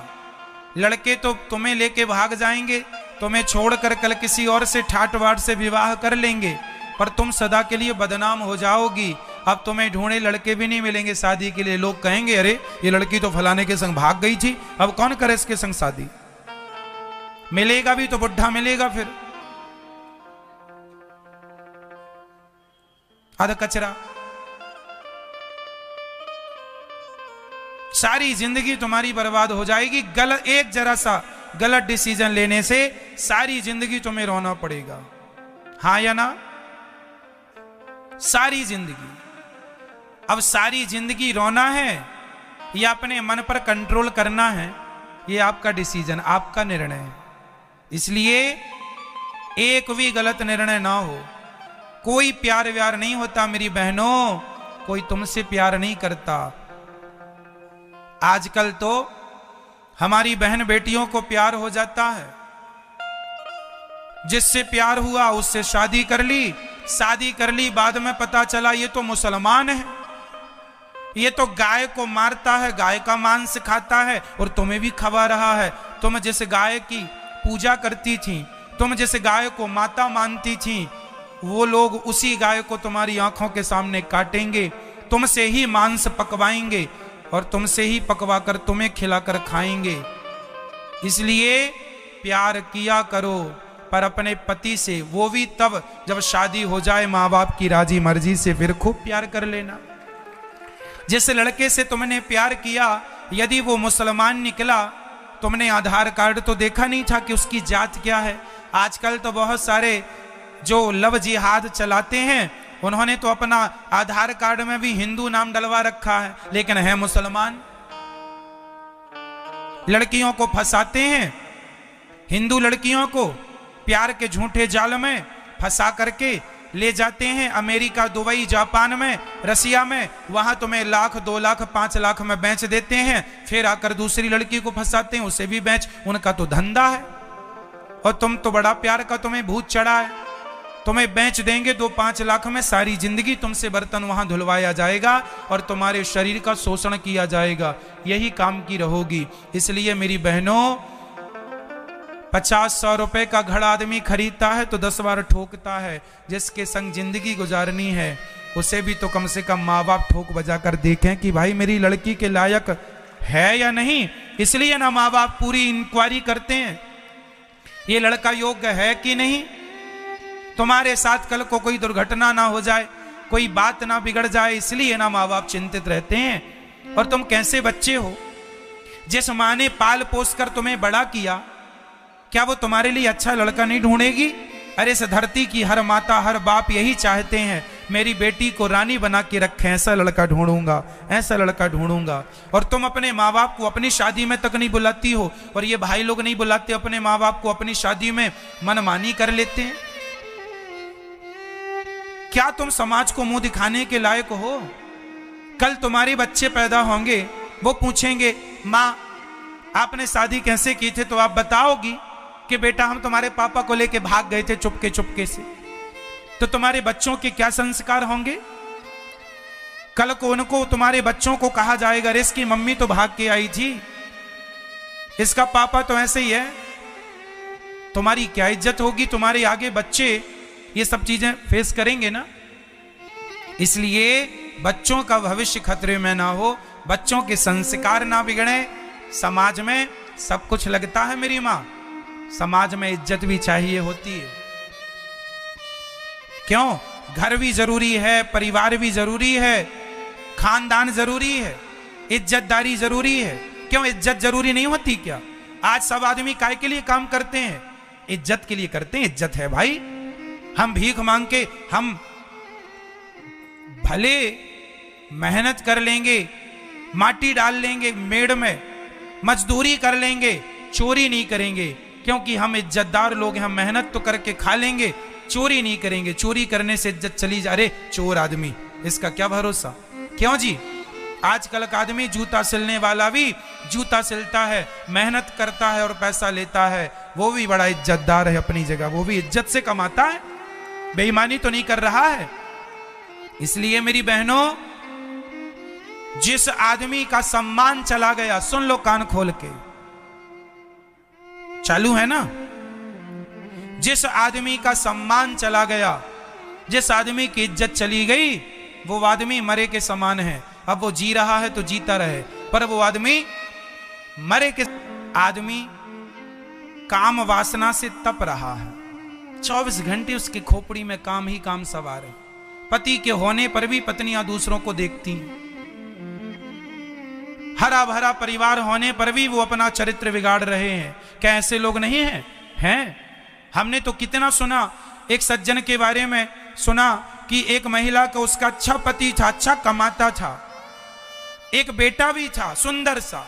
लड़के तो तुम्हें लेके भाग जाएंगे, तुम्हें छोड़कर कल किसी और से ठाट बाट से विवाह कर लेंगे, पर तुम सदा के लिए बदनाम हो जाओगी। अब तुम्हें ढूंढे लड़के भी नहीं मिलेंगे शादी के लिए। लोग कहेंगे अरे ये लड़की तो फलाने के संग भाग गई थी, अब कौन करे इसके संग शादी? मिलेगा भी तो बुढ़ा मिलेगा, फिर आधा कचरा। सारी जिंदगी तुम्हारी बर्बाद हो जाएगी। गलत एक जरा सा गलत डिसीजन लेने से सारी जिंदगी तुम्हें रोना पड़ेगा। हाँ या ना? सारी जिंदगी। अब सारी जिंदगी रोना है या अपने मन पर कंट्रोल करना है, ये आपका डिसीजन, आपका निर्णय है। इसलिए एक भी गलत निर्णय ना हो। कोई प्यार व्यार नहीं होता मेरी बहनों, कोई तुमसे प्यार नहीं करता। आजकल तो हमारी बहन बेटियों को प्यार हो जाता है, जिससे प्यार हुआ उससे शादी कर ली, बाद में पता चला ये तो मुसलमान है, ये तो गाय को मारता है, गाय का मांस खाता है और तुम्हें भी खवा रहा है। तुम जिस गाय की पूजा करती थी, तुम जिस गाय को माता मानती थी, वो लोग उसी गाय को तुम्हारी आंखों के सामने काटेंगे, तुमसे ही मांस पकवाएंगे और तुमसे ही पकवा कर तुम्हें खिलाकर खाएंगे। इसलिए प्यार किया करो, पर अपने पति से, वो भी तब जब शादी हो जाए माँ बाप की राजी मर्जी से, फिर खूब प्यार कर लेना। जिस लड़के से तुमने प्यार किया, यदि वो मुसलमान निकला, तुमने आधार कार्ड तो देखा नहीं था कि उसकी जात क्या है। आजकल तो बहुत सारे जो लव जिहाद चलाते हैं, उन्होंने तो अपना आधार कार्ड में भी हिंदू नाम डलवा रखा है, लेकिन है मुसलमान। लड़कियों को फंसाते हैं, हिंदू लड़कियों को प्यार के झूठे जाल में फंसा करके ले जाते हैं अमेरिका, दुबई, जापान में, रसिया में। वहां तुम्हें लाख, 2 लाख, 5 लाख में बेच देते हैं, फिर आकर दूसरी लड़की को फंसाते हैं, उसे भी बेच। उनका तो धंधा है। और तुम तो बड़ा प्यार का तुम्हें भूत चढ़ा है, तुम्हें बेच देंगे 2-5 लाख में, सारी जिंदगी तुमसे बर्तन वहां धुलवाया जाएगा और तुम्हारे शरीर का शोषण किया जाएगा, यही काम की रहोगी। इसलिए मेरी बहनों, 50-100 रुपए का घड़ा आदमी खरीदता है तो 10 बार ठोकता है। जिसके संग जिंदगी गुजारनी है, उसे भी तो कम से कम माँ बाप ठोक बजा कर देखें कि भाई मेरी लड़की के लायक है या नहीं। इसलिए ना माँ बाप पूरी इंक्वायरी करते हैं। ये लड़का योग्य है कि नहीं, तुम्हारे साथ कल को कोई दुर्घटना ना हो जाए, कोई बात ना बिगड़ जाए, इसलिए ना माँ बाप चिंतित रहते हैं। और तुम कैसे बच्चे हो, जिस माँ ने पाल पोस कर तुम्हें बड़ा किया, क्या वो तुम्हारे लिए अच्छा लड़का नहीं ढूंढेगी? अरे इस धरती की हर माता हर बाप यही चाहते हैं, मेरी बेटी को रानी बना के रखें, ऐसा लड़का ढूंढूंगा, ऐसा लड़का ढूंढूंगा। और तुम अपने माँ बाप को अपनी शादी में तक नहीं बुलाती हो, और ये भाई लोग नहीं बुलाते अपने माँ बाप को अपनी शादी में, मनमानी कर लेते हैं। क्या तुम समाज को मुंह दिखाने के लायक हो? कल तुम्हारे बच्चे पैदा होंगे, वो पूछेंगे माँ आपने शादी कैसे की थे, तो आप बताओगी कि बेटा हम तुम्हारे पापा को लेके भाग गए थे चुपके चुपके से। तो तुम्हारे बच्चों के क्या संस्कार होंगे? कल को उनको, तुम्हारे बच्चों को कहा जाएगा अरे इसकी मम्मी तो भाग के आई थी, इसका पापा तो ऐसे ही है। तुम्हारी क्या इज्जत होगी? तुम्हारे आगे बच्चे ये सब चीजें फेस करेंगे ना। इसलिए बच्चों का भविष्य खतरे में ना हो, बच्चों के संस्कार ना बिगड़े। समाज में सब कुछ लगता है मेरी माँ, समाज में इज्जत भी चाहिए होती है। क्यों? घर भी जरूरी है, परिवार भी जरूरी है, खानदान जरूरी है, इज्जतदारी जरूरी है। क्यों इज्जत जरूरी नहीं होती क्या? आज सब आदमी काय के लिए काम करते हैं? इज्जत के लिए करते हैं। इज्जत है भाई, हम भीख मांग के, हम भले मेहनत कर लेंगे, माटी डाल लेंगे मेड़ में, मजदूरी कर लेंगे, चोरी नहीं करेंगे, क्योंकि हम इज्जतदार लोग हैं। हम मेहनत तो करके खा लेंगे, चोरी नहीं करेंगे। चोरी करने से इज्जत चली जा, अरे चोर आदमी, इसका क्या भरोसा। क्यों जी? आजकल का आदमी जूता सिलने वाला भी जूता सिलता है, मेहनत करता है और पैसा लेता है, वो भी बड़ा इज्जतदार है अपनी जगह, वो भी इज्जत से कमाता है, बेईमानी तो नहीं कर रहा है। इसलिए मेरी बहनों, जिस आदमी का सम्मान चला गया, सुन लो कान खोल के, चालू है ना, जिस आदमी का सम्मान चला गया, जिस आदमी की इज्जत चली गई, वो आदमी मरे के समान है। अब वो जी रहा है तो जीता रहे, पर वो आदमी मरे के, आदमी काम वासना से तप रहा है, 24 घंटे उसकी खोपड़ी में काम ही काम सवार है। पति के होने पर भी पत्नियां दूसरों को देखती हैं, हरा भरा परिवार होने पर भी वो अपना चरित्र बिगाड़ रहे हैं। क्या ऐसे लोग नहीं हैं? हैं। हमने तो कितना सुना, एक सज्जन के बारे में सुना कि एक महिला का, उसका अच्छा पति था, अच्छा कमाता था, एक बेटा भी था सुंदर सा,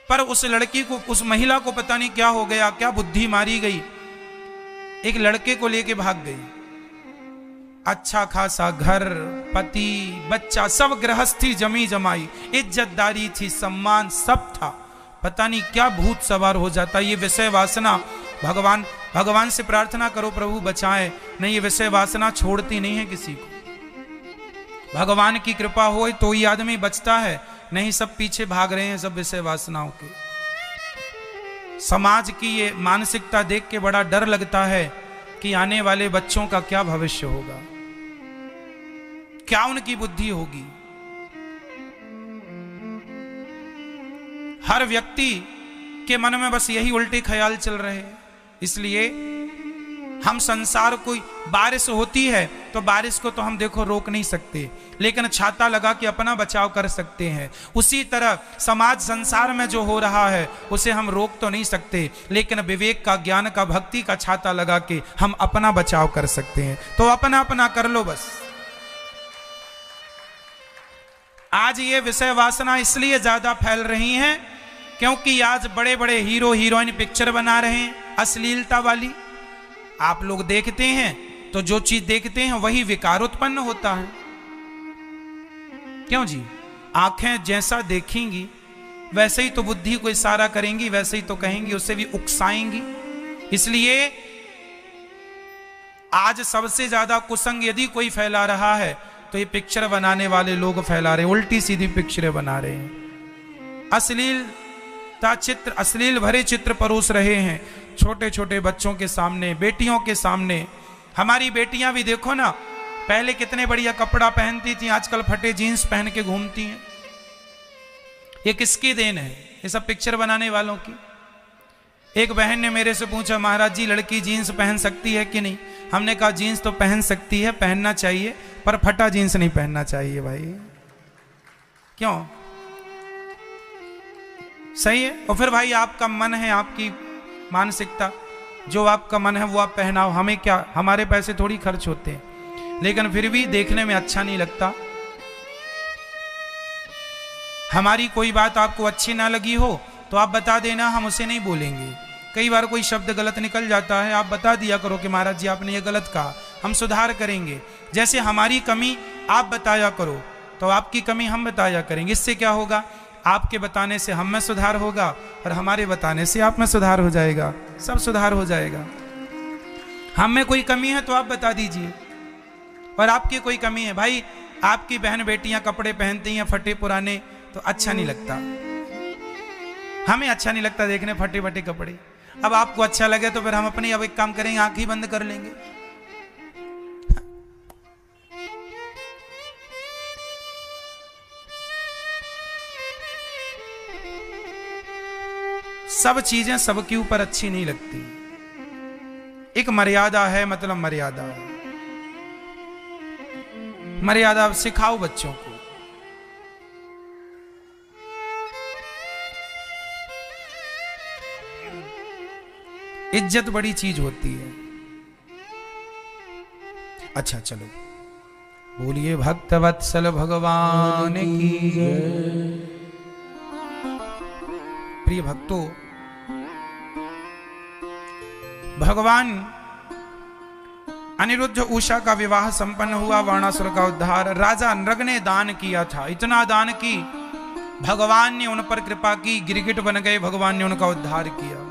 पर उस लड़की को, उस महिला को पता नहीं क्या हो गया, क्या बुद्धि मारी गई, एक लड़के को लेके भाग गई। अच्छा खासा घर, पति, बच्चा, सब गृहस्थी जमी जमाई, इज्जतदारी थी, सम्मान सब था, पता नहीं क्या भूत सवार हो जाता। ये विषय वासना, भगवान से प्रार्थना करो प्रभु बचाए, नहीं ये विषय वासना छोड़ती नहीं है किसी को। भगवान की कृपा हो तो ही आदमी बचता है, नहीं सब पीछे भाग रहे हैं सब विषय वासनाओं के। समाज की ये मानसिकता देख के बड़ा डर लगता है कि आने वाले बच्चों का क्या भविष्य होगा, क्या उनकी बुद्धि होगी। हर व्यक्ति के मन में बस यही उल्टे ख्याल चल रहे हैं। इसलिए हम संसार को, बारिश होती है तो बारिश को तो हम देखो रोक नहीं सकते, लेकिन छाता लगा के अपना बचाव कर सकते हैं। उसी तरह समाज संसार में जो हो रहा है उसे हम रोक तो नहीं सकते, लेकिन विवेक का, ज्ञान का, भक्ति का छाता लगा के हम अपना बचाव कर सकते हैं। तो अपना अपना कर लो बस। आज ये विषय वासना इसलिए ज्यादा फैल रही हैं क्योंकि आज बड़े बड़े हीरो हीरोइन पिक्चर बना रहे हैं अश्लीलता वाली। आप लोग देखते हैं तो जो चीज देखते हैं वही विकार उत्पन्न होता है। क्यों जी? आंखें जैसा देखेंगी वैसे ही तो बुद्धि को इशारा करेंगी, वैसे ही तो कहेंगी, उससे भी उकसाएंगी। इसलिए आज सबसे ज्यादा कुसंग यदि कोई फैला रहा है तो ये पिक्चर बनाने वाले लोग फैला रहे हैं, उल्टी सीधी पिक्चरें बना रहे हैं, अश्लीलता चित्र, अश्लील भरे चित्र परोस रहे हैं छोटे छोटे बच्चों के सामने, बेटियों के सामने। हमारी बेटियां भी देखो ना, पहले कितने बढ़िया कपड़ा पहनती थी, आजकल फटे जीन्स पहन के घूमती हैं। ये किसकी देन है? ये सब पिक्चर बनाने वालों की। एक बहन ने मेरे से पूछा, महाराज जी लड़की जीन्स पहन सकती है कि नहीं? हमने कहा जीन्स तो पहन सकती है, पहनना चाहिए, पर फटा जीन्स नहीं पहनना चाहिए भाई। क्यों? सही है। और फिर भाई आपका मन है, आपकी मानसिकता, जो आपका मन है वो आप पहनाओ, हमें क्या, हमारे पैसे थोड़ी खर्च होते हैं। लेकिन फिर भी देखने में अच्छा नहीं लगता। हमारी कोई बात आपको अच्छी ना लगी हो तो आप बता देना, हम उसे नहीं बोलेंगे। कई बार कोई शब्द गलत निकल जाता है, आप बता दिया करो कि महाराज जी आपने ये गलत कहा, हम सुधार करेंगे। जैसे हमारी कमी आप बताया करो तो आपकी कमी हम बताया करेंगे। इससे क्या होगा, आपके बताने से हम में सुधार होगा और हमारे बताने से आप में सुधार हो जाएगा, सब सुधार हो जाएगा। हम में कोई कमी है तो आप बता दीजिए, और आपकी कोई कमी है, भाई आपकी बहन बेटियां कपड़े पहनती हैं फटे पुराने तो अच्छा नहीं लगता, हमें अच्छा नहीं लगता देखने फटे फटे कपड़े। अब आपको अच्छा लगे तो फिर हम अपनी, अब एक काम करेंगे, आंख ही बंद कर लेंगे। सब चीजें सबके ऊपर अच्छी नहीं लगती, एक मर्यादा है, मतलब मर्यादा है। मर्यादा सिखाओ बच्चों को। इज्जत बड़ी चीज होती है। अच्छा चलो, बोलिए भक्त वत्सल भगवान की जय। प्रिय भक्तों, भगवान अनिरुद्ध उषा का विवाह संपन्न हुआ, वर्णासुर का उद्धार। राजा नृग ने दान किया था, इतना दान की भगवान ने उन पर कृपा की, गिरगिट बन गए, भगवान ने उनका उद्धार किया।